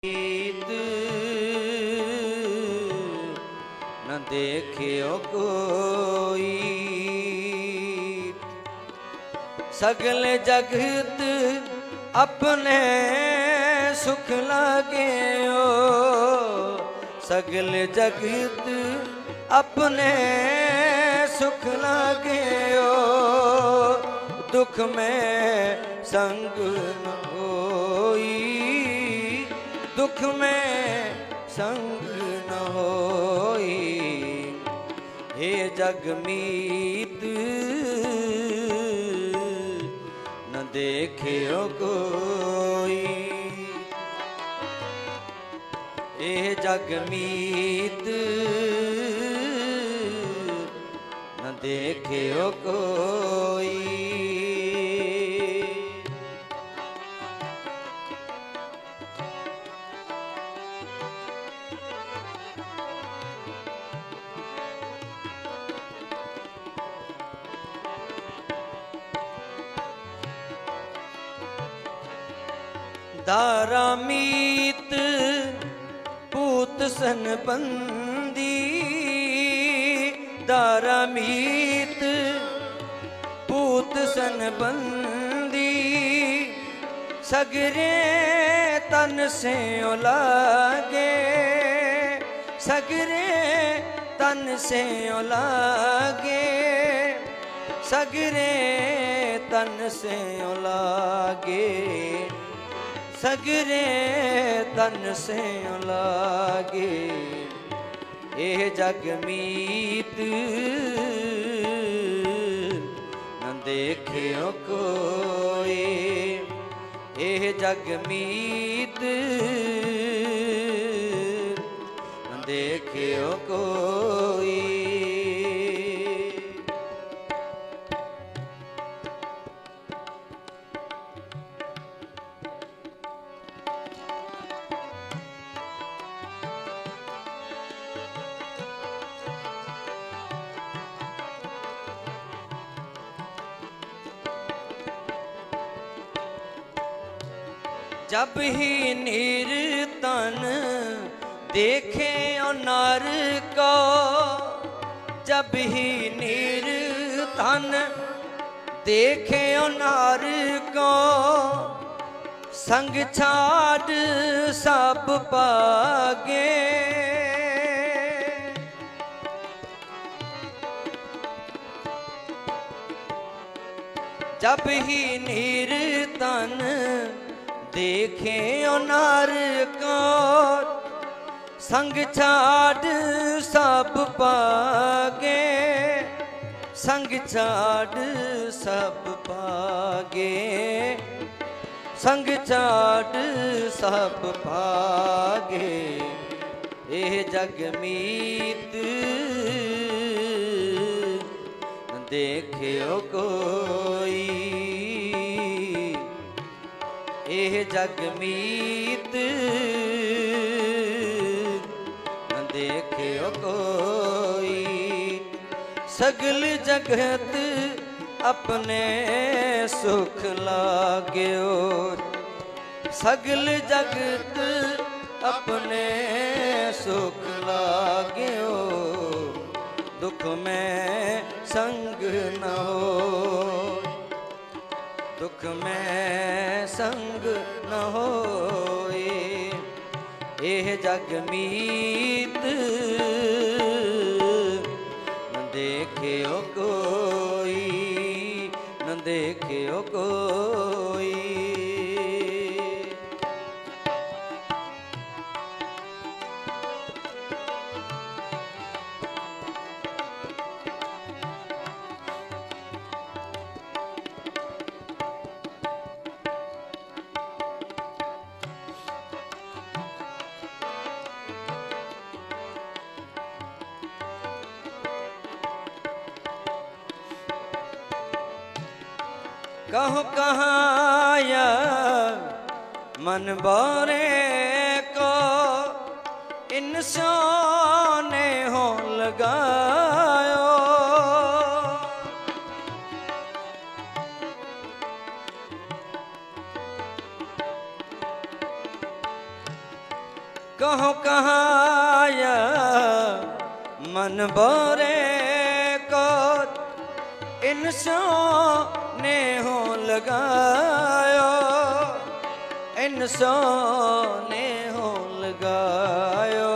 ईद न देखियो कोई, सगल जगत अपने सुख लागे ओ, सगल जगत अपने सुख लागे ओ, दुख में संग न होई, दुख में संग न होई, हे जगमीत न देखियो कोई, हे जगमीत न देखियो कोई। दारा मीत पूत सन बंदी, दारा मीत पूत सन बंदी, सगरे तन से लागे, सगरे तन से लागे, सगरे तन से लागे, सगरे तन से लागे, ए जगमीत न देखियो कोई, ए जगमीत न देखियो कोई। जब ही निरतन देखे नर को, जब ही निरतन देखे नर को, संग छाड़ सब पागे, जब ही निरतन देखे नर को, संग छाड़ सब पागे, संग छाड़ सब पागे, संग छाड़ सब पागे, ए जगमीत देखियो कोई, ए जगमीत न देखियो कोई, सगल जगत अपने सुख लाग्यो, सगल जगत अपने सुख लाग्यो, दुख में संग न हो, दुख में संग न होए, एह जगमीत न देखियो कोई, न देखियो कोई। कहूँ कहाँ या मन बोरे को इंसान ने हो लगायो, कहो कहाया मन बोरे को इंसान ने हो लगायो, इंसान ने हो लगायो,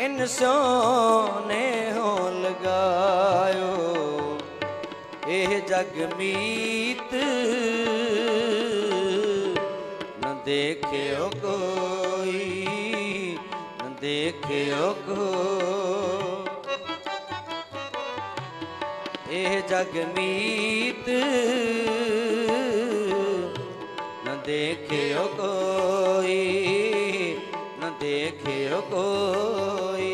इंसान ने हो लगायो। एह जग मीत न देखियो कोई, न देखियो कोई। एह जग मीत न देखियो कोई, न देखियो कोई।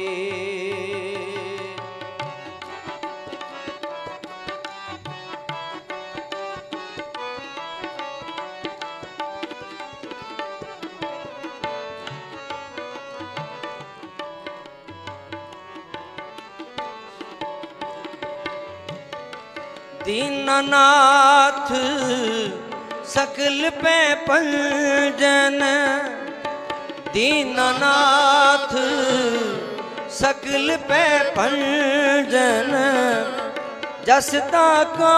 दीननाथ सकल पे पंजन, दीननाथ सकल पे पंजन। जसता को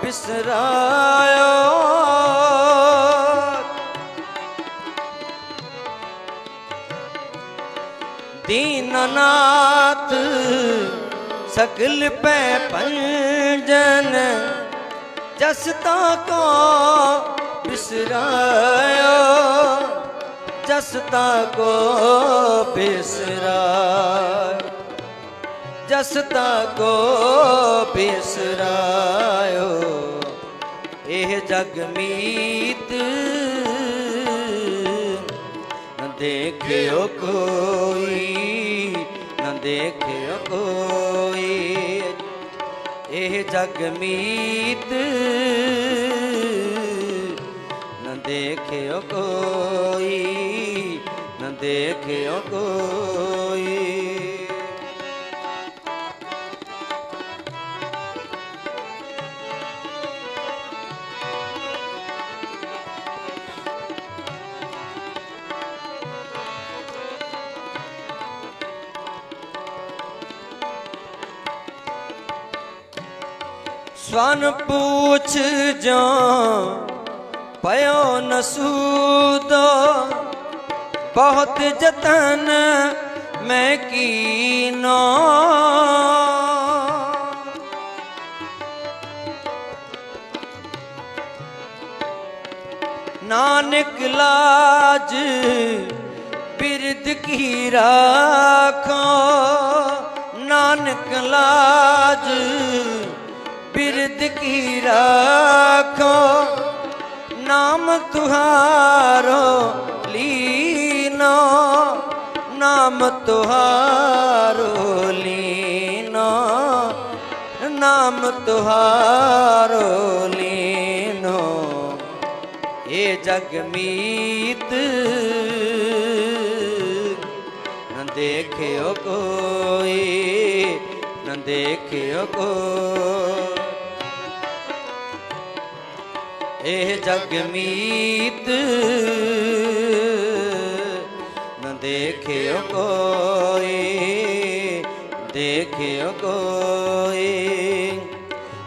बिसरायो, दीननाथ सकल पे पंजन। जसता को बिसरायो, जसता को बिसरायो, जसता को बिसरायो। एह जग मीत न देखियो कोई, न देखियो कोई। एह जग मीत न देखियो कोई, न देखियो कोई। स्वान पूछ जो पयो न सूदो, बहुत जतन मैं कीनो। नानक लाज बिरद की राखो, नानक लाज बिरद की राखो। नाम तुहारो लीनो, नाम तुहारो लीनो, नाम तुहारो लीनो। ये जग मीत न देखियो कोई, न देखियो कोई। एह जग मीत न देखियो कोई, देखियो कोई।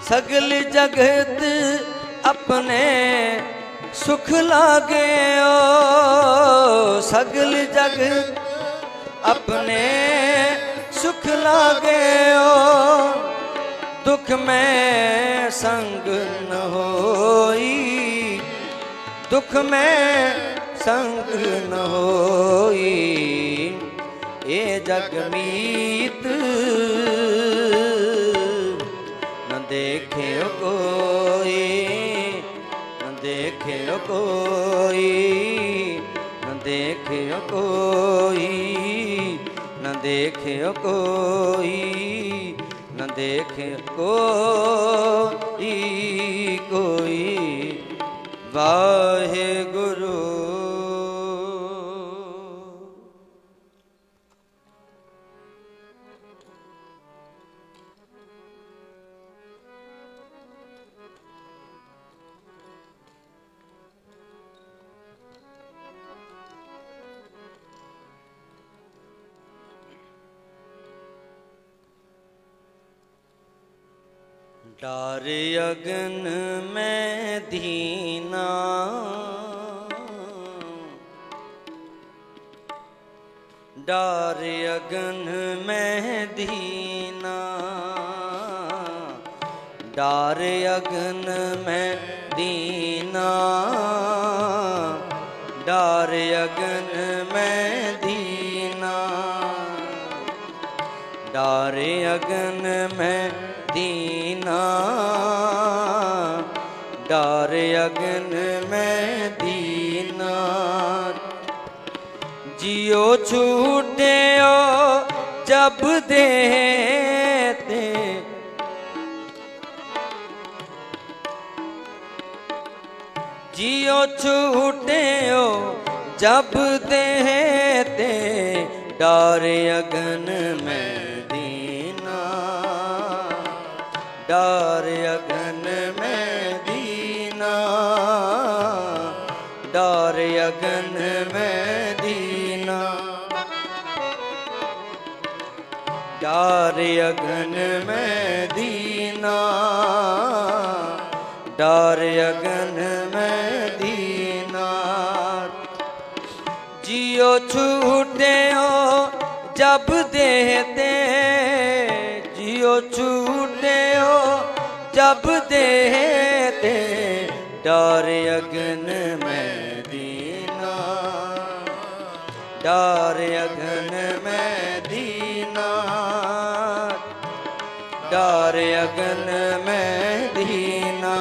सगल जगत अपने सुख लागे ओ, सगल जगत अपने सुख लागे ओ। दुख में संग न होई, दुख में संग न होई। ये जग मीत न देखियो कोई, न देखियो कोई, न देखियो कोई, न देखियो कोई, न देखे कोई कोई। वाहे गुरु। डार अगन में दीना, डार अगन में दीना, डार अगन में दीना, डार अगन में दीना, डार अगन में दीना, डार अगन में दीना। जियो छूटे जब देते, जियो छूटे जब देते, डार अगन में दीना, डार अगन में दीना, डार अगन में दीना, डार अगन में दीना, डार अगन में दीना। जियो छूटे जब देते, जियो छूटे जब देते, डार अगन में दीना, डार अगन में दीना, डार अगन में दीना,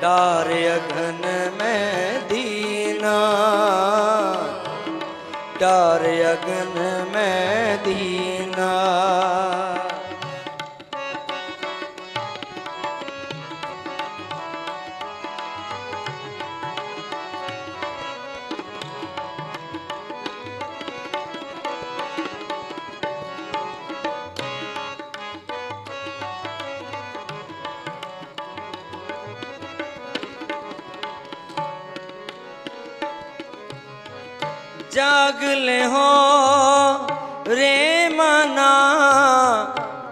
डार अगन में दीना, डार अगन में दीना। जाग ले हो रे मना,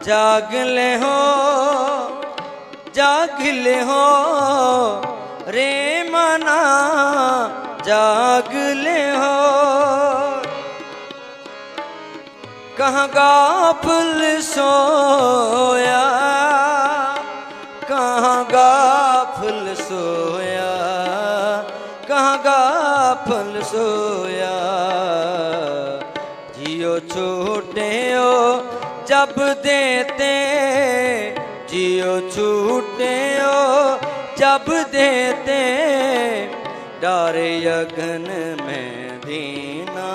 जाग ले हो, जाग ले हो रे मना, जाग ले हो। कहाँ गाफिल सोया, कहाँ गाफिल सोया, कहाँ गाफिल सोया। जियो छूटे जब देते, जियो छूटे जब देते, डार अगन में दीना,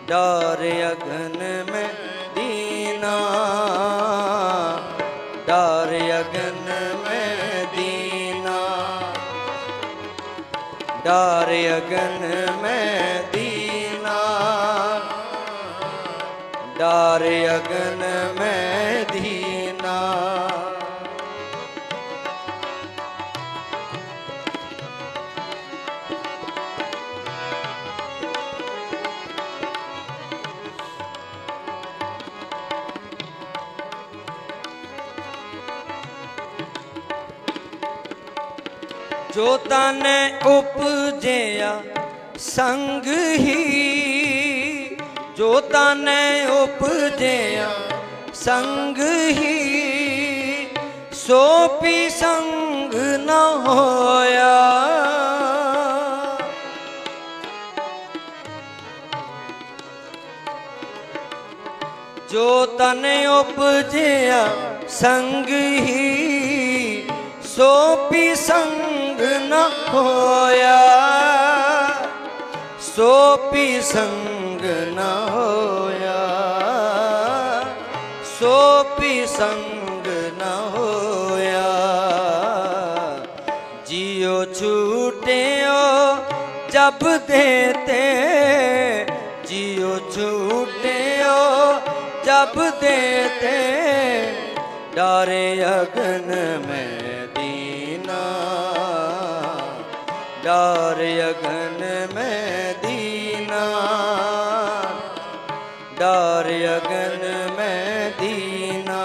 डार अगन में दीना, डार अगन में दीना, डार अगन में दीना, डार अगन में दीना। जो तन उपजया संग ही, जो तन उपजया संग ही, सो भी संग न होया। जो तन उपजया संग ही, सो भी संग न होया, सो भी संग न होया, सो भी संग न होया। जियो छूटे जब देते, जियो छूटे जब देते, डार अगन में दीना, डार अगन में दीना, डार अगन में दीना।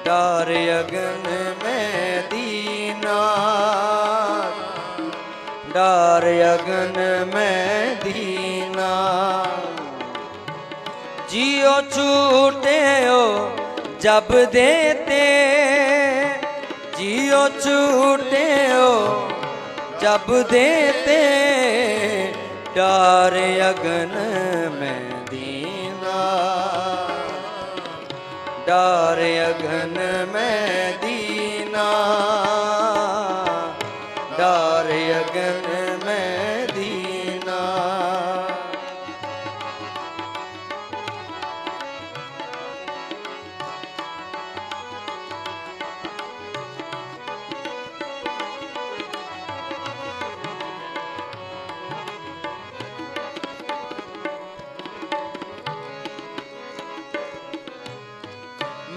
डार अगन में दीना, डार अगन में दीना। जियो छूटे हो जब देते, जियो छूटे हो जब देते, डार अगन में दीना, डार अगन में दीना, डार अगन में दीना।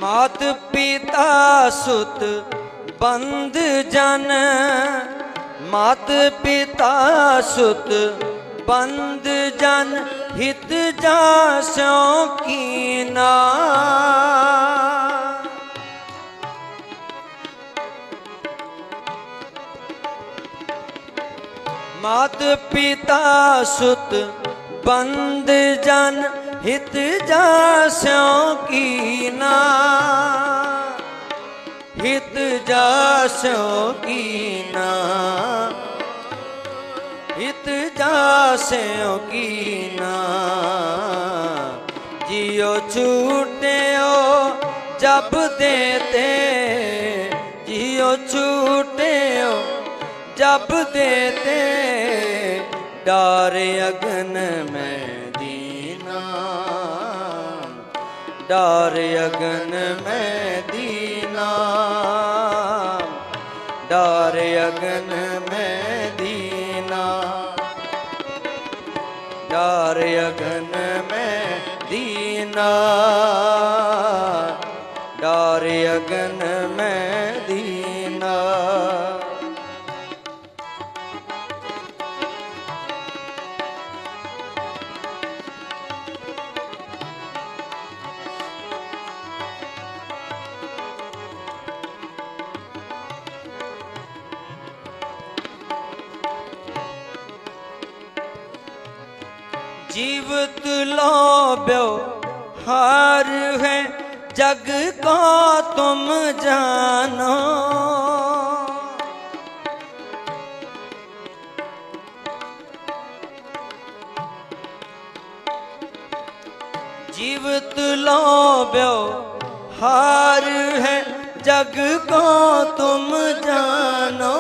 मात पिता सुत बंद जन, मात पिता सुत बंद जन, हित जासों कीना। मात पिता सुत बंद जन, हित जासों कीना, हित जासों कीना, हित जासों कीना। जियो छूटे हो जब देते, जियो छूटे हो जब देते, डार अगन में दीना, डार अगन में दीना, डार अगन में दीना, डार अगन में दीना, डार अगन में दीना। जीवत लोभ्यो हार है जग को तुम जानो, जीवत लोभ्यो हार है जग को तुम जानो।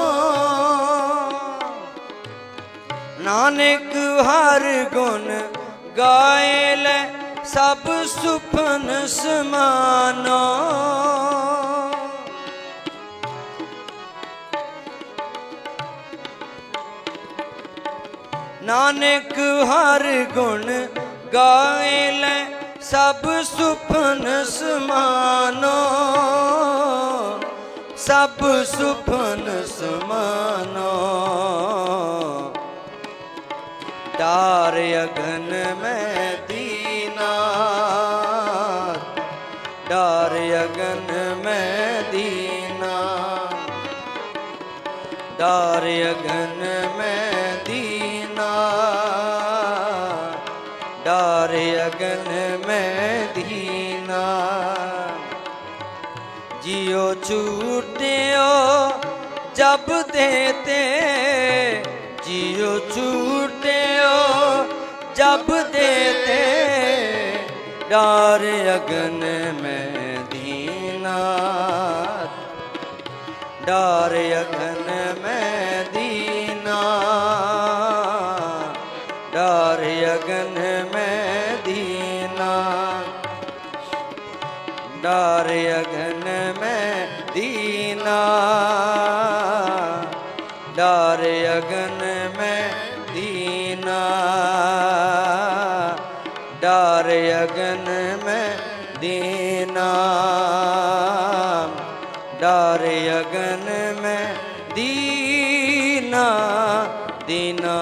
नानक हर गुण गाए ले सब सुपन समानो, नानक हर गुण गाए ले सब सुपन समानो, सब सुपन समानो। डार अगन में दीना, डार अगन में दीना, डार अगन में दीना, डार अगन में दीना। जियो छूटे हो जब देते, जियो छूटे हो जब देते, डार अगन में दीना, डार अगन में दीना, डार अगन में दीना, डार अगन में दीना, डार अगन में दीना, डार अगन में दीना, डार अगन में दीना, दीना।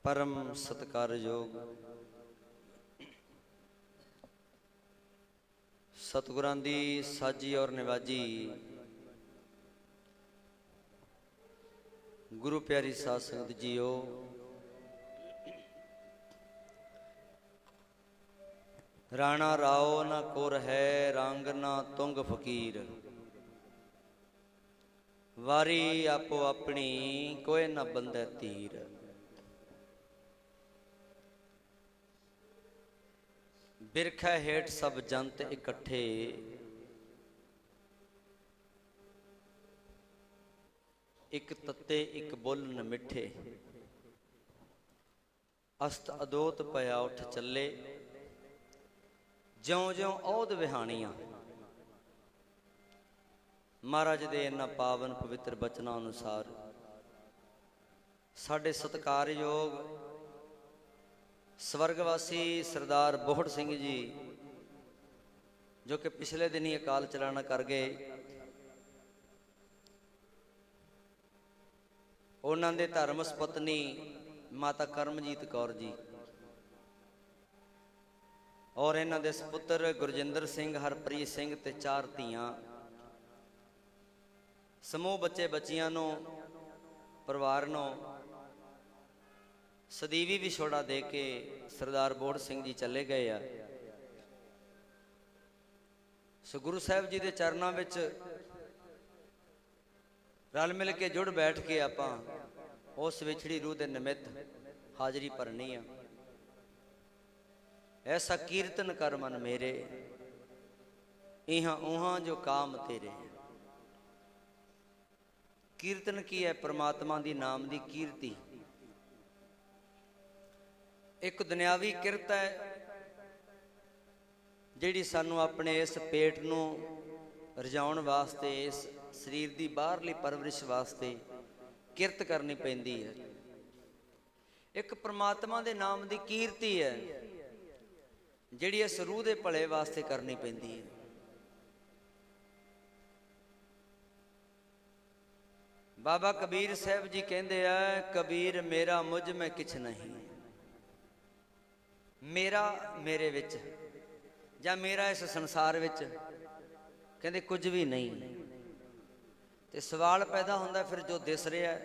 परम सत्कार योग सतगुरां दी साजी और निवाजी गुरु प्यारी साध संगत जीओ, राणा राओ न कोर है रंग ना तुंग फकीर, वारी आपो अपनी कोई न बंदे तीर। बिरखा हेठ सब जंत इकट्ठे, एक तत्ते एक बोलन मिठे, अस्त अदोत पया उठ चले, ज्यों ज्यों औध विहाणियां। महाराज दे इन्हां पावन पवित्र बचनां अनुसार साडे सत्कारयोग स्वर्गवासी सरदार बोहड़ सिंह जी, जो कि पिछले दिन ही अकाल चलाना कर गए, उन्हां दे धर्म सपत्नी माता करमजीत कौर जी और इन्हां दे सपुत्र गुरजिंदर सिंह, हरप्रीत सिंह ते 4 धीआं, समूह बच्चे बच्चियां नूं, परिवार नूं सदीवी विछोड़ा दे के सरदार बोहड़ सिंह जी चले गए आ। सो गुरु साहब जी के चरणों विच रल मिल के जुड़ बैठ के आपां उस विछड़ी रूह के निमित्त हाजरी भरनी आ। ऐसा कीर्तन कर मन मेरे, इहां उहां जो काम तेरे। कीर्तन की है? परमात्मा दी नाम दी कीर्ति। एक दुनियावी किरत है जिहड़ी सानू अपने इस पेट नूं रजाउण वास्ते, इस शरीर की बाहरली परवरिश वास्ते किरत करनी पैंदी है। एक परमात्मा दे नाम की कीर्ति है जिहड़ी इस रूह दे भले वास्ते करनी पैंदी है। बाबा कबीर साहब जी कहते हैं, कबीर मेरा मुझ में किछ नहीं, मेरा मेरे विच जां मेरा इस संसार विच कहते कुछ भी नहीं। तो सवाल पैदा होंदा फिर जो दिस रहा है,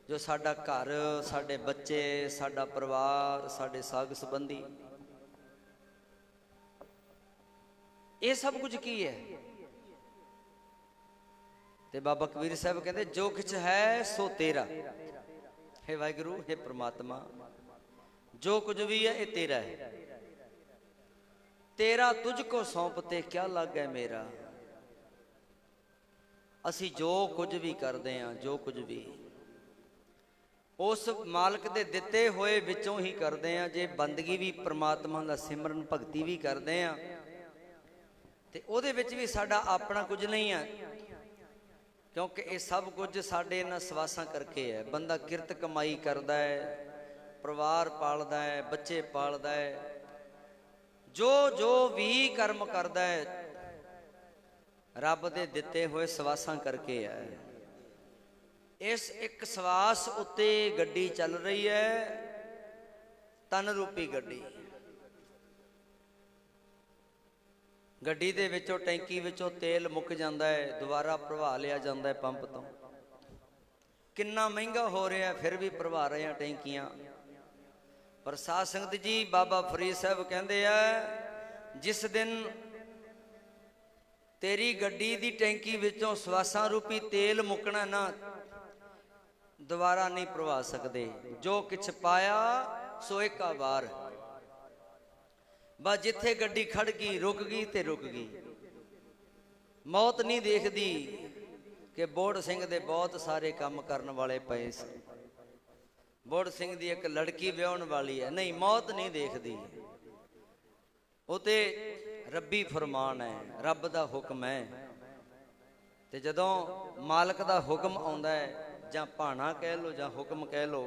जो साडा घर, साडे बच्चे, साडा परिवार, साडे साग संबंधी, ये सब कुछ की है? ते बाबा कबीर साहब कहते जो कुछ है सो तेरा। हे वाहिगुरू, हे परमात्मा, जो कुछ भी है ये तेरा है। तेरा तुझको सौंपते क्या लागे मेरा। असी जो कुछ भी करते हैं, जो कुछ भी उस मालक दे दिते होए विचों ही करते हैं। जे बंदगी भी परमात्मा दा सिमरन भगती भी करते हैं ते ओहदे विच भी साडा अपना कुछ नहीं है, क्योंकि ये सब कुछ साडे इन्हां सवासां करके है। बंदा किरत कमाई करदा है, परिवार पालदा है, बच्चे पालदा है, जो जो भी कर्म करदा है रब दे दिते हुए सवासां करके है। इस एक सवास उत्ते गड्डी चल रही है, तन रूपी गड्डी। गड्डी दे विचों टैंकी विचों तेल मुक जांदा है, दोबारा भरवा लिया जांदा है पंप तो। किन्ना महंगा हो रहा है, फिर भी भरवा रहे हैं टैंकियां। पर साध संगत जी, बाबा फरीद साहब कहते हैं, जिस दिन तेरी गड्डी दी टैंकी विचों सवासां रूपी तेल मुकना ना, दोबारा नहीं भरवा सकते। जो किछ पाया सो एका बार, बस जिथे गड्डी खड़ गई रुक गई ते रुक गई। मौत नहीं देखदी कि बोहड़ सिंह दे बहुत सारे काम करने वाले पे सी, बोहड़ सिंह दी एक लड़की ब्याहण वाली है, नहीं मौत नहीं देखदी। उते रब्बी फरमान है, रब दा हुक्म है। ते जदों मालक दा हुक्म आउंदा है, जां भाणा कह लो जां हुक्म कह लो,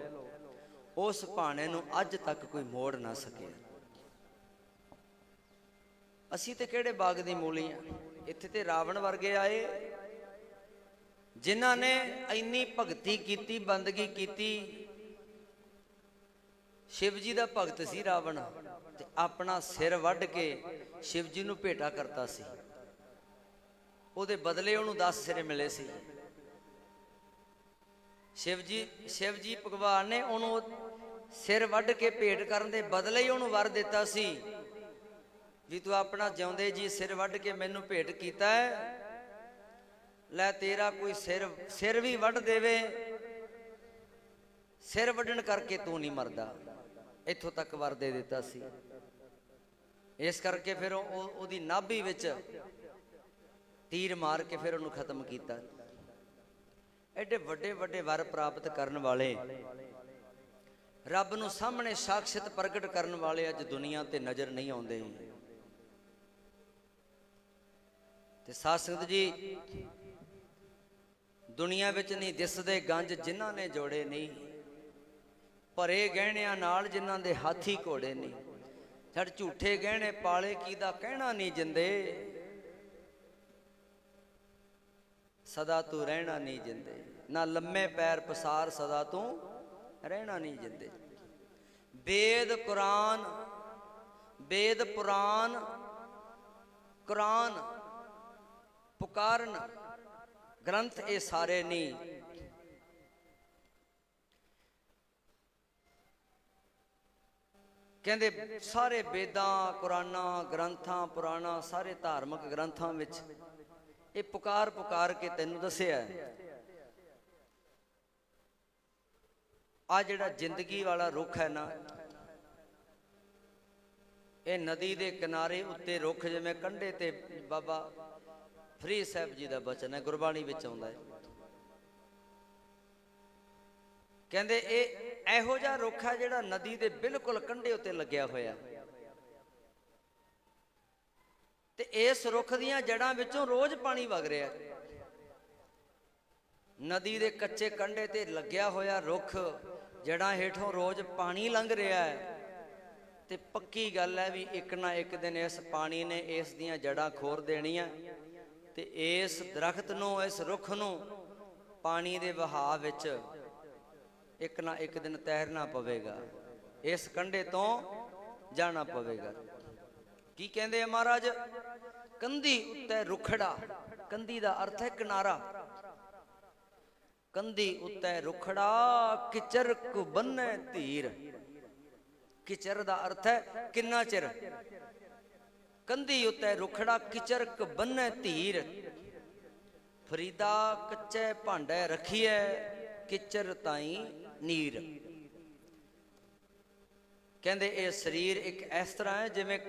उस भाणे नूं अज तक कोई मोड़ ना सके। असीं ते किहड़े बाग दी मूली आ? इत्थे ते रावण वर्गे आए जिन्हां ने इन्नी भगती कीती, बंदगी कीती। शिव जी दा भगत सी रावण, ਤੇ ਆਪਣਾ ਸਿਰ ਵੱਢ ਕੇ ਸ਼ਿਵ ਜੀ ਨੂੰ ਭੇਟਾ ਕਰਤਾ ਸੀ। ਉਹਦੇ ਬਦਲੇ ਉਹਨੂੰ 10 ਸਿਰ ਮਿਲੇ ਸੀ। शिव जी भगवान ने उन्होंने सिर वढ़ के भेंट करन दे बदले ही उन्होंने वर दिता सी भी तू अपना जिउंदे जी सिर वढ़ के मैनू भेंट कीता है, लै तेरा कोई सिर भी वढ़ देवे, सिर वढ़न करके तू नहीं मरदा। इत्थों तक वर दे दिता सी। इस करके फिर ओदी नाभि विच तीर मार के फिर उन्होंने खत्म किया। एडे वड्डे वड्डे वर प्राप्त करने वाले, रब नूं सामने साक्षात प्रगट करने वाले अज दुनिया ते नज़र नहीं आउंदे। ते साध संगत जी, दुनिया विच नहीं दिसदे गंज जिन्हां ने जोड़े नहीं, भरे गहणियां नाल जिन्हां दे हाथी घोड़े नहीं, छड़ झूठे गहने पाले की दा कहना नहीं जिंदे, सदा तू रहना नहीं जिंदे, ना लम्मे पैर पसार सदा तू रहना नहीं जिंदे। वेद पुराण कुरान पुकारन ग्रंथ ये सारे नहीं। कहते सारे वेदां कुराना ग्रंथां पुराणा सारे धार्मिक ग्रंथां विच ये पुकार पुकार के तेनू दसिया। आ जिहड़ा जिंदगी वाला रुख है ना, ये नदी दे किनारे उत्ते रुख जिवें कंढे ते बाबा फरीद साहब जी का बचन है, गुरबाणी विच आउंदा है। कहंदे इहो जिहा रुख है जिहड़ा नदी दे बिल्कुल कंढे उत्ते लग्या होया, ते इस रुख दीयां जड़ां विचों रोज पानी वग रहा है। नदी दे कच्चे कंढे ते लग्या होया रुख जड़ां हेठों रोज पानी लंघ रहा है। ते पक्की गल है भी एक ना एक दिन इस पानी ने इस दीयां जड़ां खोर देणियां, ते इस दरख्त नूं इस रुख नूं पानी दे वहाव विच एक ना एक दिन तैरना पवेगा, इस कंढे तो जाना पवेगा। की कहंदे महाराज, कंधी उत्ते रुखड़ा, कंधी दा अर्थ है किनारा, कंधी उत्ते रुखड़ा किचर कु बन्ने धीर। किचर दा अर्थ है किन्ना चिर, कंधी उत्ते रुखड़ा किचर कु बन्ने धीर। फरीदा कच्चे भांडे रखिए किचर ताई नीर। कहंदे ये शरीर एक इस तरह है जिवें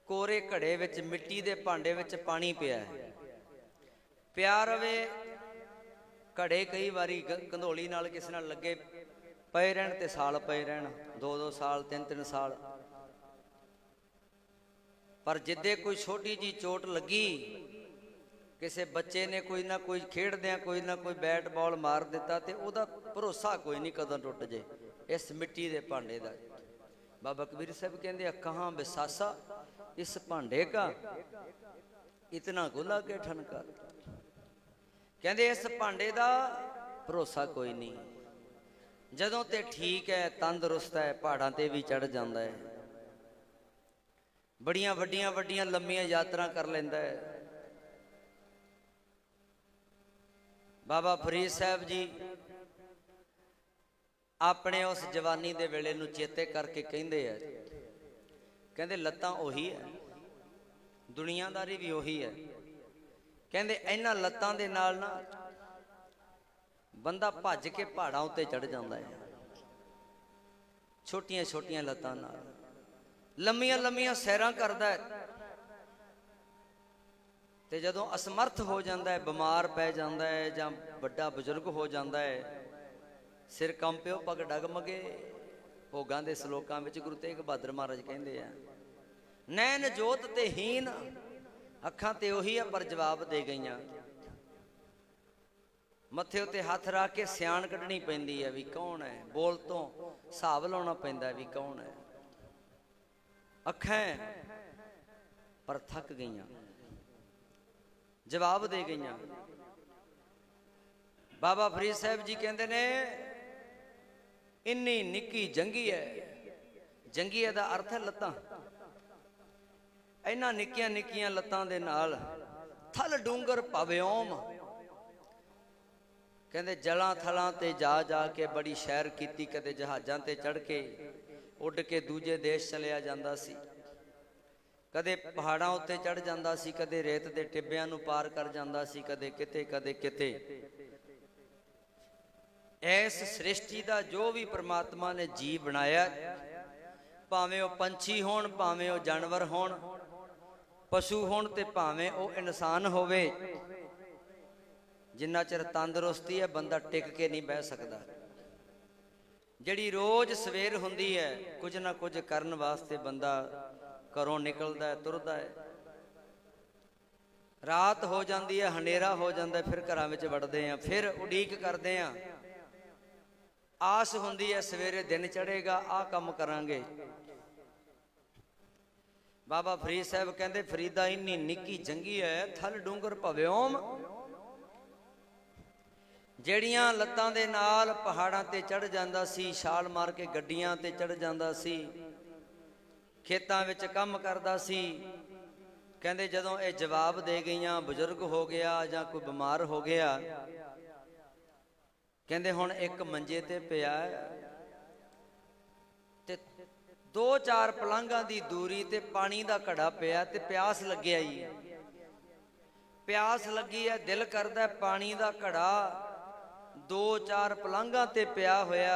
कोरे घड़े विच मिट्टी दे भांडे विच पानी पिया है, पिया रवे घड़े कई बारी कंधोली नाल किसी नाल लगे पए रहन ते साल पए रहन, 2-2 साल 3-3 साल, पर जिद्दे कोई छोटी जी चोट लगी, किसी बच्चे ने कोई ना कोई खेड़द्या कोई ना कोई बैट बॉल मार दिता, ते उहदा भरोसा कोई नहीं कदों टुट जे इस मिट्टी दे भांडे दा। बाबा कबीर साहब कहंदे कहाँ बेसासा इस भांडे का, इतना गुला के ठनका। कहंदे इस भांडे दा भरोसा कोई नहीं, जदों ते ठीक है तंदुरुस्त है पहाड़ां ते भी चढ़ जांदा है, बड़ियां वड्डियां वड्डियां लंबियां यात्रा कर लैंदा है। बाबा फरीद साहब जी अपने उस जवानी दे वेले नूं चेते करके कहंदे है, कहंदे लत्तां ओही है, दुनियादारी भी ओही है। कहंदे इन्हां लत्तां दे नाल ना बंदा भज के पहाड़ां उत्ते चढ़ जांदा है, छोटियां छोटियां लत्तां नाल लंबियां लंबियां सैरां करदा है। ते जदों असमर्थ हो जाता है, बीमार पै जाता है जां बड़ा बजुर्ग हो जाता है, सिर कंपिओ पग डगमगे, भोगां दे सलोकां विच गुरु तेग बहादुर महाराज कहंदे आ, नैन जोत ते हीन अखां ते ओही है पर जवाब दे गईयां। मत्थे उत्ते हथ रख के सियाण कढनी पैंदी है भी कौन है, बोल तो हिसाब लाउणा पैंदा भी कौन है। अखां पर थक गईयां, जवाब दे गईयां। बाबा फरीद साहब जी कहते ने इन्नी निक्की जंगी है ਜੰਗੀਏ ਦਾ ਅਰਥ ਹੈ ਲੱਤਾਂ। ਇਹਨਾਂ ਨਿੱਕੀਆਂ ਨਿੱਕੀਆਂ ਲੱਤਾਂ ਦੇ ਨਾਲ ਥਲ ਡੂੰਗਰ ਭਵਿਓਮ, ਕਹਿੰਦੇ ਜਲਾਂ ਥਲਾਂ ਤੇ ਜਾ ਜਾ ਕੇ ਬੜੀ ਸੈਰ ਕੀਤੀ। ਕਦੇ ਜਹਾਜ਼ਾਂ ਤੇ ਚੜ੍ਹ ਕੇ ਉੱਡ ਕੇ ਦੂਜੇ ਦੇਸ਼ ਚਲਿਆ ਜਾਂਦਾ ਸੀ, ਕਦੇ ਪਹਾੜਾਂ ਉੱਤੇ ਚੜ੍ਹ ਜਾਂਦਾ ਸੀ, ਕਦੇ ਰੇਤ ਦੇ ਟਿੱਬਿਆਂ ਨੂੰ ਪਾਰ ਕਰ ਜਾਂਦਾ ਸੀ, ਕਦੇ ਕਿਤੇ ਕਦੇ ਕਿਤੇ। ਇਸ ਸ੍ਰਿਸ਼ਟੀ ਦਾ ਜੋ ਵੀ ਪ੍ਰਮਾਤਮਾ ਨੇ ਜੀਵ ਬਣਾਇਆ, ਭਾਵੇਂ ਉਹ ਪੰਛੀ ਹੋਣ, ਭਾਵੇਂ ਉਹ ਜਾਨਵਰ ਹੋਣ, ਪਸ਼ੂ ਹੋਣ, ਤੇ ਭਾਵੇਂ ਉਹ ਇਨਸਾਨ ਹੋਵੇ, ਜਿੰਨਾ ਚਿਰ ਤੰਦਰੁਸਤੀ ਹੈ ਬੰਦਾ ਟਿਕ ਕੇ ਨਹੀਂ ਬਹਿ ਸਕਦਾ। ਜਿਹੜੀ ਰੋਜ਼ ਸਵੇਰ ਹੁੰਦੀ ਹੈ, ਕੁਝ ਨਾ ਕੁਝ ਕਰਨ ਵਾਸਤੇ ਬੰਦਾ ਘਰੋਂ ਨਿਕਲਦਾ ਹੈ, ਤੁਰਦਾ ਹੈ। ਰਾਤ ਹੋ ਜਾਂਦੀ ਹੈ, ਹਨੇਰਾ ਹੋ ਜਾਂਦਾ, ਫਿਰ ਘਰਾਂ ਵਿੱਚ ਵੜਦੇ ਆ, ਫਿਰ ਉਡੀਕ ਕਰਦੇ ਆ, ਆਸ ਹੁੰਦੀ ਹੈ ਸਵੇਰੇ ਦਿਨ ਚੜ੍ਹੇਗਾ, ਆਹ ਕੰਮ ਕਰਾਂਗੇ। ਬਾਬਾ ਫਰੀਦ ਸਾਹਿਬ ਕਹਿੰਦੇ, ਫਰੀਦਾ ਇੰਨੀ ਨਿੱਕੀ ਜੰਗੀ ਹੈ, ਥਲ ਡੂੰਗਰ ਭਵਿਓਮ। ਜਿਹੜੀਆਂ ਲੱਤਾਂ ਦੇ ਨਾਲ ਪਹਾੜਾਂ ਤੇ ਚੜ੍ਹ ਜਾਂਦਾ ਸੀ, ਛਾਲ ਮਾਰ ਕੇ ਗੱਡੀਆਂ ਤੇ ਚੜ੍ਹ ਜਾਂਦਾ ਸੀ, ਖੇਤਾਂ ਵਿੱਚ ਕੰਮ ਕਰਦਾ ਸੀ। ਕਹਿੰਦੇ ਜਦੋਂ ਇਹ ਜਵਾਬ ਦੇ ਗਈਆਂ, ਬਜ਼ੁਰਗ ਹੋ ਗਿਆ ਜਾਂ ਕੋਈ ਬਿਮਾਰ ਹੋ ਗਿਆ, ਕਹਿੰਦੇ ਹੁਣ ਇੱਕ ਮੰਜੇ ਤੇ ਪਿਆ ਤੇ 2-4 ਪਲਾਂਘਾਂ ਦੀ ਦੂਰੀ ਤੇ ਪਾਣੀ ਦਾ ਘੜਾ ਪਿਆ ਤੇ ਪਿਆਸ ਲੱਗਿਆ ਹੀ, ਪਿਆਸ ਲੱਗੀ ਹੈ, ਦਿਲ ਕਰਦਾ ਪਾਣੀ ਦਾ ਘੜਾ 2-4 ਪਲਾਂਘਾਂ ਤੇ ਪਿਆ ਹੋਇਆ,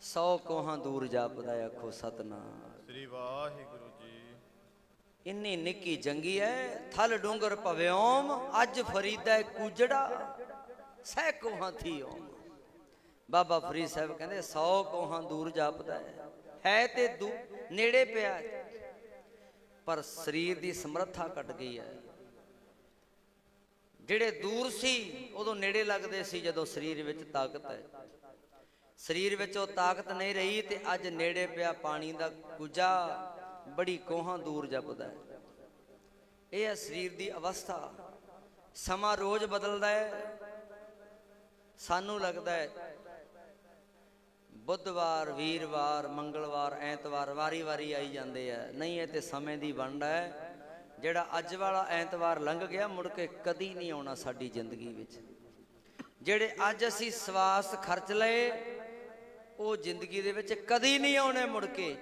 100 ਕੋਹਾਂ ਦੂਰ ਜਾਪਦਾ, ਆਖੋ ਸਤਨਾਮ ਸ੍ਰੀ ਵਾਹਿਗੁਰੂ ਜੀ। ਇੰਨੀ ਨਿੱਕੀ ਜੰਗੀ ਹੈ, ਥਲ ਡੂੰਗਰ ਭਵਿਓਮ। ਅੱਜ ਫਰੀਦਾ ਕੂਜੜਾ, 100 ਕੋਹਾਂ ਥੀ ਓਮ। ਬਾਬਾ ਫਰੀਦ ਸਾਹਿਬ ਕਹਿੰਦੇ 100 ਕੋਹਾਂ ਦੂਰ ਜਾਪਦਾ ਹੈ ਤੇ ਨੇੜੇ ਪਿਆ, ਪਰ ਸਰੀਰ ਦੀ ਸਮਰੱਥਾ ਘਟ ਗਈ ਹੈ। ਜਿਹੜੇ ਦੂਰ ਸੀ ਉਦੋਂ ਨੇੜੇ ਲੱਗਦੇ ਸੀ, ਜਦੋਂ ਸਰੀਰ ਵਿੱਚ ਤਾਕਤ ਹੈ। ਸਰੀਰ ਵਿੱਚ ਉਹ ਤਾਕਤ ਨਹੀਂ ਰਹੀ ਤੇ ਅੱਜ ਨੇੜੇ ਪਿਆ ਪਾਣੀ ਦਾ ਕੁਜਾ, ਬੜੀ ਕੋਹਾਂ ਦੂਰ ਜਪਦਾ ਹੈ। ਇਹ ਹੈ ਸਰੀਰ ਦੀ ਅਵਸਥਾ। ਸਮਾਂ ਰੋਜ਼ ਬਦਲਦਾ ਹੈ। ਸਾਨੂੰ ਲੱਗਦਾ ਹੈ ਬੁੱਧਵਾਰ, ਵੀਰਵਾਰ, ਮੰਗਲਵਾਰ, ਐਤਵਾਰ ਵਾਰੀ ਵਾਰੀ ਆਈ ਜਾਂਦੇ ਆ। ਨਹੀਂ, ਇਹ ਤੇ ਸਮੇਂ ਦੀ ਵੰਡ ਹੈ। ਜਿਹੜਾ ਅੱਜ ਵਾਲਾ ਐਤਵਾਰ ਲੰਘ ਗਿਆ, ਮੁੜ ਕੇ ਕਦੀ ਨਹੀਂ ਆਉਣਾ ਸਾਡੀ ਜ਼ਿੰਦਗੀ ਵਿੱਚ। ਜਿਹੜੇ ਅੱਜ ਅਸੀਂ ਸਵਾਸ ਖਰਚ ਲਏ, ਉਹ ਜ਼ਿੰਦਗੀ ਦੇ ਵਿੱਚ ਕਦੀ ਨਹੀਂ ਆਉਣੇ ਮੁੜ ਕੇ।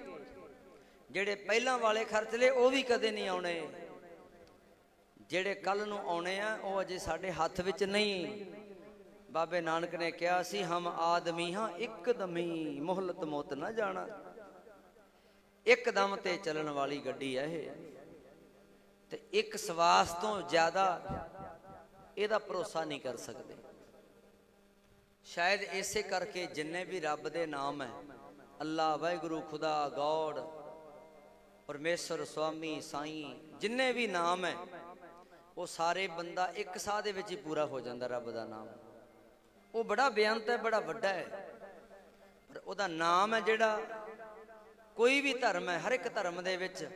ਜਿਹੜੇ ਪਹਿਲਾਂ ਵਾਲੇ ਖਰਚ ਲਏ, ਉਹ ਵੀ ਕਦੇ ਨਹੀਂ ਆਉਣੇ। ਜਿਹੜੇ ਕੱਲ ਨੂੰ ਆਉਣੇ ਆ, ਉਹ ਅਜੇ ਸਾਡੇ ਹੱਥ ਵਿੱਚ ਨਹੀਂ। ਬਾਬੇ ਨਾਨਕ ਨੇ ਕਿਹਾ ਸੀ, ਹਮ ਆਦਮੀ ਹਾਂ ਇੱਕਦਮੀ, ਮੁਹਲਤ ਮੌਤ ਨਾ ਜਾਣਾ। ਇੱਕਦਮ ਤੇ ਚੱਲਣ ਵਾਲੀ ਗੱਡੀ ਹੈ ਇਹ, ਤੇ ਇੱਕ ਸਵਾਸ ਤੋਂ ਜ਼ਿਆਦਾ ਇਹਦਾ ਭਰੋਸਾ ਨਹੀਂ ਕਰ ਸਕਦੇ। ਸ਼ਾਇਦ ਇਸੇ ਕਰਕੇ ਜਿੰਨੇ ਵੀ ਰੱਬ ਦੇ ਨਾਮ ਹੈ, ਅੱਲਾ, ਵਾਹਿਗੁਰੂ, ਖੁਦਾ, ਗੌਡ, ਪਰਮੇਸ਼ਰ, ਸਵਾਮੀ, ਸਾਈਂ, ਜਿੰਨੇ ਵੀ ਨਾਮ ਹੈ, ਉਹ ਸਾਰੇ ਬੰਦਾ ਇੱਕ ਸਾਹ ਦੇ ਵਿੱਚ ਹੀ ਪੂਰਾ ਹੋ ਜਾਂਦਾ। ਰੱਬ ਦਾ ਨਾਮ ਉਹ ਬੜਾ ਬੇਅੰਤ ਹੈ, ਬੜਾ ਵੱਡਾ ਹੈ, ਪਰ ਉਹਦਾ ਨਾਮ ਹੈ ਜਿਹੜਾ, ਕੋਈ ਵੀ ਧਰਮ ਹੈ, ਹਰ ਇੱਕ ਧਰਮ ਦੇ ਵਿੱਚ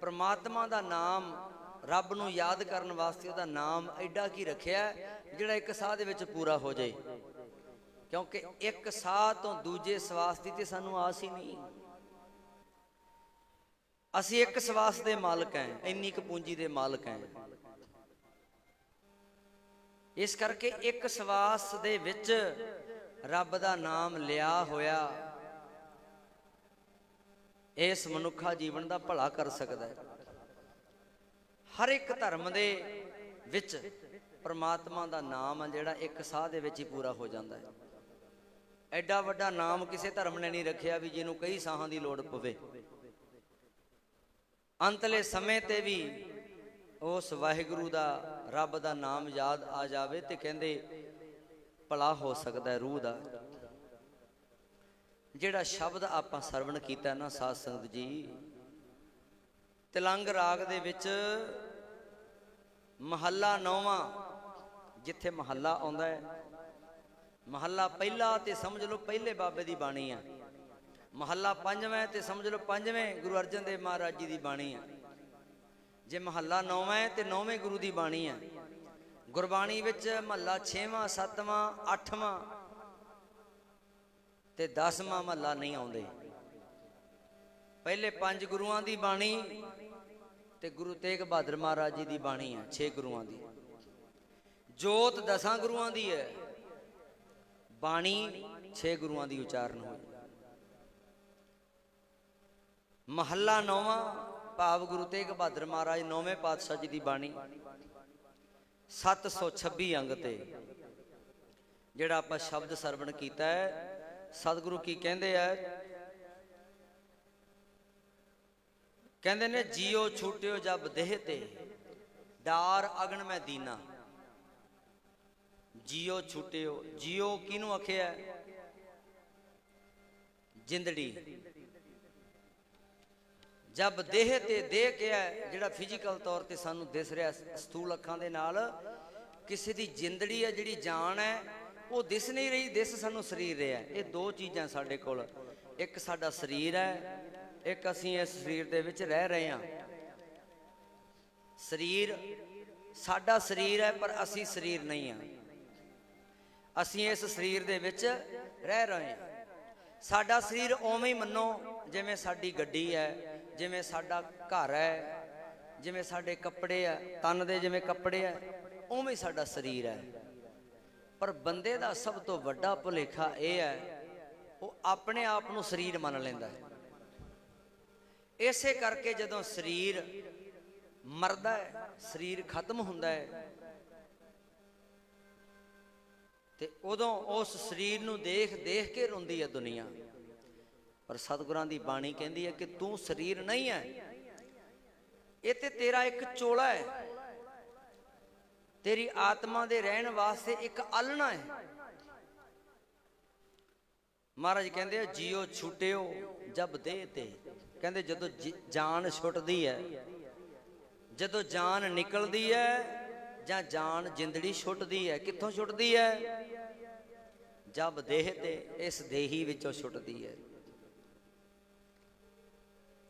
ਪ੍ਰਮਾਤਮਾ ਦਾ ਨਾਮ, ਰੱਬ ਨੂੰ ਯਾਦ ਕਰਨ ਵਾਸਤੇ ਉਹਦਾ ਨਾਮ ਐਡਾ ਕੀ ਰੱਖਿਆ ਜਿਹੜਾ ਇੱਕ ਸਾਹ ਦੇ ਵਿੱਚ ਪੂਰਾ ਹੋ ਜਾਏ। ਕਿਉਂਕਿ ਇੱਕ ਸਾਹ ਤੋਂ ਦੂਜੇ ਸਵਾਸ ਦੀ ਤੇ ਸਾਨੂੰ ਆਸ ਹੀ ਨਹੀਂ। ਅਸੀਂ ਇੱਕ ਸਵਾਸ ਦੇ ਮਾਲਕ ਹਾਂ, ਇੰਨੀ ਕੁ ਪੂੰਜੀ ਦੇ ਮਾਲਕ ਹਾਂ। ਇਸ ਕਰਕੇ ਇੱਕ ਸਵਾਸ ਦੇ ਵਿੱਚ ਰੱਬ ਦਾ ਨਾਮ ਲਿਆ ਹੋਇਆ ਇਸ ਮਨੁੱਖਾ ਜੀਵਨ ਦਾ ਭਲਾ ਕਰ ਸਕਦਾ ਹੈ। ਹਰ ਇੱਕ ਧਰਮ ਦੇ ਵਿੱਚ ਪ੍ਰਮਾਤਮਾ ਦਾ ਨਾਮ ਆ ਜਿਹੜਾ ਇੱਕ ਸਾਹ ਦੇ ਵਿੱਚ ਹੀ ਪੂਰਾ ਹੋ ਜਾਂਦਾ ਹੈ। ਐਡਾ ਵੱਡਾ ਨਾਮ ਕਿਸੇ ਧਰਮ ਨੇ ਨਹੀਂ ਰੱਖਿਆ ਵੀ ਜਿਹਨੂੰ ਕਈ ਸਾਹਾਂ ਦੀ ਲੋੜ ਪਵੇ। ਅੰਤਲੇ ਸਮੇਂ ਤੇ ਵੀ ਉਸ ਵਾਹਿਗੁਰੂ ਦਾ, ਰੱਬ ਦਾ ਨਾਮ ਯਾਦ ਆ ਜਾਵੇ ਤੇ ਕਹਿੰਦੇ ਭਲਾ ਹੋ ਸਕਦਾ ਰੂਹ ਦਾ। ਜਿਹੜਾ ਸ਼ਬਦ ਆਪਾਂ ਸਰਵਣ ਕੀਤਾ ਨਾ ਸਾਧ ਸੰਗਤ ਜੀ, ਤਿਲੰਗ ਰਾਗ ਦੇ ਵਿੱਚ ਮਹੱਲਾ 9ਵਾਂ, ਜਿੱਥੇ ਮਹੱਲਾ ਆਉਂਦਾ ਹੈ, ਮਹੱਲਾ ਪਹਿਲਾ ਤੇ ਸਮਝ ਲਓ ਪਹਿਲੇ ਬਾਬੇ ਦੀ ਬਾਣੀ ਆ। ਮਹੱਲਾ 5ਵਾਂ ਤੇ ਸਮਝ ਲਓ 5ਵੇਂ ਗੁਰੂ ਅਰਜਨ ਦੇਵ ਮਹਾਰਾਜ ਜੀ ਦੀ ਬਾਣੀ ਆ। ਜੇ ਮਹੱਲਾ 9ਵਾਂ ਹੈ ਤੇ 9ਵੇਂ ਗੁਰੂ ਦੀ ਬਾਣੀ ਆ। ਗੁਰਬਾਣੀ ਵਿੱਚ ਮਹੱਲਾ 6ਵਾਂ, 7ਵਾਂ, 8ਵਾਂ ਤੇ 10ਵਾਂ ਮਹੱਲਾ ਨਹੀਂ ਆਉਂਦੇ। पहले 5 गुरुआं दी बाणी ते गुरु तेग बहादुर महाराज जी दी बाणी है 6 गुरुआं दी। जोत 10 गुरुआं दी है, बाणी 6 गुरुआं दी उचारण हुई। महला 9वां भाव गुरु तेग बहादुर महाराज 9वें पातशाह जी की बाणी 726 अंग ते जिहड़ा आपां शब्द सरवण कीता है। सतगुरु की कहंदे है, कहंदे ने जियो छूटियो जब देह ते डार अगन में दीना। जियो छूटियो, जियो किनू आखिया? जिंदड़ी। जब देह ते देह क्या है जिहड़ा फिजिकल तौर ते सानू दिस रहा स्थूल अखां दे नाल, किसी दी जिंदड़ी है जिहड़ी जान है वो दिस नहीं रही, दिस सानू शरीर रहा है। ये 2 चीज़ां साडे कोल, एक साडा शरीर है, एक असीं इस शरीर दे विच रह रहे हां। शरीर साडा शरीर है पर असीं शरीर नहीं हां, असीं इस शरीर दे विच रह रहे हां। साडा शरीर उवें ही मन्नो जिवें साडी गड्डी है, जिवें साडा घर है, जिवें साडे कपड़े है, तन दे जिवें कपड़े है, उवें साडा शरीर है। पर बंदे दा सब तो वड्डा भुलेखा यह है, वो अपने आप नूं शरीर मन लैंदा है। इसे करके जदों शरीर मरदा है, शरीर खत्म हुंदा है, ते उदों उस शरीर नूं देख देख के रोंदी है दुनिया। पर सतगुरां दी बाणी कहंदी है कि तू शरीर नहीं है, ये ते तेरा एक चोला है, तेरी आत्मा दे रहन वास्ते एक आलना है। महाराज कहंदे जियो छुटियो जब देह ते, कहंदे जदों जान छुटदी है, जदों जान निकलदी है, जां जान जिंदड़ी छुटदी है, कित्थों छुटदी है? जब देह ते, इस देही विचों छुटदी है।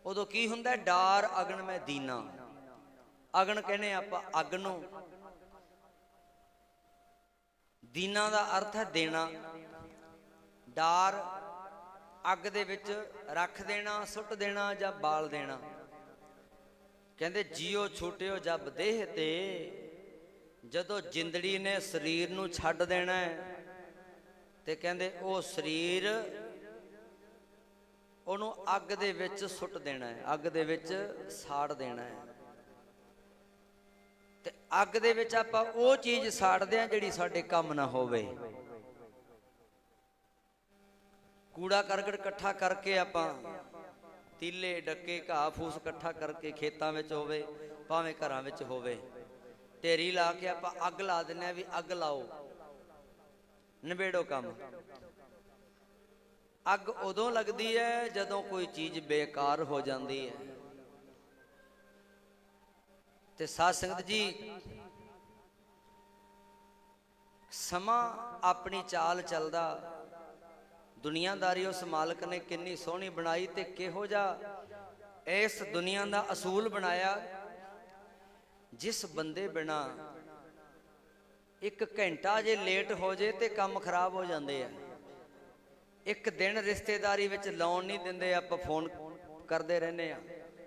उदों की हुंदा है? डार अगन में दीना। अगन कहने आपां अग नूं, दीना दा अर्थ है देना। डार अग दे विच रख देना, सुट देना जां बाल देना। कहंदे जियो छूटियो जब देह ते, जदों जिंदड़ी ने शरीर नूं छड्ड देना है ते कहंदे ओ शरीर ਉਹਨੂੰ ਅੱਗ ਦੇ ਵਿੱਚ ਸੁੱਟ ਦੇਣਾ ਹੈ, ਅੱਗ ਦੇ ਵਿੱਚ ਸਾੜ ਦੇਣਾ ਹੈ। ਤੇ ਅੱਗ ਦੇ ਵਿੱਚ ਆਪਾਂ ਉਹ ਚੀਜ਼ ਸਾੜਦੇ ਆ ਜਿਹੜੀ ਸਾਡੇ ਕੰਮ ਨਾ ਹੋਵੇ। ਕੂੜਾ ਕਰਕਟ ਇਕੱਠਾ ਕਰਕੇ ਆਪਾਂ, ਤੀਲੇ ਡੱਕੇ ਘਾਹ ਫੂਸ ਇਕੱਠਾ ਕਰਕੇ ਖੇਤਾਂ ਵਿੱਚ ਹੋਵੇ ਭਾਵੇਂ ਘਰਾਂ ਵਿੱਚ ਹੋਵੇ, ਢੇਰੀ ਲਾ ਕੇ ਆਪਾਂ ਅੱਗ ਲਾ ਦਿੰਦੇ ਆ ਵੀ ਅੱਗ ਲਾਓ, ਨਿਬੇੜੋ ਕੰਮ। अग उदों लगती है जदों कोई चीज़ बेकार हो जाती है। ते साध संगत जी, समा अपनी चाल चलदा, दुनियादारी उस मालक ने कितनी सोहनी बनाई ते किहो जा इस दुनिया का असूल बनाया। जिस बंदे बिना एक घंटा जे लेट हो जाए तो काम खराब हो जाते हैं। एक दिन रिश्तेदारी विच लाउण नहीं दिंदे, आपां फोन करते रहने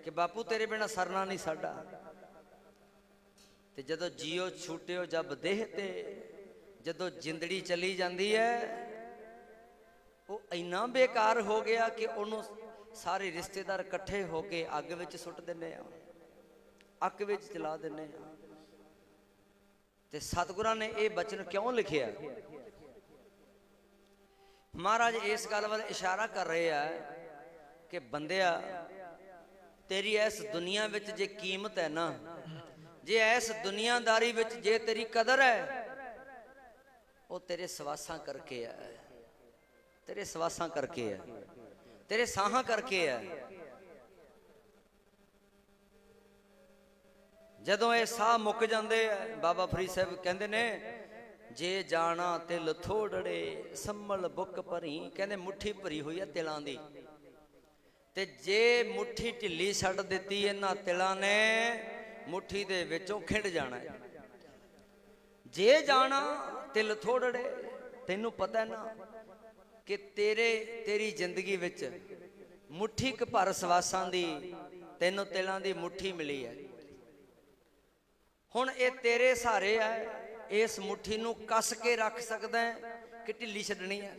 कि बापू तेरे बिना सरना नहीं साडा। ते जदों जियो छूटियो जब देह ते, जदों जिंदड़ी चली जाती है, वो इन्ना बेकार हो गया कि उन्हों सारे रिश्तेदार इकट्ठे होके अग विच सुट दिंदे आ, अग विच चला दिंदे आ। ते सतगुरां ने ये बचन क्यों लिखिया? महाराज इस गल वाल इशारा कर रहे हैं कि बंदिया, तेरी इस दुनिया विच जे कीमत है ना, जे इस दुनियादारी विच जे तेरी कदर है, वो तेरे सवासां करके है, तेरे सवासां करके है, तेरे साहां करके है। जदों ये साह मुक जाते हैं, बाबा फरीद साहब कहते ने जे जाना तिल थोड़े संभल बुक भरी, कहते मुट्ठी भरी हुई है तिलों की, ते जे मुट्ठी ढिली छड्ड दिती इन्हां तिलों ने, मुट्ठी दे विचों खिंड जाना है। जे जाना तिल थोड़े, तैनूं पता है ना कि तेरी जिंदगी विच ਮੁੱਠੀ ਕ ਭਰ ਸਵਾਸਾਂ ਦੀ, ਤੈਨੂੰ ਤਿਲਾਂ ਦੀ ਮੁੱਠੀ ਮਿਲੀ ਹੈ। ਹੁਣ ਇਹ ਤੇਰੇ ਸਹਾਰੇ ਆ, ਇਸ ਮੁੱਠੀ ਨੂੰ ਕੱਸ ਕੇ ਰੱਖ ਸਕਦਾ ਹੈ ਕਿ ਢਿੱਲੀ ਛੱਡਣੀ ਹੈ।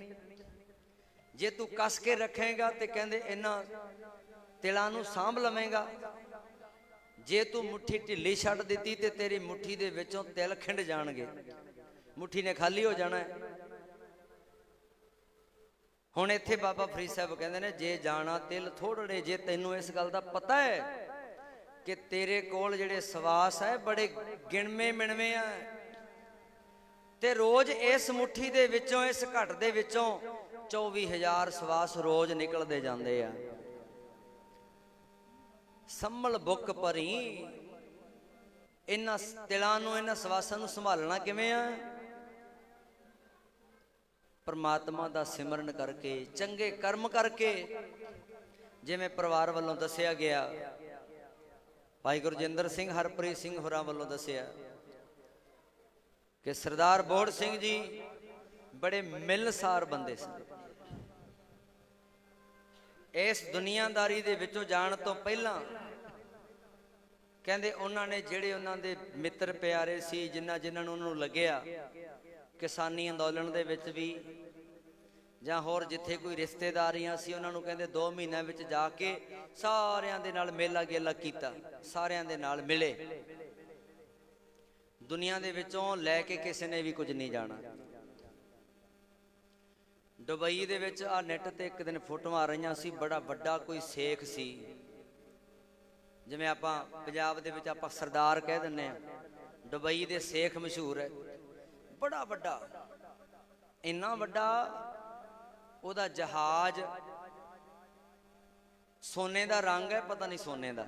ਜੇ ਤੂੰ ਕੱਸ ਕੇ ਰੱਖੇਗਾ ਤੇ ਕਹਿੰਦੇ ਇਹਨਾਂ ਤਿਲਾਂ ਨੂੰ ਸਾਂਭ ਲਵੇਂਗਾ। ਜੇ ਤੂੰ ਮੁੱਠੀ ਢਿੱਲੀ ਛੱਡ ਦਿੱਤੀ ਤੇ ਤੇਰੀ ਮੁੱਠੀ ਦੇ ਵਿੱਚੋਂ ਤਿਲ ਖਿੰਡ ਜਾਣਗੇ, ਮੁੱਠੀ ਨੇ ਖਾਲੀ ਹੋ ਜਾਣਾ ਹੈ। ਹੁਣ ਇੱਥੇ ਬਾਬਾ ਫਰੀਦ ਸਾਹਿਬ ਕਹਿੰਦੇ ਨੇ, ਜੇ ਜਾਣਾ ਤਿਲ ਥੋੜੜੇ, ਜੇ ਤੈਨੂੰ ਇਸ ਗੱਲ ਦਾ ਪਤਾ ਹੈ ਕਿ ਤੇਰੇ ਕੋਲ ਜਿਹੜੇ ਸਵਾਸ ਹੈ ਬੜੇ ਗਿਣਵੇਂ ਮਿਣਵੇਂ ਆ, ਤੇ ਰੋਜ਼ ਇਸ ਮੁੱਠੀ ਦੇ ਵਿੱਚੋਂ, ਇਸ ਘਟ ਦੇ ਵਿੱਚੋਂ 24,000 ਸਵਾਸ ਰੋਜ਼ ਨਿਕਲਦੇ ਜਾਂਦੇ ਆ। ਸੰਭਲ ਬੁੱਕ ਭਰੀ, ਇਹਨਾਂ ਤਿਲਾਂ ਨੂੰ, ਇਹਨਾਂ ਸਵਾਸਾਂ ਨੂੰ ਸੰਭਾਲਣਾ ਕਿਵੇਂ ਆ? ਪਰਮਾਤਮਾ ਦਾ ਸਿਮਰਨ ਕਰਕੇ, ਚੰਗੇ ਕਰਮ ਕਰਕੇ। ਜਿਵੇਂ ਪਰਿਵਾਰ ਵੱਲੋਂ ਦੱਸਿਆ ਗਿਆ, ਭਾਈ ਗੁਰਜਿੰਦਰ ਸਿੰਘ, ਹਰਪ੍ਰੀਤ ਸਿੰਘ ਹੋਰਾਂ ਵੱਲੋਂ ਦੱਸਿਆ ਕਿ ਸਰਦਾਰ ਬੋਹੜ ਸਿੰਘ ਜੀ ਬੜੇ ਮਿਲਨਸਾਰ ਬੰਦੇ ਸਨ। ਇਸ ਦੁਨੀਆਦਾਰੀ ਦੇ ਵਿੱਚੋਂ ਜਾਣ ਤੋਂ ਪਹਿਲਾਂ ਕਹਿੰਦੇ ਉਹਨਾਂ ਨੇ, ਜਿਹੜੇ ਉਹਨਾਂ ਦੇ ਮਿੱਤਰ ਪਿਆਰੇ ਸੀ, ਜਿਨ੍ਹਾਂ ਨੂੰ ਉਹਨਾਂ ਨੂੰ ਲੱਗਿਆ ਕਿਸਾਨੀ ਅੰਦੋਲਨ ਦੇ ਵਿੱਚ ਵੀ, ਜਾਂ ਹੋਰ ਜਿੱਥੇ ਕੋਈ ਰਿਸ਼ਤੇਦਾਰੀਆਂ ਸੀ, ਉਹਨਾਂ ਨੂੰ ਕਹਿੰਦੇ 2 ਮਹੀਨਿਆਂ ਵਿੱਚ ਜਾ ਕੇ ਸਾਰਿਆਂ ਦੇ ਨਾਲ ਮੇਲਾ ਗੇਲਾ ਕੀਤਾ, ਸਾਰਿਆਂ ਦੇ ਨਾਲ ਮਿਲੇ। ਦੁਨੀਆ ਦੇ ਵਿੱਚੋਂ ਲੈ ਕੇ ਕਿਸੇ ਨੇ ਵੀ ਕੁਝ ਨਹੀਂ ਜਾਣਾ। ਦੁਬਈ ਦੇ ਵਿੱਚ ਆ ਨੈਟ ਤੇ ਇੱਕ ਦਿਨ ਫੋਟੋਆਂ ਆ ਰਹੀਆਂ ਸੀ, ਬੜਾ ਵੱਡਾ ਕੋਈ ਸੇਖ ਸੀ, ਜਿਵੇਂ ਆਪਾਂ ਪੰਜਾਬ ਦੇ ਵਿੱਚ ਆਪਾਂ ਸਰਦਾਰ ਕਹਿ ਦਿੰਦੇ ਆ, ਦੁਬਈ ਦੇ ਸੇਖ ਮਸ਼ਹੂਰ ਹੈ, ਬੜਾ ਵੱਡਾ, ਇੰਨਾ ਵੱਡਾ, ਉਹਦਾ ਜਹਾਜ਼ ਸੋਨੇ ਦਾ ਰੰਗ ਹੈ, ਪਤਾ ਨਹੀਂ ਸੋਨੇ ਦਾ,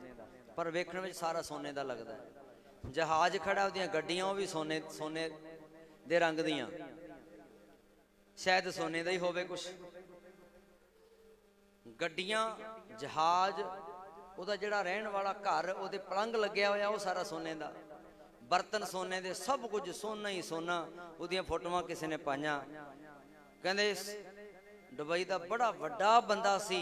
ਪਰ ਵੇਖਣ ਵਿੱਚ ਸਾਰਾ ਸੋਨੇ ਦਾ ਲੱਗਦਾ ਹੈ। ਜਹਾਜ਼ ਖੜਾ, ਉਹਦੀਆਂ ਗੱਡੀਆਂ ਉਹ ਵੀ ਸੋਨੇ ਦੇ ਰੰਗ ਦੀਆਂ, ਸ਼ਾਇਦ ਸੋਨੇ ਦਾ ਹੀ ਹੋਵੇ ਕੁਛ। ਗੱਡੀਆਂ, ਜਹਾਜ਼, ਉਹਦਾ ਜਿਹੜਾ ਰਹਿਣ ਵਾਲਾ ਘਰ, ਉਹਦੇ ਪਲੰਘ ਲੱਗਿਆ ਹੋਇਆ, ਉਹ ਸਾਰਾ ਸੋਨੇ ਦਾ, ਬਰਤਨ ਸੋਨੇ ਦੇ, ਸਭ ਕੁਝ ਸੋਨਾ ਹੀ ਸੋਨਾ। ਉਹਦੀਆਂ ਫੋਟੋਆਂ ਕਿਸੇ ਨੇ ਪਾਈਆਂ। ਕਹਿੰਦੇ ਦੁਬਈ ਦਾ ਬੜਾ ਵੱਡਾ ਬੰਦਾ ਸੀ,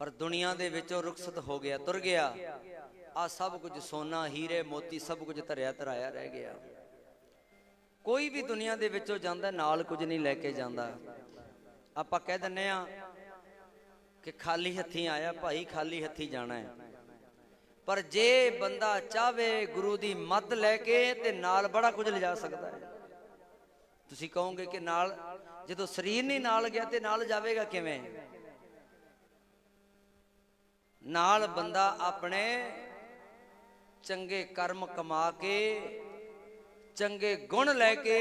ਪਰ ਦੁਨੀਆ ਦੇ ਵਿੱਚੋਂ ਰੁਖਸਤ ਹੋ ਗਿਆ, ਤੁਰ ਗਿਆ। ਆ ਸਭ ਕੁਝ ਸੋਨਾ, ਹੀਰੇ ਮੋਤੀ, ਸਭ ਕੁਝ ਧਰਿਆ ਧਰਾਇਆ ਰਹਿ ਗਿਆ। ਕੋਈ ਵੀ ਦੁਨੀਆ ਦੇ ਵਿੱਚੋਂ ਜਾਂਦਾ ਨਾਲ ਕੁਝ ਨਹੀਂ ਲੈ ਕੇ ਜਾਂਦਾ। ਆਪਾਂ ਕਹਿ ਦਿੰਦੇ ਆ ਕਿ ਖਾਲੀ ਹੱਥੀਂ ਆਇਆ ਭਾਈ, ਖਾਲੀ ਹੱਥੀਂ ਜਾਣਾ ਹੈ। ਪਰ ਜੇ ਬੰਦਾ ਚਾਹਵੇ ਗੁਰੂ ਦੀ ਮੱਤ ਲੈ ਕੇ, ਤੇ ਨਾਲ ਬੜਾ ਕੁਝ ਲਿਜਾ ਸਕਦਾ ਹੈ। ਤੁਸੀਂ ਕਹੋਗੇ ਕਿ ਨਾਲ, ਜਦੋਂ ਸਰੀਰ ਨਹੀਂ ਨਾਲ ਗਿਆ ਤੇ ਨਾਲ ਜਾਵੇਗਾ ਕਿਵੇਂ? ਨਾਲ ਬੰਦਾ ਆਪਣੇ ਚੰਗੇ ਕਰਮ ਕਮਾ ਕੇ, ਚੰਗੇ ਗੁਣ ਲੈ ਕੇ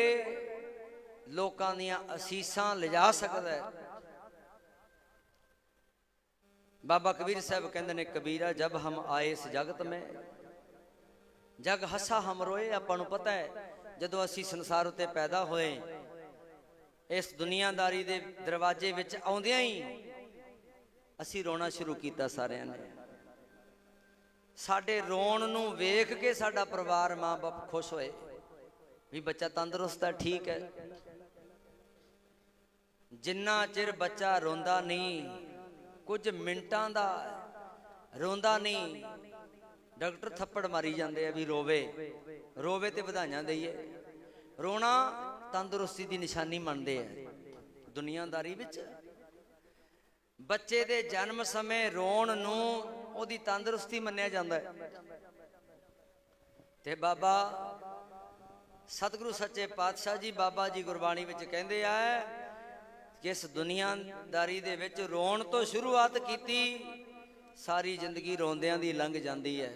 ਲੋਕਾਂ ਦੀਆਂ ਅਸੀਸਾਂ ਲਿਜਾ ਸਕਦਾ ਹੈ। ਬਾਬਾ ਕਬੀਰ ਸਾਹਿਬ ਕਹਿੰਦੇ ਨੇ, ਕਬੀਰਾ ਜਬ ਹਮ ਆਏ ਇਸ ਜਗਤ ਮੇਂ, ਜਗ ਹੱਸਾ ਹਮ ਰੋਏ। ਆਪਾਂ ਨੂੰ ਪਤਾ ਹੈ ਜਦੋਂ ਅਸੀਂ ਸੰਸਾਰ ਉੱਤੇ ਪੈਦਾ ਹੋਏ, ਇਸ ਦੁਨੀਆਦਾਰੀ ਦੇ ਦਰਵਾਜ਼ੇ ਵਿੱਚ ਆਉਂਦਿਆਂ ਹੀ ਅਸੀਂ ਰੋਣਾ ਸ਼ੁਰੂ ਕੀਤਾ ਸਾਰਿਆਂ ਨੇ। ਸਾਡੇ ਰੋਣ ਨੂੰ ਵੇਖ ਕੇ ਸਾਡਾ ਪਰਿਵਾਰ, ਮਾਂ ਬਾਪ ਖੁਸ਼ ਹੋਏ ਵੀ ਬੱਚਾ ਤੰਦਰੁਸਤ ਹੈ, ਠੀਕ ਹੈ। ਜਿੰਨਾ ਚਿਰ ਬੱਚਾ ਰੋਂਦਾ ਨਹੀਂ, ਕੁਝ ਮਿੰਟਾਂ ਦਾ ਰੋਂਦਾ ਨਹੀਂ, ਡਾਕਟਰ ਥੱਪੜ ਮਾਰੀ ਜਾਂਦੇ ਆ ਵੀ ਰੋਵੇ, ਰੋਵੇ ਤੇ ਵਧਾਈਆਂ ਦਈਏ। ਰੋਣਾ ਤੰਦਰੁਸਤੀ ਦੀ ਨਿਸ਼ਾਨੀ ਮੰਨਦੇ ਆ ਦੁਨੀਆਦਾਰੀ ਵਿੱਚ। ਬੱਚੇ ਦੇ ਜਨਮ ਸਮੇਂ ਰੋਣ ਨੂੰ ਉਹਦੀ ਤੰਦਰੁਸਤੀ ਮੰਨਿਆ ਜਾਂਦਾ ਹੈ। ਤੇ ਬਾਬਾ ਸਤਿਗੁਰੂ ਸੱਚੇ ਪਾਤਸ਼ਾਹ ਜੀ, ਬਾਬਾ ਜੀ ਗੁਰਬਾਣੀ ਵਿੱਚ ਕਹਿੰਦੇ ਆ ਕਿ ਇਸ ਦੁਨੀਆਦਾਰੀ ਦੇ ਵਿੱਚ ਰੋਣ ਤੋਂ ਸ਼ੁਰੂਆਤ ਕੀਤੀ, ਸਾਰੀ ਜ਼ਿੰਦਗੀ ਰੋਂਦਿਆਂ ਦੀ ਲੰਘ ਜਾਂਦੀ ਹੈ।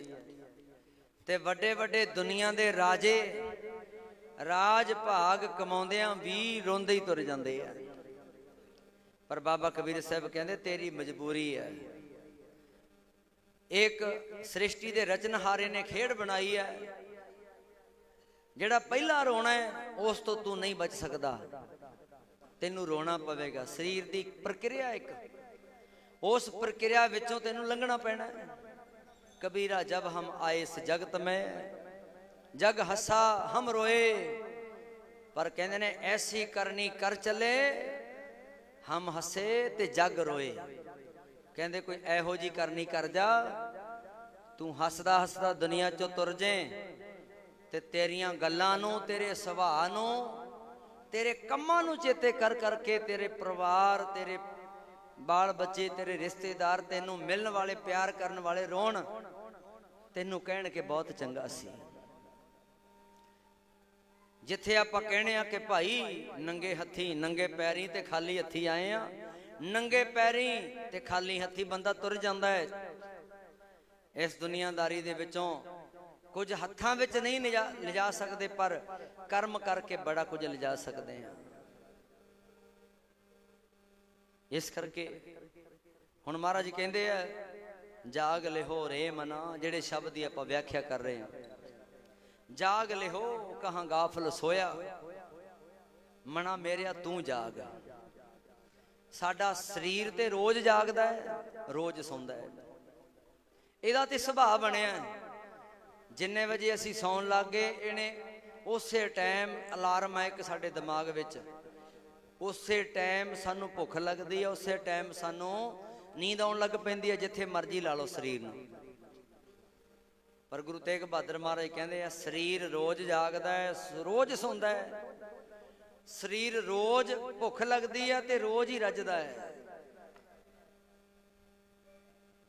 ਤੇ ਵੱਡੇ ਵੱਡੇ ਦੁਨੀਆ ਦੇ ਰਾਜੇ ਰਾਜ ਭਾਗ ਕਮਾਉਂਦਿਆਂ ਵੀ ਰੋਂਦੇ ਹੀ ਤੁਰ ਜਾਂਦੇ ਆ। ਪਰ ਬਾਬਾ ਕਬੀਰ ਸਾਹਿਬ ਕਹਿੰਦੇ, ਤੇਰੀ ਮਜਬੂਰੀ ਹੈ। ਇੱਕ ਸ੍ਰਿਸ਼ਟੀ ਦੇ ਰਚਨਹਾਰੇ ਨੇ ਖੇਡ ਬਣਾਈ ਹੈ, ਜਿਹੜਾ ਪਹਿਲਾ ਰੋਣਾ ਹੈ ਉਸ ਤੋਂ ਤੂੰ ਨਹੀਂ ਬਚ ਸਕਦਾ, ਤੈਨੂੰ ਰੋਣਾ ਪਵੇਗਾ। ਸਰੀਰ ਦੀ ਪ੍ਰਕਿਰਿਆ ਇੱਕ, ਉਸ ਪ੍ਰਕਿਰਿਆ ਵਿੱਚੋਂ ਤੈਨੂੰ ਲੰਘਣਾ ਪੈਣਾ ਹੈ। ਕਬੀਰਾ ਜਬ ਹਮ ਆਏ ਇਸ ਜਗਤ ਮੈਂ, ਜਗ ਹੱਸਾ ਹਮ ਰੋਏ। ਪਰ ਕਹਿੰਦੇ ਨੇ ਐਸੀ ਕਰਨੀ ਕਰ ਚੱਲੇ, ਹਮ ਹੱਸੇ ਤੇ ਜਗ ਰੋਏ। ਕਹਿੰਦੇ ਕੋਈ ਇਹੋ ਜੀ ਕਰਨੀ ਕਰ ਜਾ, ਤੂੰ ਹੱਸਦਾ ਹੱਸਦਾ ਦੁਨੀਆ ਚੋਂ ਤੁਰ ਜੇ ਤੇ ਤੇਰੀਆਂ ਗੱਲਾਂ ਨੂੰ, ਤੇਰੇ ਸੁਭਾਅ ਨੂੰ, ਤੇਰੇ ਕੰਮਾਂ ਨੂੰ ਚੇਤੇ ਕਰ ਕਰਕੇ ਤੇਰੇ ਪਰਿਵਾਰ, ਤੇਰੇ ਬਾਲ ਬੱਚੇ, ਤੇਰੇ ਰਿਸ਼ਤੇਦਾਰ, ਤੈਨੂੰ ਮਿਲਣ ਵਾਲੇ, ਪਿਆਰ ਕਰਨ ਵਾਲੇ ਰੋਣ, ਤੈਨੂੰ ਕਹਿਣ ਕਿ ਬਹੁਤ ਚੰਗਾ ਸੀ। ਜਿੱਥੇ ਆਪਾਂ ਕਹਿਣੇ ਆ ਕਿ ਭਾਈ ਨੰਗੇ ਹੱਥੀ, ਨੰਗੇ ਪੈਰੀ ਤੇ ਖਾਲੀ ਹੱਥੀ ਆਏ ਆ, ਨੰਗੇ ਪੈਰੀ ਤੇ ਖਾਲੀ ਹੱਥੀ ਬੰਦਾ ਤੁਰ ਜਾਂਦਾ ਹੈ। ਇਸ ਦੁਨੀਆਦਾਰੀ ਦੇ ਵਿੱਚੋਂ ਕੁਝ ਹੱਥਾਂ ਵਿੱਚ ਨਹੀਂ ਲਿਜਾ ਸਕਦੇ, ਪਰ ਕਰਮ ਕਰਕੇ ਬੜਾ ਕੁਝ ਲਿਜਾ ਸਕਦੇ ਆ। ਇਸ ਕਰਕੇ ਹੁਣ ਮਹਾਰਾਜ ਕਹਿੰਦੇ ਆ, ਜਾਗ ਲਿਹੋ ਰੇ ਮਨਾ, ਜਿਹੜੇ ਸ਼ਬਦ ਦੀ ਆਪਾਂ ਵਿਆਖਿਆ ਕਰ ਰਹੇ ਹਾਂ। ਜਾਗ ਲਿਹੋ ਕਹਾਂ ਗਾਫਲ ਸੋਇਆ, ਮਨਾ ਮੇਰਿਆ ਤੂੰ ਜਾਗ। ਸਾਡਾ ਸਰੀਰ ਤੇ ਰੋਜ਼ ਜਾਗਦਾ ਹੈ, ਰੋਜ਼ ਸੌਂਦਾ ਹੈ। ਇਹਦਾ ਤੇ ਸੁਭਾਅ ਬਣਿਆ, ਜਿੰਨੇ ਵਜੇ ਅਸੀਂ ਸੌਣ ਲੱਗ ਗਏ, ਇਹਨੇ ਉਸੇ ਟਾਈਮ ਅਲਾਰਮ ਹੈ ਇੱਕ ਸਾਡੇ ਦਿਮਾਗ ਵਿੱਚ, ਉਸੇ ਟਾਈਮ ਸਾਨੂੰ ਭੁੱਖ ਲੱਗਦੀ ਹੈ, ਉਸੇ ਟਾਈਮ ਸਾਨੂੰ ਨੀਂਦ ਆਉਣ ਲੱਗ ਪੈਂਦੀ ਹੈ, ਜਿੱਥੇ ਮਰਜ਼ੀ ਲਾ ਲਓ ਸਰੀਰ ਨੂੰ। ਪਰ ਗੁਰੂ ਤੇਗ ਬਹਾਦਰ ਮਹਾਰਾਜ ਕਹਿੰਦੇ ਆ, ਸਰੀਰ ਰੋਜ਼ ਜਾਗਦਾ ਹੈ, ਰੋਜ਼ ਸੌਂਦਾ ਹੈ। ਸਰੀਰ ਰੋਜ਼ ਭੁੱਖ ਲੱਗਦੀ ਹੈ ਤੇ ਰੋਜ਼ ਹੀ ਰੱਜਦਾ ਹੈ,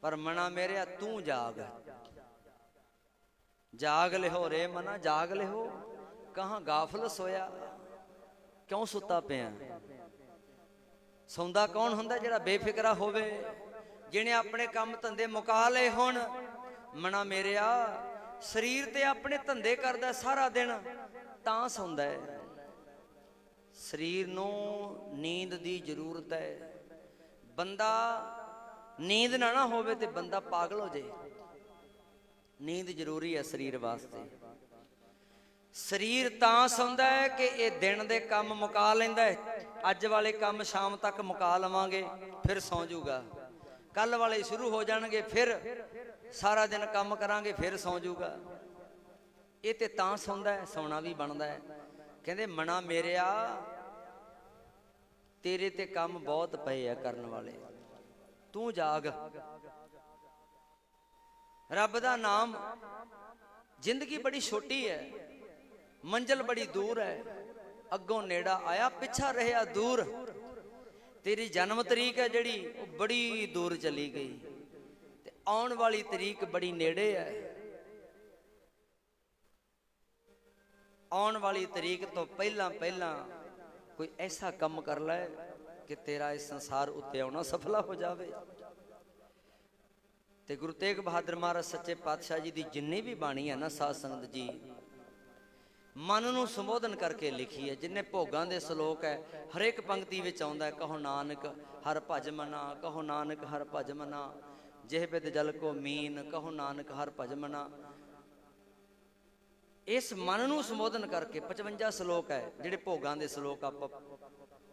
ਪਰ ਮਨਾ ਮੇਰਿਆ ਤੂੰ ਜਾਗ। ਜਾਗ ਲਿਹੋ ਰੇ ਮਨਾ, ਜਾਗ ਲਿਹੋ ਕਹਾਂ ਗਾਫਲ ਸੋਇਆ। ਕਿਉਂ ਸੁੱਤਾ ਪਿਆ? ਸੌਂਦਾ ਕੌਣ ਹੁੰਦਾ? ਜਿਹੜਾ ਬੇਫਿਕਰਾ ਹੋਵੇ, ਜਿਹਨੇ ਆਪਣੇ ਕੰਮ ਧੰਦੇ ਮੁਕਾ ਲਏ ਹੋਣ। ਮਨਾ ਮੇਰਿਆ ਸਰੀਰ ਤੇ ਆਪਣੇ ਧੰਦੇ ਕਰਦਾ ਸਾਰਾ ਦਿਨ, ਤਾਂ ਸੌਂਦਾ ਹੈ। ਸਰੀਰ ਨੂੰ ਨੀਂਦ ਦੀ ਜ਼ਰੂਰਤ ਹੈ। ਬੰਦਾ ਨੀਂਦ ਨਾ ਹੋਵੇ ਤੇ ਬੰਦਾ ਪਾਗਲ ਹੋ ਜਾਏ। ਨੀਂਦ ਜ਼ਰੂਰੀ ਹੈ ਸਰੀਰ ਵਾਸਤੇ। ਸਰੀਰ ਤਾਂ ਸੌਂਦਾ ਹੈ ਕਿ ਇਹ ਦਿਨ ਦੇ ਕੰਮ ਮੁਕਾ ਲੈਂਦਾ ਹੈ। ਅੱਜ ਵਾਲੇ ਕੰਮ ਸ਼ਾਮ ਤੱਕ ਮੁਕਾ ਲਵਾਂਗੇ, ਫਿਰ ਸੌਂ ਜਾਊਗਾ। ਕੱਲ ਵਾਲੇ ਸ਼ੁਰੂ ਹੋ ਜਾਣਗੇ, ਫਿਰ ਸਾਰਾ ਦਿਨ ਕੰਮ ਕਰਾਂਗੇ, ਫਿਰ ਸੌਂ ਜਾਊਗਾ। ਇਹ ਤੇ ਤਾਂ ਸੌਂਦਾ ਹੈ, ਸੌਣਾ ਵੀ ਬਣਦਾ ਹੈ। ਕਹਿੰਦੇ ਮਨਾ ਮੇਰਿਆ ਤੇਰੇ ਤੇ ਕੰਮ ਬਹੁਤ ਪਏ ਆ ਕਰਨ ਵਾਲੇ, ਤੂੰ ਜਾਗ। ਰੱਬ ਦਾ ਨਾਮ, ਜ਼ਿੰਦਗੀ ਬੜੀ ਛੋਟੀ ਹੈ, ਮੰਜ਼ਿਲ ਬੜੀ ਦੂਰ ਹੈ। ਅੱਗੋਂ ਨੇੜਾ ਆਇਆ, ਪਿੱਛਾ ਰਿਹਾ ਦੂਰ। ਤੇਰੀ ਜਨਮ ਤਰੀਕ ਹੈ ਜਿਹੜੀ, ਉਹ ਬੜੀ ਦੂਰ ਚਲੀ ਗਈ, ਤੇ ਆਉਣ ਵਾਲੀ ਤਰੀਕ ਬੜੀ ਨੇੜੇ ਹੈ। ਆਉਣ ਵਾਲੀ ਤਰੀਕ ਤੋਂ ਪਹਿਲਾਂ ਪਹਿਲਾਂ ਕੋਈ ਐਸਾ ਕੰਮ ਕਰ ਲੈ ਕਿ ਤੇਰਾ ਇਸ ਸੰਸਾਰ ਉੱਤੇ ਆਉਣਾ ਸਫਲਾ ਹੋ ਜਾਵੇ। ਤੇ ਗੁਰੂ ਤੇਗ ਬਹਾਦਰ ਮਹਾਰਾਜ ਸੱਚੇ ਪਾਤਸ਼ਾਹ ਜੀ ਦੀ ਜਿੰਨੀ ਵੀ ਬਾਣੀ ਹੈ ਨਾ, ਸਾਧ ਸੰਗਤ ਜੀ, ਮਨ ਨੂੰ ਸੰਬੋਧਨ ਕਰਕੇ ਲਿਖੀ ਹੈ। ਜਿੰਨੇ ਭੋਗਾਂ ਦੇ ਸ਼ਲੋਕ ਹੈ, ਹਰੇਕ ਪੰਕਤੀ ਵਿੱਚ ਆਉਂਦਾ ਹੈ, ਕਹੋ ਨਾਨਕ ਹਰ ਭਜ ਮਨਾ, ਕਹੋ ਨਾਨਕ ਹਰ ਭਜ ਮਨਾ, ਜਿਹ ਬਿਦ ਜਲ ਕੋ ਮੀਨ, ਕਹੋ ਨਾਨਕ ਹਰ ਭਜ ਮਨਾ। ਇਸ ਮਨ ਨੂੰ ਸੰਬੋਧਨ ਕਰਕੇ 55 ਸ਼ਲੋਕ ਹੈ, ਜਿਹੜੇ ਭੋਗਾਂ ਦੇ ਸ਼ਲੋਕ ਆਪਾਂ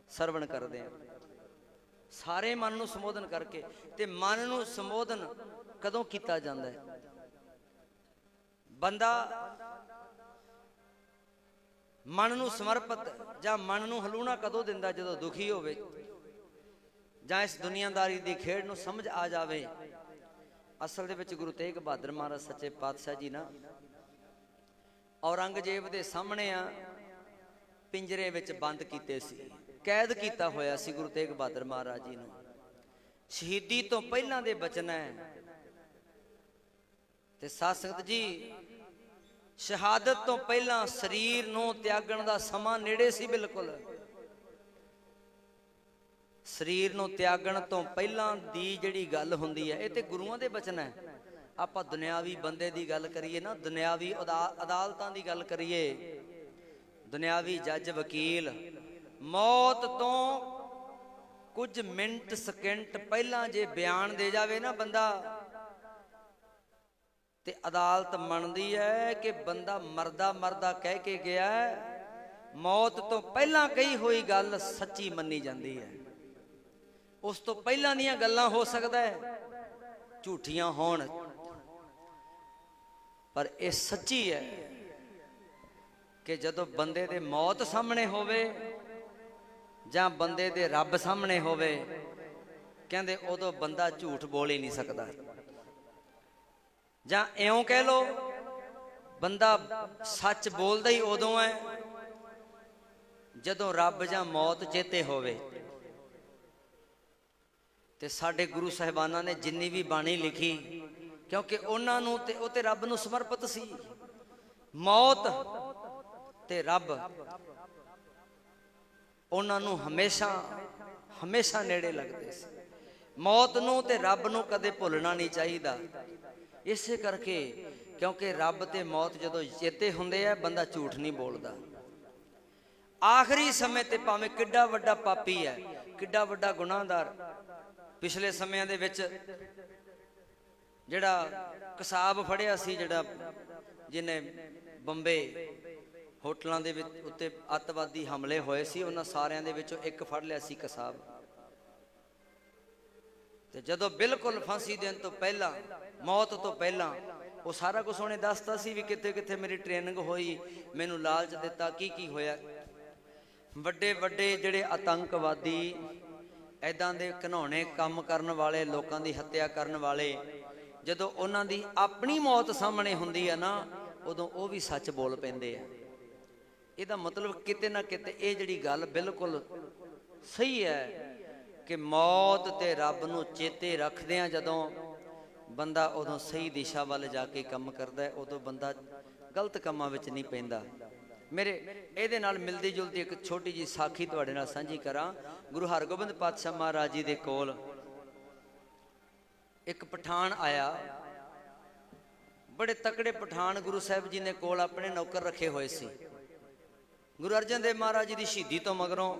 ਸਰਵਣ ਕਰਦੇ ਹਾਂ। ਸਾਰੇ ਮਨ ਨੂੰ ਸੰਬੋਧਨ ਕਰਕੇ। ਤੇ ਮਨ ਨੂੰ ਸੰਬੋਧਨ ਕਦੋਂ ਕੀਤਾ ਜਾਂਦਾ ਹੈ? ਬੰਦਾ ਮਨ ਨੂੰ ਸਮਰਪਿਤ ਜਾਂ ਮਨ ਨੂੰ ਹਲੂਣਾ ਕਦੋਂ ਦਿੰਦਾ? ਜਦੋਂ ਦੁਖੀ ਹੋਵੇ, ਜਾਂ ਇਸ ਦੁਨੀਆਦਾਰੀ ਦੀ ਖੇਡ ਨੂੰ ਸਮਝ ਆ ਜਾਵੇ। ਅਸਲ ਦੇ ਵਿੱਚ ਗੁਰੂ ਤੇਗ ਬਹਾਦਰ ਮਹਾਰਾਜ ਸੱਚੇ ਪਾਤਸ਼ਾਹ ਜੀ ਨਾ ਔਰੰਗਜ਼ੇਬ ਦੇ ਸਾਹਮਣੇ ਆ ਪਿੰਜਰੇ ਵਿੱਚ ਬੰਦ ਕੀਤੇ ਸੀ, ਕੈਦ ਕੀਤਾ ਹੋਇਆ ਸੀ ਗੁਰੂ ਤੇਗ ਬਹਾਦਰ ਮਹਾਰਾਜ ਜੀ ਨੂੰ। ਸ਼ਹੀਦੀ ਤੋਂ ਪਹਿਲਾਂ ਦੇ ਬਚਨ ਹੈ। ਤੇ ਸਾਧ ਸੰਗਤ ਜੀ, ਸ਼ਹਾਦਤ ਤੋਂ ਪਹਿਲਾਂ ਸਰੀਰ ਨੂੰ ਤਿਆਗਣ ਦਾ ਸਮਾਂ ਨੇੜੇ ਸੀ ਬਿਲਕੁਲ। ਸਰੀਰ ਨੂੰ ਤਿਆਗਣ ਤੋਂ ਪਹਿਲਾਂ ਦੀ ਜਿਹੜੀ ਗੱਲ ਹੁੰਦੀ ਹੈ, ਇਹ ਤੇ ਗੁਰੂਆਂ ਦੇ ਬਚਨ ਹੈ। ਆਪਾਂ ਦੁਨਿਆਵੀ ਬੰਦੇ ਦੀ ਗੱਲ ਕਰੀਏ ਨਾ, ਦੁਨਿਆਵੀ ਅਦਾਲਤਾਂ ਦੀ ਗੱਲ ਕਰੀਏ, ਦੁਨਿਆਵੀ ਜੱਜ ਵਕੀਲ, ਮੌਤ ਤੋਂ ਕੁਝ ਮਿੰਟ ਸਕਿੰਟ ਪਹਿਲਾਂ ਜੇ ਬਿਆਨ ਦੇ ਜਾਵੇ ਨਾ ਬੰਦਾ, ਤੇ ਅਦਾਲਤ ਮੰਨਦੀ ਹੈ ਕਿ ਬੰਦਾ ਮਰਦਾ ਮਰਦਾ ਕਹਿ ਕੇ ਗਿਆ। ਮੌਤ ਤੋਂ ਪਹਿਲਾਂ ਕਹੀ ਹੋਈ ਗੱਲ ਸੱਚੀ ਮੰਨੀ ਜਾਂਦੀ ਹੈ। ਉਸ ਤੋਂ ਪਹਿਲਾਂ ਦੀਆਂ ਗੱਲਾਂ ਹੋ ਸਕਦਾ ਹੈ ਝੂਠੀਆਂ ਹੋਣ, ਪਰ ਇਹ ਸੱਚੀ ਹੈ ਕਿ ਜਦੋਂ ਬੰਦੇ ਦੇ ਮੌਤ ਸਾਹਮਣੇ ਹੋਵੇ ਜਾਂ ਬੰਦੇ ਦੇ ਰੱਬ ਸਾਹਮਣੇ ਹੋਵੇ, ਕਹਿੰਦੇ ਉਦੋਂ ਬੰਦਾ ਝੂਠ ਬੋਲ ਹੀ ਨਹੀਂ ਸਕਦਾ, ਜਾਂ ਇਉਂ ਕਹਿ ਲੋ ਬੰਦਾ ਸੱਚ ਬੋਲਦਾ ਹੀ ਉਦੋਂ ਹੈ ਜਦੋਂ ਰੱਬ ਜਾਂ ਮੌਤ ਚੇਤੇ ਹੋਵੇ। ਤੇ ਸਾਡੇ ਗੁਰੂ ਸਾਹਿਬਾਨਾਂ ਨੇ ਜਿੰਨੀ ਵੀ ਬਾਣੀ ਲਿਖੀ, ਕਿਉਂਕਿ ਉਹਨਾਂ ਨੂੰ ਤੇ ਉਹ ਤੇ ਰੱਬ ਨੂੰ ਸਮਰਪਿਤ ਸੀ। ਮੌਤ ਤੇ ਰੱਬ ਉਹਨਾਂ ਨੂੰ ਹਮੇਸ਼ਾ ਹਮੇਸ਼ਾ ਨੇੜੇ ਲੱਗਦੇ ਸੀ। ਮੌਤ ਨੂੰ ਤੇ ਰੱਬ ਨੂੰ ਕਦੇ ਭੁੱਲਣਾ ਨਹੀਂ ਚਾਹੀਦਾ। ਇਸੇ ਕਰਕੇ ਕਿਉਂਕਿ ਰੱਬ ਤੇ ਮੌਤ ਜਦੋਂ ਚੇਤੇ ਹੁੰਦੇ ਆ, ਬੰਦਾ ਝੂਠ ਨਹੀਂ ਬੋਲਦਾ। ਆਖਰੀ ਸਮੇਂ ਤੇ ਭਾਵੇਂ ਕਿੱਡਾ ਵੱਡਾ ਪਾਪੀ ਹੈ, ਕਿੱਡਾ ਵੱਡਾ ਗੁਨਾਹਗਾਰ, ਪਿਛਲੇ ਸਮਿਆਂ ਦੇ ਵਿੱਚ ਜਿਹੜਾ ਕਸਾਬ ਫੜਿਆ ਸੀ, ਜਿਹੜਾ ਜਿਹਨੇ ਬੰਬੇ ਹੋਟਲਾਂ ਦੇ ਵਿੱਚ ਉੱਤੇ ਅੱਤਵਾਦੀ ਹਮਲੇ ਹੋਏ ਸੀ, ਉਹਨਾਂ ਸਾਰਿਆਂ ਦੇ ਵਿੱਚੋਂ ਇੱਕ ਫੜ ਲਿਆ ਸੀ ਕਸਾਬ। ਤੇ ਜਦੋਂ ਬਿਲਕੁਲ ਫਾਂਸੀ ਦੇਣ ਤੋਂ ਪਹਿਲਾਂ, ਮੌਤ ਤੋਂ ਪਹਿਲਾਂ, ਉਹ ਸਾਰਾ ਕੁਝ ਉਹਨੇ ਦੱਸਤਾ ਸੀ ਵੀ ਕਿੱਥੇ ਕਿੱਥੇ ਮੇਰੀ ਟ੍ਰੇਨਿੰਗ ਹੋਈ, ਮੈਨੂੰ ਲਾਲਚ ਦਿੱਤਾ, ਕੀ ਕੀ ਹੋਇਆ। ਵੱਡੇ ਵੱਡੇ ਜਿਹੜੇ ਆਤੰਕਵਾਦੀ, ਐਦਾਂ ਦੇ ਘਿਨਾਉਣੇ ਕੰਮ ਕਰਨ ਵਾਲੇ, ਲੋਕਾਂ ਦੀ ਹੱਤਿਆ ਕਰਨ ਵਾਲੇ, ਜਦੋਂ ਉਹਨਾਂ ਦੀ ਆਪਣੀ ਮੌਤ ਸਾਹਮਣੇ ਹੁੰਦੀ ਆ ਨਾ, ਉਦੋਂ ਉਹ ਵੀ ਸੱਚ ਬੋਲ ਪੈਂਦੇ ਆ। ਇਹਦਾ ਮਤਲਬ ਕਿਤੇ ਨਾ ਕਿਤੇ ਇਹ ਜਿਹੜੀ ਗੱਲ ਬਿਲਕੁਲ ਸਹੀ ਹੈ ਕਿ ਮੌਤ ਤੇ ਰੱਬ ਨੂੰ ਚੇਤੇ ਰੱਖਦਿਆਂ ਜਦੋਂ ਬੰਦਾ ਉਦੋਂ ਸਹੀ ਦਿਸ਼ਾ ਵੱਲ ਜਾ ਕੇ ਕੰਮ ਕਰਦਾ ਹੈ, ਉਦੋਂ ਬੰਦਾ ਗਲਤ ਕੰਮਾਂ ਵਿੱਚ ਨਹੀਂ ਪੈਂਦਾ। ਮੇਰੇ ਇਹਦੇ ਨਾਲ ਮਿਲਦੀ ਜੁਲਦੀ ਇੱਕ ਛੋਟੀ ਜਿਹੀ ਸਾਖੀ ਤੁਹਾਡੇ ਨਾਲ ਸਾਂਝੀ ਕਰਾਂ। ਗੁਰੂ ਹਰਗੋਬਿੰਦ ਪਾਤਸ਼ਾਹ ਮਹਾਰਾਜ ਜੀ ਦੇ ਕੋਲ ਇੱਕ ਪਠਾਨ ਆਇਆ, ਬੜੇ ਤਕੜੇ ਪਠਾਨ ਗੁਰੂ ਸਾਹਿਬ ਜੀ ਨੇ ਕੋਲ ਆਪਣੇ ਨੌਕਰ ਰੱਖੇ ਹੋਏ ਸੀ। ਗੁਰੂ ਅਰਜਨ ਦੇਵ ਮਹਾਰਾਜ ਜੀ ਦੀ ਸ਼ਹੀਦੀ ਤੋਂ ਮਗਰੋਂ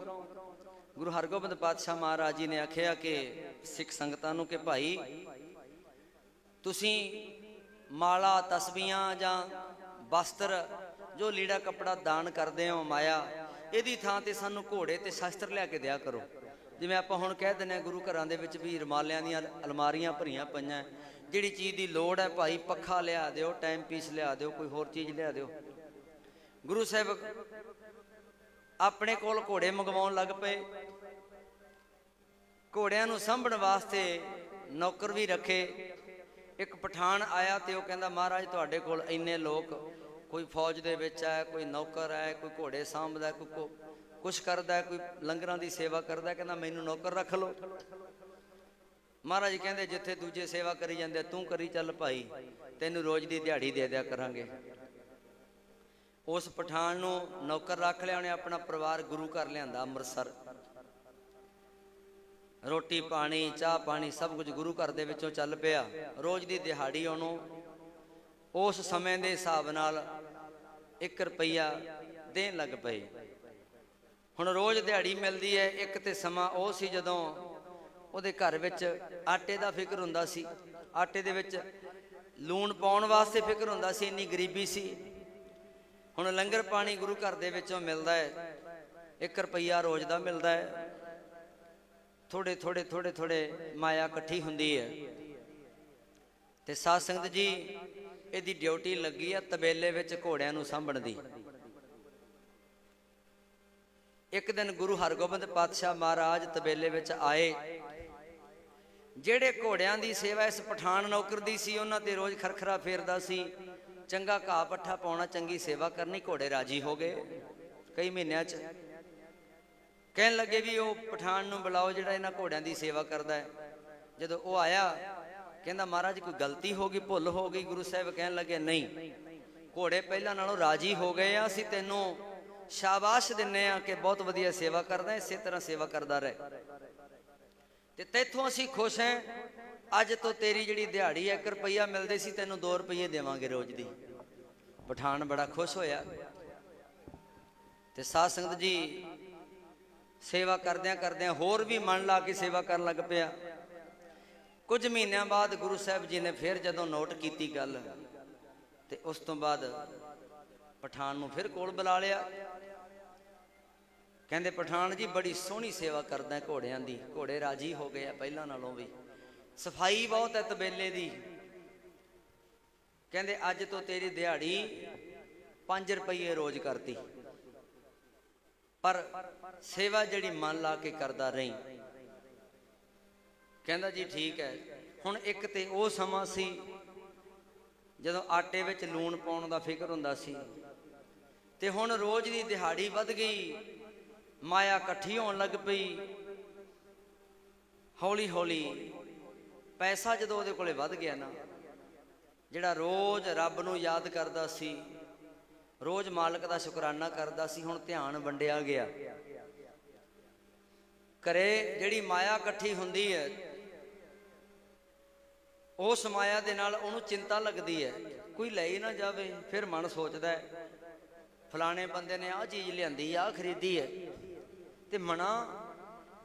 ਗੁਰੂ ਹਰਗੋਬਿੰਦ ਪਾਤਸ਼ਾਹ ਮਹਾਰਾਜ ਜੀ ਨੇ ਆਖਿਆ ਕਿ ਸਿੱਖ ਸੰਗਤਾਂ ਨੂੰ ਕਿ ਭਾਈ ਤੁਸੀਂ ਮਾਲਾ, ਤਸਬੀਆਂ ਜਾਂ ਵਸਤਰ, ਜੋ ਲੀੜਾ ਕੱਪੜਾ ਦਾਨ ਕਰਦੇ ਹੋ ਮਾਇਆ, ਇਹਦੀ ਥਾਂ ਤੇ ਸਾਨੂੰ ਘੋੜੇ ਤੇ ਸ਼ਸਤਰ ਲਿਆ ਕੇ ਦਿਆ ਕਰੋ। ਜਿਵੇਂ ਆਪਾਂ ਹੁਣ ਕਹਿ ਦਿੰਦੇ ਹਾਂ ਗੁਰੂ ਘਰਾਂ ਦੇ ਵਿੱਚ ਵੀ ਰੁਮਾਲਿਆਂ ਦੀਆਂ ਅਲਮਾਰੀਆਂ ਭਰੀਆਂ ਪਈਆਂ, ਜਿਹੜੀ ਚੀਜ਼ ਦੀ ਲੋੜ ਹੈ ਭਾਈ, ਪੱਖਾ ਲਿਆ ਦਿਓ, ਟਾਈਮ ਪੀਸ ਲਿਆ ਦਿਓ, ਕੋਈ ਹੋਰ ਚੀਜ਼ ਲਿਆ ਦਿਓ। ਗੁਰੂ ਸਾਹਿਬ ਆਪਣੇ ਕੋਲ ਘੋੜੇ ਮੰਗਵਾਉਣ ਲੱਗ ਪਏ। ਘੋੜਿਆਂ ਨੂੰ ਸਾਂਭਣ ਵਾਸਤੇ ਨੌਕਰ ਵੀ ਰੱਖੇ। ਇੱਕ ਪਠਾਨ ਆਇਆ ਤੇ ਉਹ ਕਹਿੰਦਾ ਮਹਾਰਾਜ ਤੁਹਾਡੇ ਕੋਲ ਇੰਨੇ ਲੋਕ, ਕੋਈ ਫੌਜ ਦੇ ਵਿੱਚ ਹੈ, ਕੋਈ ਨੌਕਰ ਹੈ, ਕੋਈ ਘੋੜੇ ਸਾਂਭਦਾ, ਕੋਈ ਕੁਛ ਕਰਦਾ, ਕੋਈ ਲੰਗਰਾਂ ਦੀ ਸੇਵਾ ਕਰਦਾ, ਕਹਿੰਦਾ ਮੈਨੂੰ ਨੌਕਰ ਰੱਖ ਲਓ। ਮਹਾਰਾਜ ਕਹਿੰਦੇ ਜਿੱਥੇ ਦੂਜੇ ਸੇਵਾ ਕਰੀ ਜਾਂਦੇ ਤੂੰ ਕਰੀ ਚੱਲ ਭਾਈ, ਤੈਨੂੰ ਰੋਜ਼ ਦੀ ਦਿਹਾੜੀ ਦੇ ਦਿਆ ਕਰਾਂਗੇ। ਉਸ ਪਠਾਨ ਨੂੰ ਨੌਕਰ ਰੱਖ ਲਿਆ, ਉਹਨੇ ਆਪਣਾ ਪਰਿਵਾਰ ਗੁਰੂ ਘਰ ਲਿਆਂਦਾ ਅੰਮ੍ਰਿਤਸਰ। ਰੋਟੀ ਪਾਣੀ, ਚਾਹ ਪਾਣੀ ਸਭ ਕੁਝ ਗੁਰੂ ਘਰ ਦੇ ਵਿੱਚੋਂ ਚੱਲ ਪਿਆ। ਰੋਜ਼ ਦੀ ਦਿਹਾੜੀ ਉਹਨੂੰ ਉਸ ਸਮੇਂ ਦੇ ਹਿਸਾਬ ਨਾਲ 1 ਰੁਪਈਆ ਦੇਣ ਲੱਗ ਪਏ। ਹੁਣ ਰੋਜ਼ ਦਿਹਾੜੀ ਮਿਲਦੀ ਹੈ। ਇੱਕ ਤੇ ਸਮਾਂ ਉਹ ਸੀ ਜਦੋਂ ਉਹਦੇ ਘਰ ਵਿੱਚ ਆਟੇ ਦਾ ਫਿਕਰ ਹੁੰਦਾ ਸੀ, ਆਟੇ ਦੇ ਵਿੱਚ ਲੂਣ ਪਾਉਣ ਵਾਸਤੇ ਫਿਕਰ ਹੁੰਦਾ ਸੀ, ਇੰਨੀ ਗਰੀਬੀ ਸੀ। ਹੁਣ ਲੰਗਰ ਪਾਣੀ ਗੁਰੂ ਘਰ ਦੇ ਵਿੱਚੋਂ ਮਿਲਦਾ ਹੈ, 1 ਰੁਪਈਆ ਰੋਜ਼ ਦਾ ਮਿਲਦਾ ਹੈ। ਥੋੜੇ ਥੋੜੇ ਥੋੜੇ ਥੋੜੇ ਮਾਇਆ ਇਕੱਠੀ ਹੁੰਦੀ ਹੈ। ਤੇ ਸਾਧ ਸੰਗਤ ਜੀ ਇਹਦੀ ਡਿਊਟੀ ਲੱਗੀ ਆ ਤਬੇਲੇ ਵਿੱਚ ਘੋੜਿਆਂ ਨੂੰ ਸਾਂਭਣ ਦੀ। ਇੱਕ ਦਿਨ ਗੁਰੂ ਹਰਗੋਬਿੰਦ ਪਾਤਸ਼ਾਹ ਮਹਾਰਾਜ ਤਬੇਲੇ ਵਿੱਚ ਆਏ। ਜਿਹੜੇ ਘੋੜਿਆਂ ਦੀ ਸੇਵਾ ਇਸ ਪਠਾਨ ਨੌਕਰ ਦੀ ਸੀ, ਉਹਨਾਂ ਤੇ ਰੋਜ਼ ਖਰਖਰਾ ਫੇਰਦਾ ਸੀ, ਚੰਗਾ ਘਾਹ ਪੱਠਾ ਪਾਉਣਾ, ਚੰਗੀ ਸੇਵਾ ਕਰਨੀ। ਘੋੜੇ ਰਾਜੀ ਹੋ ਗਏ ਕਈ ਮਹੀਨਿਆਂ 'ਚ। ਕਹਿਣ ਲੱਗੇ ਵੀ ਉਹ ਪਠਾਨ ਨੂੰ ਬੁਲਾਓ ਜਿਹੜਾ ਇਹਨਾਂ ਘੋੜਿਆਂ ਦੀ ਸੇਵਾ ਕਰਦਾ ਹੈ। ਜਦੋਂ ਉਹ ਆਇਆ ਕਹਿੰਦਾ ਮਹਾਰਾਜ ਕੋਈ ਗਲਤੀ ਹੋ ਗਈ, ਭੁੱਲ ਹੋ ਗਈ। ਗੁਰੂ ਸਾਹਿਬ ਕਹਿਣ ਲੱਗੇ ਨਹੀਂ, ਘੋੜੇ ਪਹਿਲਾਂ ਨਾਲੋਂ ਰਾਜੀ ਹੋ ਗਏ ਆ, ਅਸੀਂ ਤੈਨੂੰ ਸ਼ਾਬਾਸ਼ ਦਿੰਨੇ ਆ ਕਿ ਬਹੁਤ ਵਧੀਆ ਸੇਵਾ ਕਰਦਾ, ਇਸੇ ਤਰ੍ਹਾਂ ਸੇਵਾ ਕਰਦਾ ਰਹੇ ਤੇ ਤੈਥੋਂ ਅਸੀਂ ਖੁਸ਼ ਹਾਂ। ਅੱਜ ਤੋਂ ਤੇਰੀ ਜਿਹੜੀ ਦਿਹਾੜੀ 1 ਰੁਪਈਆ ਮਿਲਦੇ ਸੀ, ਤੈਨੂੰ 2 ਰੁਪਈਏ ਦੇਵਾਂਗੇ ਰੋਜ਼ ਦੀ। ਪਠਾਨ ਬੜਾ ਖੁਸ਼ ਹੋਇਆ ਤੇ ਸਾਧ ਸੰਗਤ ਜੀ ਸੇਵਾ ਕਰਦਿਆਂ ਕਰਦਿਆਂ ਹੋਰ ਵੀ ਮਨ ਲਾ ਕੇ ਸੇਵਾ ਕਰਨ ਲੱਗ ਪਿਆ। ਕੁਝ ਮਹੀਨਿਆਂ ਬਾਅਦ ਗੁਰੂ ਸਾਹਿਬ ਜੀ ਨੇ ਫਿਰ ਜਦੋਂ ਨੋਟ ਕੀਤੀ ਗੱਲ, ਤੇ ਉਸ ਤੋਂ ਬਾਅਦ ਪਠਾਨ ਨੂੰ ਫਿਰ ਕੋਲ ਬੁਲਾ ਲਿਆ। ਕਹਿੰਦੇ ਪਠਾਨ ਜੀ ਬੜੀ ਸੋਹਣੀ ਸੇਵਾ ਕਰਦਾ ਘੋੜਿਆਂ ਦੀ। ਘੋੜੇ ਰਾਜੀ ਹੋ ਗਏ ਆ ਪਹਿਲਾਂ ਨਾਲੋਂ ਵੀ, ਸਫਾਈ ਬਹੁਤ ਹੈ ਤਬੇਲੇ ਦੀ। ਕਹਿੰਦੇ ਅੱਜ ਤੋਂ ਤੇਰੀ ਦਿਹਾੜੀ 5 ਰੁਪਈਏ ਰੋਜ਼ ਕਰਤੀ, ਪਰ ਸੇਵਾ ਜਿਹੜੀ ਮਨ ਲਾ ਕੇ ਕਰਦਾ ਰਹੀਂ। कहंदा जी ठीक है। हुण एक ते वो समा सी जदों आटे विच लूण पाउण दा फिक्र हुंदा सी, ते हुण रोज़ दी दिहाड़ी वध गई, माया इकट्ठी होण लग पई। हौली हौली पैसा जदों उहदे कोले वध गया ना, जिहड़ा रोज़ रब नूं याद करदा सी, रोज़ मालक दा शुकराना करदा सी, हुण ध्यान वंडिया गया। घरे जिहड़ी माया इकट्ठी हुंदी है, उस माया दे नाल उहनूं चिंता लगदी है, कोई ले ही ना जावे। फिर मन सोचदा है फलाने बंदे ने आ चीज़ लिआंदी, आ खरीदी है, ते मना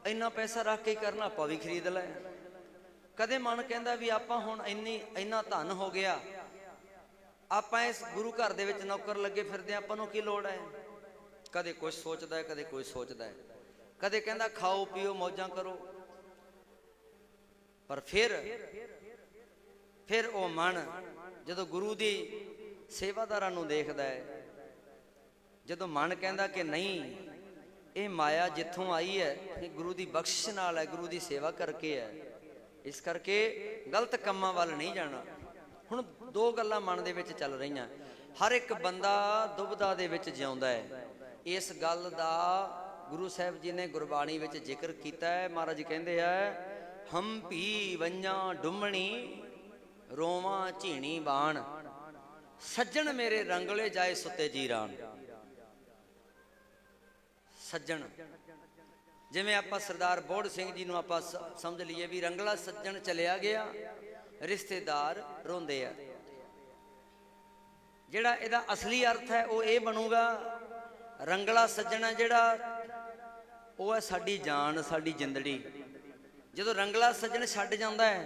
इन्ना पैसा रख के करना, आपां भी खरीद लै। कदे मन कहंदा भी आपां हुण इन्ना धन हो गया, आपां इस गुरु घर दे विच नौकर लगे फिरदे, आपां नूं की लोड़ है। कदे कुछ सोचदा है, कदे कुछ सोचदा है, कदे कहंदा खाओ पीओ मौजां करो। पर फिर वो मन जदों गुरु दी सेवादारां नूं देखदा है, जदों मन कहंदा कि नहीं ये माया जिथों आई है, ये गुरु की बख्शिश नाल है, गुरु की सेवा करके है, इस करके गलत कामां वाल नहीं जाना। हुण दो गल्लां मन दे विच चल रहीआं। हर एक बंदा दुविधा दे विच जिउंदा है। इस गल दा गुरु साहिब जी ने गुरबाणी विच जिक्र कीता है। महाराज कहंदे है हंपी वंजां डुमणी रोवां झीणी बाण, सज्जण मेरे रंगले जाए सुते जीरान। सज्जण जिवें आपां सरदार बोड़ सिंह जी नूं आपां समझ लीए भी रंगला सज्जण चलिया गया, रिश्तेदार रोंदे आ। जिहड़ा इहदा असली अर्थ है वो ये बनूगा, रंगला सज्जण है जिहड़ा वो है साडी जान, साडी जिंदड़ी। जदों रंगला सज्जण छड्ड जांदा है,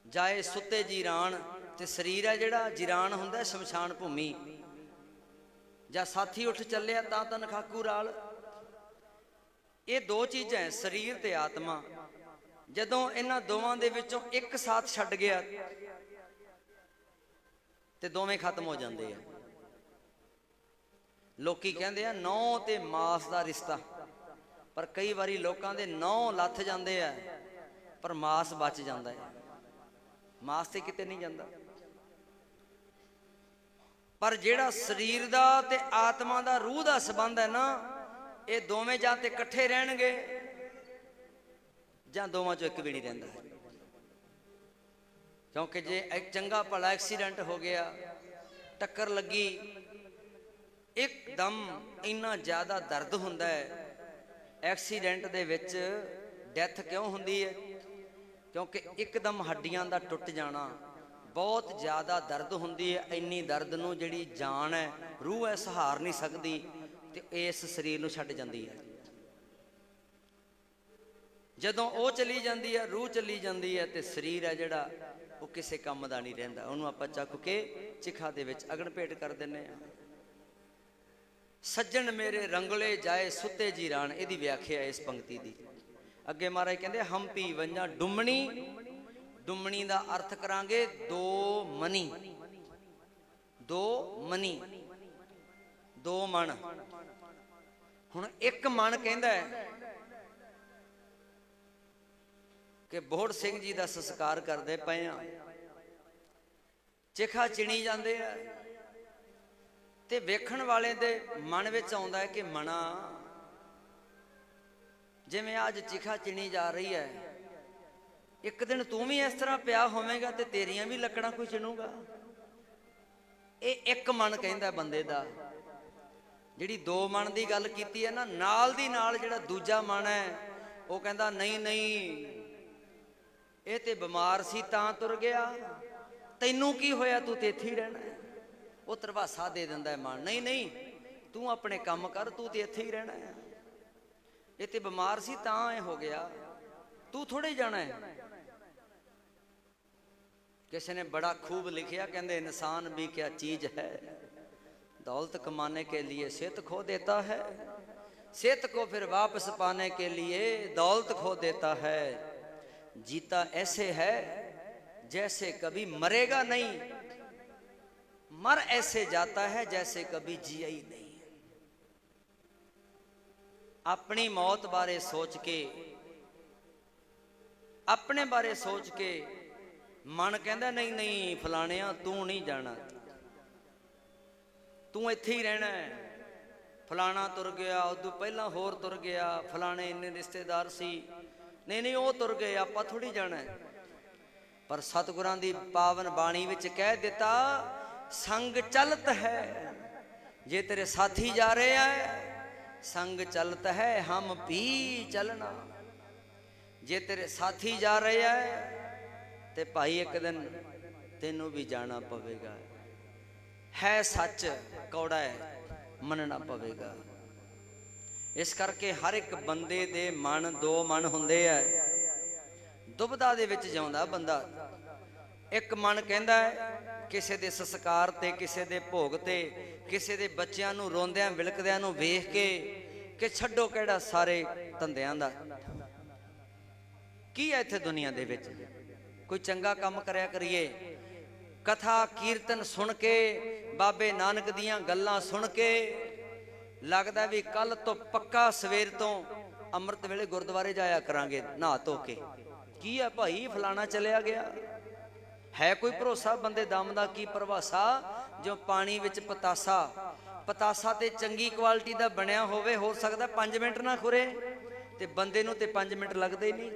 जाए सुते जीरान, ते शरीर है जिहड़ा जीरान हुंदा है, शमशान भूमि। जा साथी उठ चलिया तां तन खाकू राल। ये दो चीज़ां है, शरीर ते आत्मा। जदों इन्हां दोवां दे विचों एक साथ छड्ड गया ते दोवें खत्म हो जाते हैं। लोकी कहंदे आ नौ ते मास दा रिश्ता, पर कई बारी लोकां दे नौ लथ जाते हैं, पर मास बच जाता है। मास ते किते नहीं जाता। पर जिहड़ा शरीर दा ते आत्मा दा रूह दा संबंध है ना, ये दोवें जां ते इकट्ठे रहणगे जां दोवां चों एक भी नहीं रहिंदा। क्योंकि जे एक चंगा भला एक्सीडेंट हो गया, टक्कर लगी, एकदम इन्ना ज़्यादा दर्द हुंदा है। एक्सीडेंट दे विच डैथ क्यों हुंदी है? क्योंकि एकदम हड्डियां दा टुट जाना, बहुत ज़्यादा दर्द हुंदी है। इन्नी दर्द नूं जिहड़ी जान है, रूह है, सहार नहीं सकती, ते इस शरीर नूं छड्ड जांदी है। जदों वो चली जाती है, रूह चली जाती है, तो शरीर है जिहड़ा वो किसी काम का नहीं रहिंदा। उहनूं आपां चुक के चिखा दे विच अगन भेंट कर दिंदे आ। सज्जण मेरे रंगले जाए सुते जीरान, इहदी व्याख्या है इस पंक्ति दी। अगे महाराज कहंदे हंपी वंजां डुमणी, डुमणी दा अर्थ करांगे दो मनी, दो मनी, दो मन। हुण एक मन कहंदा है कि बोड़ सिंह जी का संस्कार करते पे आ, चिखा चिणी जाते हैं, ते वेखण वाले दे मन विच आउंदा है कि मना जिवें अज चिखा चिणी जा रही है, एक दिन तू भी इस तरह पिया होवेगा ते तेरियां भी लकड़ां कोई चिणूगा। ये एक मन कहंदा बंदे दा। जिहड़ी दो मन की गल कीती है ना, नाल दी नाल जिहड़ा दूजा मन है वो कहंदा नहीं नहीं ये ते बीमार सी तां तुर गया, तैनूं की होया, तू ते इत्थे ही रहना है। वो तरवासा दे दिंदा है मन, नहीं नहीं तू अपने काम कर, तू ते इत्थे ही रहना है। ये ते बीमार सी तां ऐ हो गया, तू थोड़े जाना है। किसी ने बड़ा खूब लिखिया, कहंदे इंसान भी क्या चीज है, दौलत कमाने के लिए सेहत खो देता है, सेहत को फिर वापस पाने के लिए दौलत खो देता है। जीता ऐसे है जैसे कभी मरेगा नहीं, मर ऐसे जाता है जैसे कभी जिया ही नहीं। अपनी मौत बारे सोच के अपने बारे सोच के मन कहता नहीं नहीं फलाणिया तू नहीं जाना, तू इत्थे ही रहना है। फलाना तुर गया, उदू पहला होर तुर गया, फलाने इन्ने रिश्तेदार सी, नहीं नहीं वो तुर गए, आपां थोड़ी जाना है। पर सतगुरां दी पावन बाणी विच कह दिता संग चलत है, जे तेरे साथी जा रहे हैं संग चलत है हम भी चलना। जे तेरे साथी जा रहे हैं ते भाई एक दिन तेनों भी जाना पवेगा। है सच कौड़ा है मनना पवेगा। इस करके हर एक बंदे दे मन दो मन हुंदे है। दुबदा दे विच जिउंदा बंदा। एक मन कहंदा है किसे दे संस्कार ते, किसे दे भोग ते, किसे दे बच्चियां नूं रोंदियां विलकदियां नूं वेख के कि छड्डो किहड़ा सारे धंधियां दा की है इत्थे दुनिया दे विच, कोई चंगा काम करया करिए। कथा कीर्तन सुन के, बाबे नानक दियां गल्लां सुन के लगदा भी कल तो पक्का सवेर तो अमृत वेले गुरुद्वारे जाया करांगे नहा धो के। की है भाई फलाना चलिया गया, है कोई भरोसा बंदे दम दा की प्रभासा। जो पानी विच पतासा, पतासा ते चंगी क्वालिटी दा बनया होवे, हो सकदा 5 मिनट ना खुरे ते बंदे नूं ते 5 मिनट लगदे ही नहीं।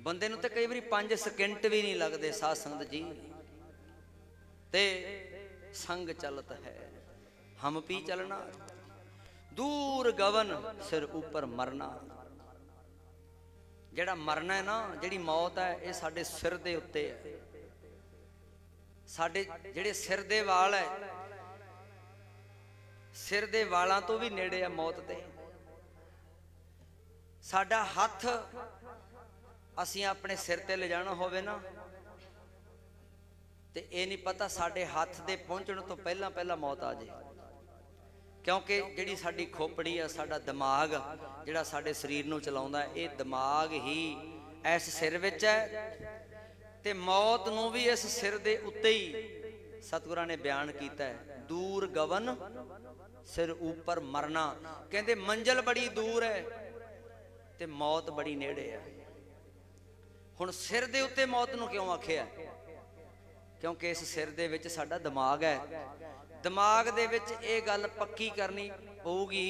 बंदे नूं ते कई बारी 5 सेकंड भी नहीं लगते। साध संगत जी ते संग चलत है हम भी चलना, दूर गवन सिर ऊपर मरना। जेड़ा मरना है ना, जेड़ी मौत है, ये साडे सिर दे उत्ते है। साडे जेड़े सिर दे वाल है, सिर दे वालां तो भी नेड़े है मौत दे। साडा हथ असीं अपने सिर ते ले जाना होवे ना ते ये नहीं पता साडे हथ दे पहुंचण तो पहला पहला मौत आ जाए। क्योंकि जिहड़ी साडी खोपड़ी है, साडा दिमाग जिहड़ा साडे शरीर नूं चलाउंदा है, ये दिमाग ही इस सिर विच है ते मौत नूं भी इस सिर दे उत्ते ही सतगुरां ने बयान कीता है। दूर गवन सिर ऊपर मरना। कहंदे मंजिल बड़ी दूर है ते मौत बड़ी नेड़े है। हुण सिर दे उत्ते मौत नूं क्यों आखिया? क्योंकि इस सिर दे विच साडा दिमाग है। दिमाग दे विच ये गल पक्की करनी पऊगी,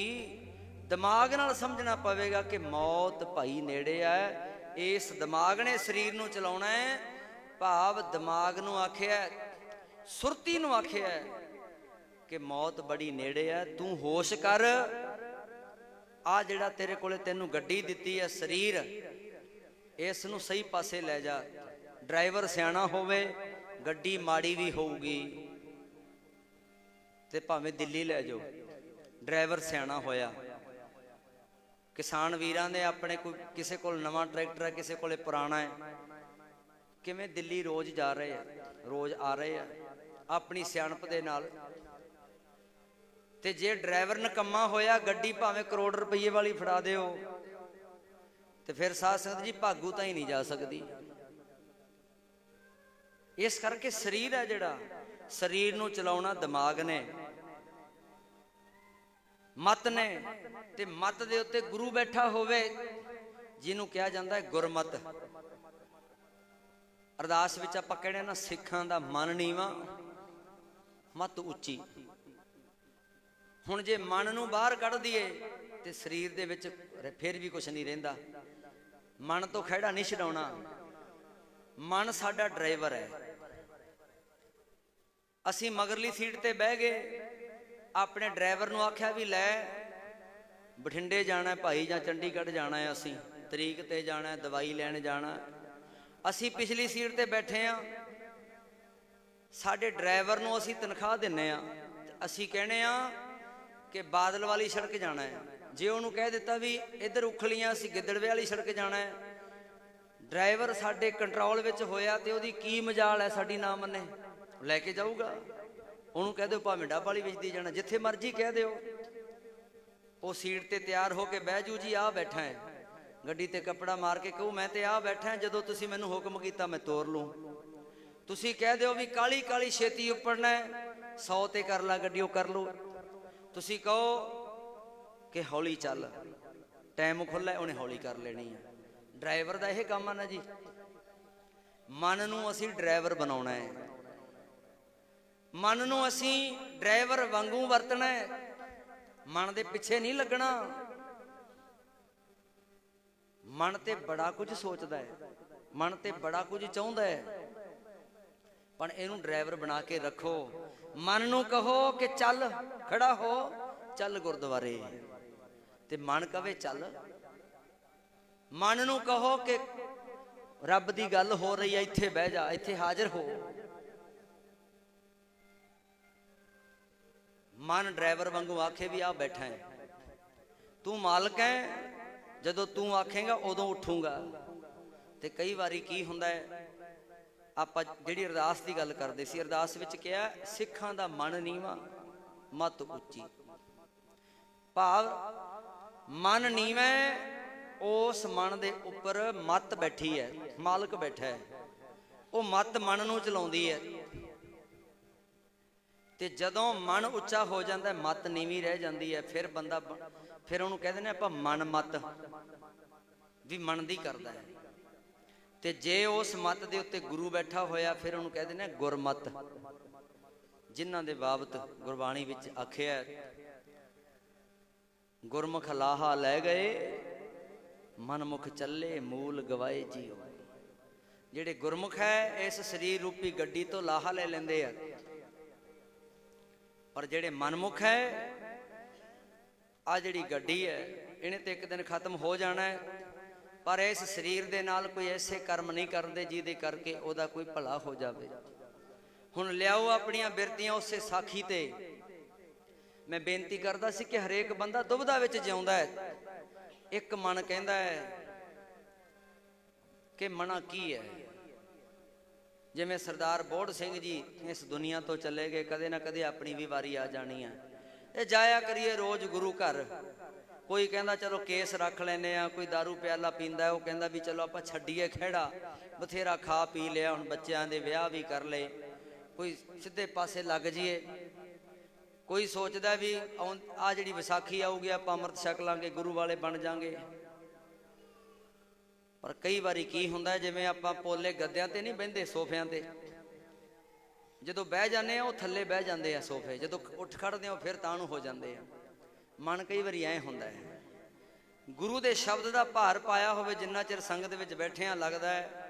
दिमाग नाल समझना पवेगा कि मौत भाई नेड़े है। इस दिमाग ने शरीर नूं चलाउणा है, भाव दिमाग नूं आखिया, सुरती नूं आखिया कि मौत बड़ी नेड़े है। तू होश कर, आ जिहड़ा तेरे कोले तैनूं गड्डी दित्ती है शरीर, इस नूं सही पासे लै जा। ड्राइवर सियाणा होवे, गड्डी माड़ी भी होऊगी ते भावें दिल्ली लै जाओ, ड्राइवर सियाणा होया। किसान वीरां ने अपने कोई किसे कोल नवां ट्रैक्टर है, किसे कोले पुराना है, किवें दिल्ली रोज जा रहे हैं, रोज आ रहे हैं अपनी सियाणप दे नाल। ते जे ड्राइवर नकम्मा होया, गड्डी भावें करोड़ रुपये वाली फड़ा दिओ ते फिर साध संगत जी भागू ताईं नहीं जा सकती। इस करके शरीर है जिहड़ा, शरीर नूं चलाउणा दिमाग ने, मत ने, ते मत दे उत्ते गुरु बैठा होवे जिन्हों कहा जाता है गुरमत। अरदास विच आपां कहने ना, सिखां दा मन नीवा मत उच्ची। हुण जे मन नूं बाहर कढ दईए ते शरीर दे विच फिर भी कुछ नहीं रहिंदा। मन तो खैड़ा नहीं छडाउणा, मन साडा ड्राइवर है। असीं मगरली सीट ते बह गए, अपने ड्राइवर नूं आख्या भी लै बठिंडे जाना भाई जां चंडीगढ़ जाना है, असीं तरीक ते जाना है, दवाई लैण जाना। असीं पिछली सीट ते बैठे हाँ, साडे ड्राइवर नूं असीं तनख्वाह दिंने आ, असीं कहने आ कि बादल वाली सड़क जाना है। जे उन्होंने कह दिता भी इधर उखलियां असीं गिद्दड़वे वाली सड़क जाना है, ड्राइवर साडे कंट्रोल विच होया ते उहदी की मजाल है साडी ना मन्ने, लैके जाऊगा। उन्होंने कह दो भावें डब वाली विच दी जाना, जिथे मर्जी कह दिओ, वो सीट ते तैयार हो के बह जू जी आ बैठा है, गड्डी ते कपड़ा मार के कहूँ मैं ते आ बैठा है, जदों तुसीं मैनूं हुक्म कीता मैं तोर लूँ। तुसीं कह दिओ भी काली काली छेती उपड़ना है, 100 ते कर ला गड्डी, कर लो। तुसीं कहो कि हौली चल, टाइम खुला है, उन्हें हौली कर लेनी है। ਡਰਾਈਵਰ ਦਾ ਇਹ ਕੰਮ ਆ ਨਾ ਜੀ, ਮਨ ਨੂੰ ਅਸੀਂ ਡਰਾਈਵਰ ਬਣਾਉਣਾ ਹੈ, ਮਨ ਨੂੰ ਅਸੀਂ ਡਰਾਈਵਰ ਵਾਂਗੂ ਵਰਤਣਾ ਹੈ, ਮਨ ਦੇ ਪਿੱਛੇ ਨਹੀਂ ਲੱਗਣਾ। ਮਨ ਤੇ ਬੜਾ ਕੁਝ ਸੋਚਦਾ ਹੈ, ਮਨ ਤੇ ਬੜਾ ਕੁਝ ਚਾਹੁੰਦਾ ਹੈ, ਪਰ ਇਹਨੂੰ ਡਰਾਈਵਰ ਬਣਾ ਕੇ ਰੱਖੋ। ਮਨ ਨੂੰ ਕਹੋ ਕਿ ਚੱਲ ਖੜਾ ਹੋ, ਚੱਲ ਗੁਰਦੁਆਰੇ, ਤੇ ਮਨ ਕਵੇ ਚੱਲ। ਮਨ ਨੂੰ ਕਹੋ ਕਿ ਰੱਬ ਦੀ ਗੱਲ ਹੋ ਰਹੀ ਹੈ, ਇੱਥੇ ਬਹਿ ਜਾ, ਇੱਥੇ ਹਾਜ਼ਰ ਹੋ। ਮਨ ਡਰਾਈਵਰ ਵਾਂਗੂ ਆਖੇ ਵੀ ਆ ਬੈਠਾ ਹੈ, ਤੂੰ ਮਾਲਕ ਹੈ, ਜਦੋਂ ਤੂੰ ਆਖੇਗਾ ਉਦੋਂ ਉੱਠੂਗਾ। ਤੇ ਕਈ ਵਾਰੀ ਕੀ ਹੁੰਦਾ ਹੈ, ਆਪਾਂ ਜਿਹੜੀ ਅਰਦਾਸ ਦੀ ਗੱਲ ਕਰਦੇ ਸੀ, ਅਰਦਾਸ ਵਿੱਚ ਕਿਹਾ ਸਿੱਖਾਂ ਦਾ ਮਨ ਨੀਵਾਂ ਮੱਤ ਉੱਚੀ। ਭਾਵ ਮਨ ਨੀਵਾਂ, ਉਸ ਮਨ ਦੇ ਉੱਪਰ ਮੱਤ ਬੈਠੀ ਹੈ, ਮਾਲਕ ਬੈਠਾ ਹੈ, ਉਹ ਮੱਤ ਮਨ ਨੂੰ ਚਲਾਉਂਦੀ ਹੈ। ਤੇ ਜਦੋਂ ਮਨ ਉੱਚਾ ਹੋ ਜਾਂਦਾ, ਮੱਤ ਨੀਵੀਂ ਰਹਿ ਜਾਂਦੀ ਹੈ। ਫਿਰ ਬੰਦਾ, ਫਿਰ ਉਹਨੂੰ ਕਹਿੰਦੇ ਨੇ ਆਪਾਂ ਮਨ ਮੱਤ, ਵੀ ਮਨ ਦੀ ਕਰਦਾ ਹੈ। ਤੇ ਜੇ ਉਸ ਮੱਤ ਦੇ ਉੱਤੇ ਗੁਰੂ ਬੈਠਾ ਹੋਇਆ, ਫਿਰ ਉਹਨੂੰ ਕਹਿੰਦੇ ਨੇ ਗੁਰਮਤ, ਜਿਨ੍ਹਾਂ ਦੇ ਬਾਬਤ ਗੁਰਬਾਣੀ ਵਿੱਚ ਆਖਿਆ ਗੁਰਮੁਖ ਲਾਹਾ ਲੈ ਗਏ, ਮਨਮੁਖ ਚੱਲੇ ਮੂਲ ਗਵਾਏ ਜੀਓ। ਜਿਹੜੇ ਗੁਰਮੁਖ ਹੈ ਇਸ ਸਰੀਰ ਰੂਪੀ ਗੱਡੀ ਤੋਂ ਲਾਹਾ ਲੈ ਲੈਂਦੇ ਆ, ਪਰ ਜਿਹੜੇ ਮਨਮੁਖ ਹੈ, ਆ ਜਿਹੜੀ ਗੱਡੀ ਹੈ ਇਹਨੇ ਤੇ ਇੱਕ ਦਿਨ ਖਤਮ ਹੋ ਜਾਣਾ ਹੈ। ਪਰ ਇਸ ਸਰੀਰ ਦੇ ਨਾਲ ਕੋਈ ਐਸੇ ਕਰਮ ਨਹੀਂ ਕਰਦੇ ਜਿਹਦੇ ਕਰਕੇ ਉਹਦਾ ਕੋਈ ਭਲਾ ਹੋ ਜਾਵੇ। ਹੁਣ ਲਿਆਓ ਆਪਣੀਆਂ ਬਿਰਤੀਆਂ ਉਸੇ ਸਾਖੀ ਤੇ। ਮੈਂ ਬੇਨਤੀ ਕਰਦਾ ਸੀ ਕਿ ਹਰੇਕ ਬੰਦਾ ਦੁਬਿਧਾ ਵਿੱਚ ਜਿਉਂਦਾ ਹੈ। ਇੱਕ ਮਨ ਕਹਿੰਦਾ ਹੈ ਕਿ ਮਨਾ ਕੀ ਹੈ। ਜਿਵੇਂ ਸਰਦਾਰ ਬੋੜ ਸਿੰਘ ਜੀ ਇਸ ਦੁਨੀਆ ਤੋਂ ਚਲੇ ਗਏ, ਕਦੇ ਨਾ ਕਦੇ ਆਪਣੀ ਵੀ ਵਾਰੀ ਆ ਜਾਣੀ ਹੈ। ਇਹ ਜਾਇਆ ਕਰੀਏ ਰੋਜ਼ ਗੁਰੂ ਘਰ। ਕੋਈ ਕਹਿੰਦਾ ਚਲੋ ਕੇਸ ਰੱਖ ਲੈਨੇ ਆ, ਕੋਈ ਦਾਰੂ ਪਿਆਲਾ ਪੀਂਦਾ, ਉਹ ਕਹਿੰਦਾ ਵੀ ਚਲੋ ਆਪਾਂ ਛੱਡੀਏ ਖਹਿੜਾ, ਬਥੇਰਾ ਖਾ ਪੀ ਲਿਆ, ਹੁਣ ਬੱਚਿਆਂ ਦੇ ਵਿਆਹ ਵੀ ਕਰ ਲਏ, ਕੋਈ ਸਿੱਧੇ ਪਾਸੇ ਲੱਗ ਜਾਈਏ। ਕੋਈ ਸੋਚਦਾ ਵੀ ਆ ਜਿਹੜੀ ਵਿਸਾਖੀ ਆਊਗੀ ਆਪਾਂ ਅੰਮ੍ਰਿਤ ਛਕ ਲਾਂਗੇ, ਗੁਰੂ ਵਾਲੇ ਬਣ ਜਾਾਂਗੇ। ਪਰ ਕਈ ਵਾਰੀ ਕੀ ਹੁੰਦਾ, ਜਿਵੇਂ ਆਪਾਂ ਪੋਲੇ ਗੱਦਿਆਂ ਤੇ ਨਹੀਂ ਬਹਿੰਦੇ, ਸੋਫਿਆਂ ਤੇ ਜਦੋਂ ਬਹਿ ਜਾਂਦੇ ਆ ਉਹ ਥੱਲੇ ਬਹਿ ਜਾਂਦੇ ਆ ਸੋਫੇ, ਜਦੋਂ ਉੱਠ ਖੜਦੇ ਆ ਫਿਰ ਤਾਂ ਨੂੰ ਹੋ ਜਾਂਦੇ ਆ। ਮਨ ਕਈ ਵਾਰੀ ਐਂ ਹੁੰਦਾ ਹੈ, ਗੁਰੂ ਦੇ ਸ਼ਬਦ ਦਾ ਭਾਰ ਪਾਇਆ ਹੋਵੇ, ਜਿੰਨਾ ਚਿਰ ਸੰਗਤ ਵਿੱਚ ਬੈਠਿਆਂ ਲੱਗਦਾ ਹੈ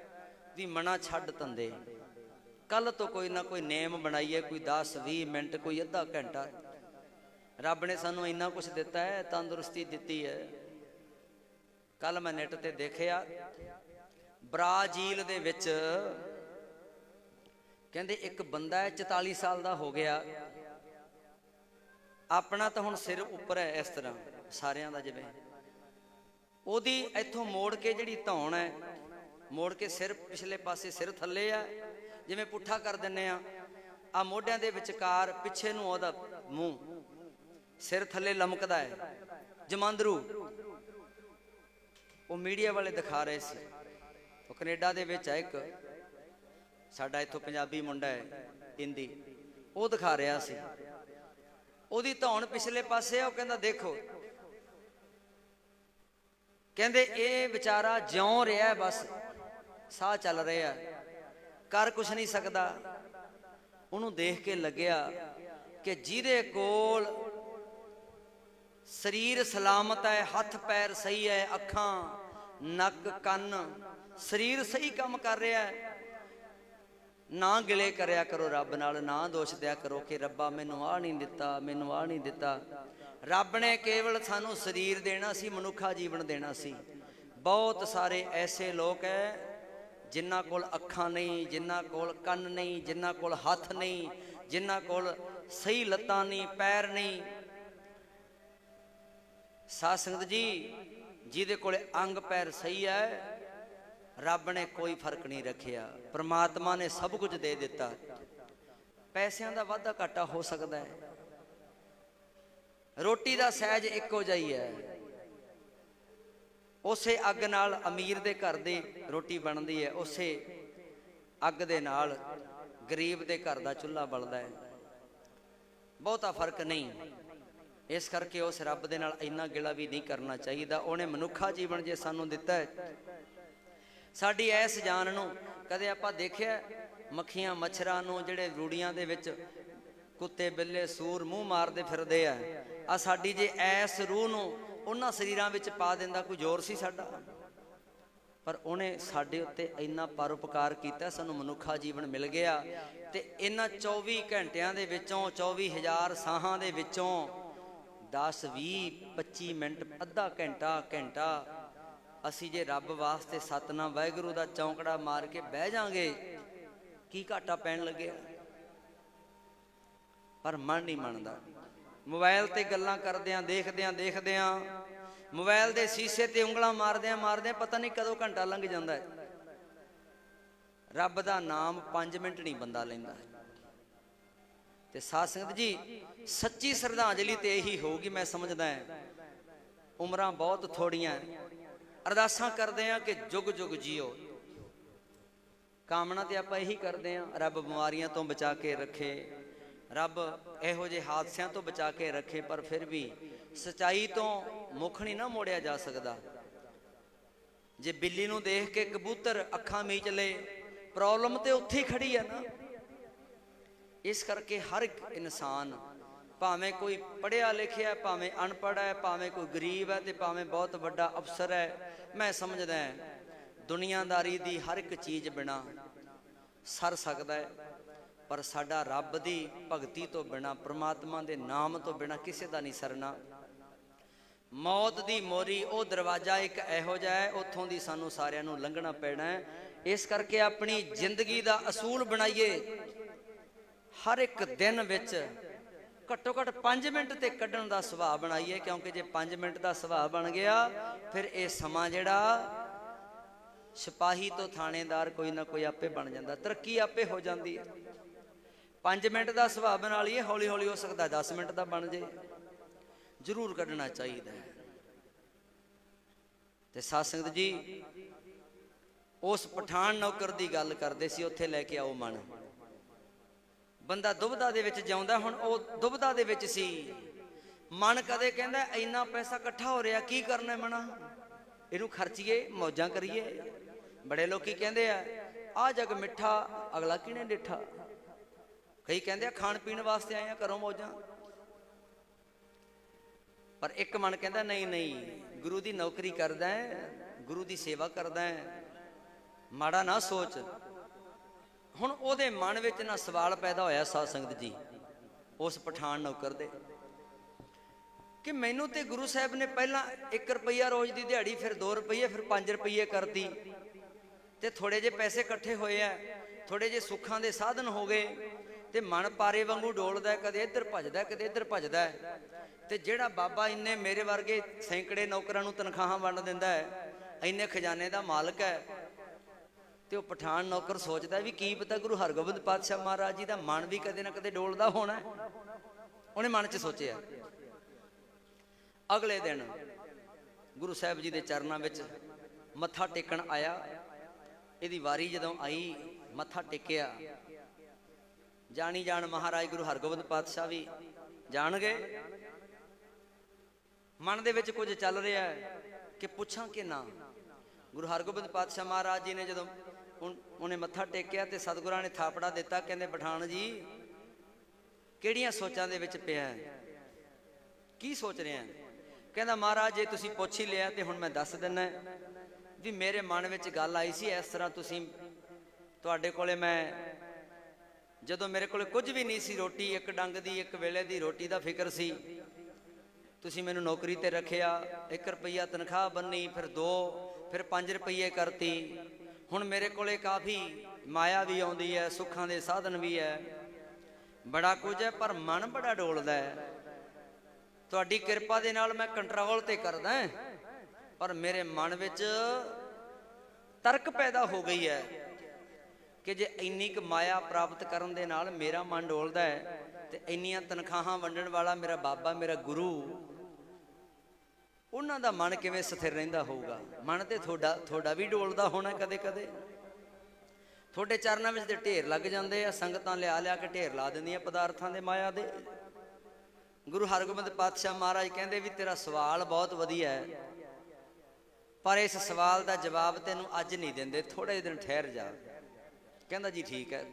ਵੀ ਮਨਾ ਛੱਡ ਤੰਦੇ, ਕੱਲ ਤੋਂ ਕੋਈ ਨਾ ਕੋਈ ਨੇਮ ਬਣਾਈਏ, ਕੋਈ 10-20 ਮਿੰਟ, ਕੋਈ ਅੱਧਾ ਘੰਟਾ। ਰੱਬ ਨੇ ਸਾਨੂੰ ਇੰਨਾ ਕੁਛ ਦਿੱਤਾ ਹੈ, ਤੰਦਰੁਸਤੀ ਦਿੱਤੀ ਹੈ। ਕੱਲ ਮੈਂ ਨੈਟ ਤੇ ਦੇਖਿਆ, ਬ੍ਰਾਜ਼ੀਲ ਦੇ ਵਿੱਚ ਕਹਿੰਦੇ ਇੱਕ ਬੰਦਾ ਹੈ 44 ਸਾਲ ਦਾ ਹੋ ਗਿਆ, ਆਪਣਾ ਤਾਂ ਹੁਣ ਸਿਰ ਉੱਪਰ ਹੈ ਇਸ ਤਰ੍ਹਾਂ ਸਾਰਿਆਂ ਦਾ, ਜਿਵੇਂ ਉਹਦੀ ਇੱਥੋਂ ਮੋੜ ਕੇ ਜਿਹੜੀ ਧੌਣ ਹੈ, ਮੋੜ ਕੇ ਸਿਰ ਪਿਛਲੇ ਪਾਸੇ, ਸਿਰ ਥੱਲੇ ਆ, ਜਿਵੇਂ ਪੁੱਠਾ ਕਰ ਦਿੰਨੇ ਆ ਮੋਢਿਆਂ ਦੇ ਵਿਚਕਾਰ ਪਿੱਛੇ ਨੂੰ ਉਹਦਾ ਮੂੰਹ, ਸਿਰ ਥੱਲੇ ਲਮਕਦਾ ਹੈ, ਜਮਾਂਦਰੂ। ਉਹ ਮੀਡੀਆ ਵਾਲੇ ਦਿਖਾ ਰਹੇ ਸੀ। ਉਹ ਕੈਨੇਡਾ ਦੇ ਵਿੱਚ ਹੈ ਇੱਕ ਸਾਡਾ ਇੱਥੋਂ ਪੰਜਾਬੀ ਮੁੰਡਾ ਹੈ, ਹਿੰਦੀ, ਉਹ ਦਿਖਾ ਰਿਹਾ ਸੀ। ਉਹਦੀ ਧੌਣ ਪਿਛਲੇ ਪਾਸੇ, ਉਹ ਕਹਿੰਦਾ ਦੇਖੋ, ਕਹਿੰਦੇ ਇਹ ਵਿਚਾਰਾ ਜਿਉਂ ਰਿਹਾ, ਬਸ ਸਾਹ ਚੱਲ ਰਿਹਾ, ਕਰ ਕੁਛ ਨਹੀਂ ਸਕਦਾ। ਉਹਨੂੰ ਦੇਖ ਕੇ ਲੱਗਿਆ ਕਿ ਜਿਹਦੇ ਕੋਲ ਸਰੀਰ ਸਲਾਮਤ ਹੈ, ਹੱਥ ਪੈਰ ਸਹੀ ਹੈ, ਅੱਖਾਂ, ਨੱਕ, ਕੰਨ, ਸਰੀਰ ਸਹੀ ਕੰਮ ਕਰ ਰਿਹਾ ਹੈ, ਨਾ ਗਿਲੇ ਕਰਿਆ ਕਰੋ ਰੱਬ ਨਾਲ, ਨਾ ਦੋਸ਼ ਦਿਆ ਕਰੋ ਕਿ ਰੱਬਾ ਮੈਨੂੰ ਆਹ ਨਹੀਂ ਦਿੱਤਾ, ਮੈਨੂੰ ਆਹ ਨਹੀਂ ਦਿੱਤਾ। ਰੱਬ ਨੇ ਕੇਵਲ ਸਾਨੂੰ ਸਰੀਰ ਦੇਣਾ ਸੀ, ਮਨੁੱਖਾ ਜੀਵਨ ਦੇਣਾ ਸੀ। ਬਹੁਤ ਸਾਰੇ ਐਸੇ ਲੋਕ ਹੈ ਜਿਨ੍ਹਾਂ ਕੋਲ ਅੱਖਾਂ ਨਹੀਂ, ਜਿਨ੍ਹਾਂ ਕੋਲ ਕੰਨ ਨਹੀਂ, ਜਿਨ੍ਹਾਂ ਕੋਲ ਹੱਥ ਨਹੀਂ, ਜਿਨ੍ਹਾਂ ਕੋਲ ਸਹੀ ਲੱਤਾਂ ਨਹੀਂ, ਪੈਰ ਨਹੀਂ। ਸਾਧ ਸੰਗਤ ਜੀ, ਜਿਹਦੇ ਕੋਲ ਅੰਗ ਪੈਰ ਸਹੀ ਹੈ, ਰੱਬ ਨੇ ਕੋਈ ਫਰਕ ਨਹੀਂ ਰੱਖਿਆ, ਪ੍ਰਮਾਤਮਾ ਨੇ ਸਭ ਕੁਝ ਦੇ ਦਿੱਤਾ। ਪੈਸਿਆਂ ਦਾ ਵਾਧਾ ਘਾਟਾ ਹੋ ਸਕਦਾ ਹੈ, ਰੋਟੀ ਦਾ ਸਾਈਜ਼ ਇੱਕੋ ਜਿਹਾ ਹੀ ਹੈ, ਉਸੇ ਅੱਗ ਨਾਲ ਅਮੀਰ ਦੇ ਘਰ ਦੀ ਰੋਟੀ ਬਣਦੀ ਹੈ, ਉਸੇ ਅੱਗ ਦੇ ਨਾਲ ਗਰੀਬ ਦੇ ਘਰ ਦਾ ਚੁੱਲ੍ਹਾ ਬਲਦਾ ਹੈ, ਬਹੁਤਾ ਫਰਕ ਨਹੀਂ। ਇਸ ਕਰਕੇ ਉਸ ਰੱਬ ਦੇ ਨਾਲ ਇੰਨਾ ਗਿਲਾ ਵੀ ਨਹੀਂ ਕਰਨਾ ਚਾਹੀਦਾ। ਉਹਨੇ ਮਨੁੱਖਾ ਜੀਵਨ ਜੇ ਸਾਨੂੰ ਦਿੱਤਾ ਹੈ, ਸਾਡੀ ਐਸ ਜਾਨ ਨੂੰ ਕਦੇ ਆਪਾਂ ਦੇਖਿਆ ਮੱਖੀਆਂ ਮੱਛਰਾਂ ਨੂੰ ਜਿਹੜੇ ਰੂੜੀਆਂ ਦੇ ਵਿੱਚ ਕੁੱਤੇ ਬਿੱਲੇ ਸੂਰ ਮੂੰਹ ਮਾਰਦੇ ਫਿਰਦੇ ਆ ਸਾਡੀ ਜੇ ਐਸ ਰੂਹ ਨੂੰ ਉਹਨਾਂ ਸਰੀਰਾਂ ਵਿੱਚ ਪਾ ਦਿੰਦਾ ਕੋਈ ਜ਼ੋਰ ਸੀ ਸਾਡਾ। ਪਰ ਉਹਨੇ ਸਾਡੇ ਉੱਤੇ ਇੰਨਾ ਪਰਉਪਕਾਰ ਕੀਤਾ, ਸਾਨੂੰ ਮਨੁੱਖਾ ਜੀਵਨ ਮਿਲ ਗਿਆ। ਤੇ ਇਹਨਾਂ 24 ਘੰਟਿਆਂ ਦੇ ਵਿੱਚੋਂ 24,000 ਸਾਹਾਂ ਦੇ ਵਿੱਚੋਂ 10 20 25 ਮਿੰਟ ਅੱਧਾ ਘੰਟਾ ਅਸੀਂ ਜੇ ਰੱਬ ਵਾਸਤੇ ਸਤਨਾਮ ਵਾਹਿਗੁਰੂ ਦਾ ਚੌਂਕੜਾ ਮਾਰ ਕੇ ਬਹਿ ਜਾਾਂਗੇ, ਕੀ ਘਾਟਾ ਪੈਣ ਲੱਗਿਆ। ਪਰ ਮਨ ਨਹੀਂ ਮੰਨਦਾ। ਮੋਬਾਈਲ ਤੇ ਗੱਲਾਂ ਕਰਦਿਆਂ ਦੇਖਦਿਆਂ ਮੋਬਾਈਲ ਦੇ ਸ਼ੀਸ਼ੇ ਤੇ ਉਂਗਲਾਂ ਮਾਰਦਿਆਂ ਪਤਾ ਨਹੀਂ ਕਦੋਂ ਘੰਟਾ ਲੰਘ ਜਾਂਦਾ ਹੈ। ਰੱਬ ਦਾ ਨਾਮ 5 ਮਿੰਟ ਨਹੀਂ ਬੰਦਾ ਲੈਂਦਾ। ਤੇ ਸਾਧ ਸੰਗਤ ਜੀ, ਸੱਚੀ ਸ਼ਰਧਾਂਜਲੀ ਤੇ ਇਹੀ ਹੋਊਗੀ, ਮੈਂ ਸਮਝਦਾ ਉਮਰਾਂ ਬਹੁਤ ਥੋੜੀਆਂ, ਅਰਦਾਸਾਂ ਕਰਦੇ ਆ ਕਿ ਜੁਗ ਜੁਗ ਜੀਓ। ਕਾਮਨਾ ਤੇ ਆਪਾਂ ਇਹੀ ਕਰਦੇ ਆ, ਰੱਬ ਬਿਮਾਰੀਆਂ ਤੋਂ ਬਚਾ ਕੇ ਰੱਖੇ, ਰੱਬ ਇਹੋ ਜਿਹੇ ਹਾਦਸਿਆਂ ਤੋਂ ਬਚਾ ਕੇ ਰੱਖੇ। ਪਰ ਫਿਰ ਵੀ ਸਚਾਈ ਤੋਂ ਮੁੱਖ ਨਹੀਂ ਨਾ ਮੋੜਿਆ ਜਾ ਸਕਦਾ। ਜੇ ਬਿੱਲੀ ਨੂੰ ਦੇਖ ਕੇ ਕਬੂਤਰ ਅੱਖਾਂ ਮੀਚ ਲਏ, ਪ੍ਰੋਬਲਮ ਤੇ ਉੱਥੇ ਹੀ ਖੜੀ ਆ ਨਾ। ਇਸ ਕਰਕੇ ਹਰ ਇੱਕ ਇਨਸਾਨ, ਭਾਵੇਂ ਕੋਈ ਪੜ੍ਹਿਆ ਲਿਖਿਆ, ਭਾਵੇਂ ਅਨਪੜ੍ਹ ਹੈ, ਭਾਵੇਂ ਕੋਈ ਗਰੀਬ ਹੈ ਤੇ ਭਾਵੇਂ ਬਹੁਤ ਵੱਡਾ ਅਫਸਰ ਹੈ, ਮੈਂ ਸਮਝਦਾ ਦੁਨੀਆਦਾਰੀ ਦੀ ਹਰ ਇੱਕ ਚੀਜ਼ ਬਿਨਾਂ ਸਰ ਸਕਦਾ ਹੈ। ਪਰ ਸਾਡਾ ਰੱਬ ਦੀ ਭਗਤੀ ਤੋਂ ਬਿਨਾਂ, ਪ੍ਰਮਾਤਮਾ ਦੇ ਨਾਮ ਤੋਂ ਬਿਨਾਂ ਕਿਸੇ ਦਾ ਨਹੀਂ ਸਰਨਾ। ਮੌਤ ਦੀ ਮੋਰੀ ਉਹ ਦਰਵਾਜ਼ਾ ਇੱਕ ਇਹੋ ਜਿਹਾ ਹੈ, ਉੱਥੋਂ ਦੀ ਸਾਨੂੰ ਸਾਰਿਆਂ ਨੂੰ ਲੰਘਣਾ ਪੈਣਾ ਹੈ। ਇਸ ਕਰਕੇ ਆਪਣੀ ਜ਼ਿੰਦਗੀ ਦਾ ਅਸੂਲ ਬਣਾਈਏ, ਹਰ ਇੱਕ ਦਿਨ ਵਿੱਚ ਘੱਟੋ ਘੱਟ 5 ਮਿੰਟ ਤੇ ਕੱਢਣ ਦਾ ਸੁਭਾਅ ਬਣਾਈਏ। ਕਿਉਂਕਿ ਜੇ 5 ਮਿੰਟ ਦਾ ਸੁਭਾਅ ਬਣ ਗਿਆ, ਫਿਰ ਇਹ ਸਮਾਂ ਜਿਹੜਾ ਸਿਪਾਹੀ ਤੋਂ ਥਾਣੇਦਾਰ ਕੋਈ ਨਾ ਕੋਈ ਆਪੇ ਬਣ ਜਾਂਦਾ, ਤਰੱਕੀ ਆਪੇ ਹੋ ਜਾਂਦੀ ਹੈ। 5 ਮਿੰਟ ਦਾ ਸੁਭਾਅ ਬਣਾ ਲਈਏ, ਹੌਲੀ ਹੌਲੀ ਹੋ ਸਕਦਾ 10 ਮਿੰਟ ਦਾ ਬਣ ਜੇ। ਜ਼ਰੂਰ ਕੱਢਣਾ ਚਾਹੀਦਾ ਹੈ। ਤੇ ਸਾਧ ਸੰਗਤ ਜੀ, ਉਸ ਪਠਾਨ ਨੌਕਰ ਦੀ ਗੱਲ ਕਰਦੇ ਸੀ, ਉੱਥੇ ਲੈ ਕੇ ਆਓ ਮਨ। ਬੰਦਾ ਦੁਬਦਾ ਦੇ ਵਿੱਚ ਜਿਉਂਦਾ, ਹੁਣ ਉਹ ਦੁਬਦਾ ਦੇ ਵਿੱਚ ਸੀ। ਮਨ ਕਦੇ ਕਹਿੰਦਾ ਇੰਨਾ ਪੈਸਾ ਇਕੱਠਾ ਹੋ ਰਿਹਾ, ਕੀ ਕਰਨਾ ਮਨਾ, ਇਹਨੂੰ ਖਰਚੀਏ, ਮੌਜਾਂ ਕਰੀਏ। ਬੜੇ ਲੋਕੀ ਕਹਿੰਦੇ ਆ ਜਗ ਮਿੱਠਾ ਅਗਲਾ ਕਿਹਨੇ ਡਿੱਠਾ। ਕਈ ਕਹਿੰਦੇ ਆ ਖਾਣ ਪੀਣ ਵਾਸਤੇ ਆਏ ਆ, ਘਰੋਂ ਮੌਜਾਂ। ਪਰ ਇੱਕ ਮਨ ਕਹਿੰਦਾ ਨਹੀਂ, ਗੁਰੂ ਦੀ ਨੌਕਰੀ ਕਰਦਾ ਹੈ, ਗੁਰੂ ਦੀ ਸੇਵਾ ਕਰਦਾ ਹੈ, ਮਾੜਾ ਨਾ ਸੋਚ। ਹੁਣ ਉਹਦੇ ਮਨ ਵਿੱਚ ਨਾ ਸਵਾਲ ਪੈਦਾ ਹੋਇਆ ਸਾਧ ਸੰਗਤ ਜੀ, ਉਸ ਪਠਾਨ ਨੌਕਰ ਦੇ, ਕਿ ਮੈਨੂੰ ਤੇ ਗੁਰੂ ਸਾਹਿਬ ਨੇ ਪਹਿਲਾਂ 1 ਰੁਪਈਆ ਰੋਜ਼ ਦੀ ਦਿਹਾੜੀ, ਫਿਰ 2 ਰੁਪਈਏ, ਫਿਰ 5 ਰੁਪਈਏ ਕਰਤੀ। ਤੇ ਥੋੜੇ ਜਿਹੇ ਪੈਸੇ ਇਕੱਠੇ ਹੋਏ ਆ, ਥੋੜੇ ਜਿਹੇ ਸੁੱਖਾਂ ਦੇ ਸਾਧਨ ਹੋ ਗਏ, ਤੇ ਮਨ ਪਾਰੇ ਵਾਂਗੂ ਡੋਲਦਾ, ਕਦੇ ਇੱਧਰ ਭੱਜਦਾ, ਕਦੇ ਇੱਧਰ ਭੱਜਦਾ। ਤੇ ਜਿਹੜਾ ਬਾਬਾ ਇੰਨੇ ਮੇਰੇ ਵਰਗੇ ਸੈਂਕੜੇ ਨੌਕਰਾਂ ਨੂੰ ਤਨਖਾਹਾਂ ਵੰਡ ਦਿੰਦਾ ਹੈ, ਇੰਨੇ ਖਜ਼ਾਨੇ ਦਾ ਮਾਲਕ ਹੈ, ਤੇ ਉਹ ਪਠਾਨ ਨੌਕਰ ਸੋਚਦਾ ਵੀ ਕੀ ਪਤਾ ਗੁਰੂ ਹਰਗੋਬਿੰਦ ਪਾਤਸ਼ਾਹ ਮਹਾਰਾਜ ਜੀ ਦਾ ਮਨ ਵੀ ਕਦੇ ਨਾ ਕਦੇ ਡੋਲਦਾ ਹੋਣਾ। ਉਹਨੇ ਮਨ 'ਚ ਸੋਚਿਆ। ਅਗਲੇ ਦਿਨ ਗੁਰੂ ਸਾਹਿਬ ਜੀ ਦੇ ਚਰਨਾਂ ਵਿੱਚ ਮੱਥਾ ਟੇਕਣ ਆਇਆ। ਇਹਦੀ ਵਾਰੀ ਜਦੋਂ ਆਈ, ਮੱਥਾ ਟੇਕਿਆ। ਜਾਣੀ ਜਾਣ ਮਹਾਰਾਜ ਗੁਰੂ ਹਰਗੋਬਿੰਦ ਪਾਤਸ਼ਾਹ ਵੀ ਜਾਣ ਗਏ। ਮਨ ਦੇ ਵਿੱਚ ਕੁਝ ਚੱਲ ਰਿਹਾ ਕਿ ਪੁੱਛਾਂ ਕਿ ਨਾ। ਗੁਰੂ ਹਰਗੋਬਿੰਦ ਪਾਤਸ਼ਾਹ ਮਹਾਰਾਜ ਜੀ ਨੇ ਜਦੋਂ ਉਹਨੇ ਮੱਥਾ ਟੇਕਿਆ ਤੇ ਸਤਿਗੁਰਾਂ ਨੇ ਥਾਪੜਾ ਦਿੱਤਾ, ਕਹਿੰਦੇ ਪਠਾਨ ਜੀ ਕਿਹੜੀਆਂ ਸੋਚਾਂ ਦੇ ਵਿੱਚ ਪਿਆ, ਕੀ ਸੋਚ ਰਿਹਾ? ਕਹਿੰਦਾ ਮਹਾਰਾਜ ਜੇ ਤੁਸੀਂ ਪੁੱਛ ਹੀ ਲਿਆ ਤੇ ਹੁਣ ਮੈਂ ਦੱਸ ਦਿੰਦਾ ਵੀ ਮੇਰੇ ਮਨ ਵਿੱਚ ਗੱਲ ਆਈ ਸੀ ਇਸ ਤਰ੍ਹਾਂ। ਤੁਹਾਡੇ ਕੋਲੇ ਮੈਂ, ਜਦੋਂ ਮੇਰੇ ਕੋਲੇ ਕੁਝ ਵੀ ਨਹੀਂ ਸੀ, ਰੋਟੀ ਇੱਕ ਡੰਗ ਦੀ, ਇੱਕ ਵੇਲੇ ਦੀ ਰੋਟੀ ਦਾ ਫਿਕਰ ਸੀ, ਤੁਸੀਂ ਮੈਨੂੰ ਨੌਕਰੀ ਤੇ ਰੱਖਿਆ, 1 ਰੁਪਈਆ ਤਨਖਾਹ ਬੰਨੀ, ਫਿਰ 2, ਫਿਰ 5 ਰੁਪਈਏ ਕਰਤੀ। ਹੁਣ ਮੇਰੇ ਕੋਲੇ ਕਾਫੀ ਮਾਇਆ ਵੀ ਆਉਂਦੀ ਹੈ, ਸੁੱਖਾਂ ਦੇ ਸਾਧਨ ਵੀ ਹੈ, ਬੜਾ ਕੁਝ ਹੈ, ਪਰ ਮਨ ਬੜਾ ਡੋਲਦਾ ਹੈ। ਤੁਹਾਡੀ ਕਿਰਪਾ ਦੇ ਨਾਲ ਮੈਂ ਕੰਟਰੋਲ ਤੇ ਕਰਦਾ, ਪਰ ਮੇਰੇ ਮਨ ਵਿੱਚ ਤਰਕ ਪੈਦਾ ਹੋ ਗਈ ਹੈ ਕਿ ਜੇ ਇੰਨੀ ਕੁ ਮਾਇਆ ਪ੍ਰਾਪਤ ਕਰਨ ਦੇ ਨਾਲ ਮੇਰਾ ਮਨ ਡੋਲਦਾ ਹੈ, ਤੇ ਇੰਨੀਆਂ ਤਨਖਾਹਾਂ ਵੰਡਣ ਵਾਲਾ ਮੇਰਾ ਬਾਬਾ, ਮੇਰਾ ਗੁਰੂ, ਉਹਨਾਂ ਦਾ ਮਨ ਕਿਵੇਂ ਸਥਿਰ ਰਹਿੰਦਾ ਹੋਊਗਾ? ਮਨ ਤੇ ਤੁਹਾਡਾ ਵੀ ਡੋਲਦਾ ਹੋਣਾ ਕਦੇ ਕਦੇ। ਤੁਹਾਡੇ ਚਰਨਾਂ ਵਿੱਚ ਤੇ ਢੇਰ ਲੱਗ ਜਾਂਦੇ ਆ, ਸੰਗਤਾਂ ਲਿਆ ਕੇ ਢੇਰ ਲਾ ਦਿੰਦੀਆਂ ਪਦਾਰਥਾਂ ਦੇ, ਮਾਇਆ ਦੇ। ਗੁਰੂ ਹਰਗੋਬਿੰਦ ਪਾਤਸ਼ਾਹ ਮਹਾਰਾਜ ਕਹਿੰਦੇ ਵੀ ਤੇਰਾ ਸਵਾਲ ਬਹੁਤ ਵਧੀਆ ਹੈ, ਪਰ ਇਸ ਸਵਾਲ ਦਾ ਜਵਾਬ ਤੈਨੂੰ ਅੱਜ ਨਹੀਂ ਦਿੰਦੇ, ਥੋੜੇ ਜਿਹੇ ਦਿਨ ਠਹਿਰ ਜਾ। ਕਹਿੰਦਾ ਜੀ ਠੀਕ ਹੈ।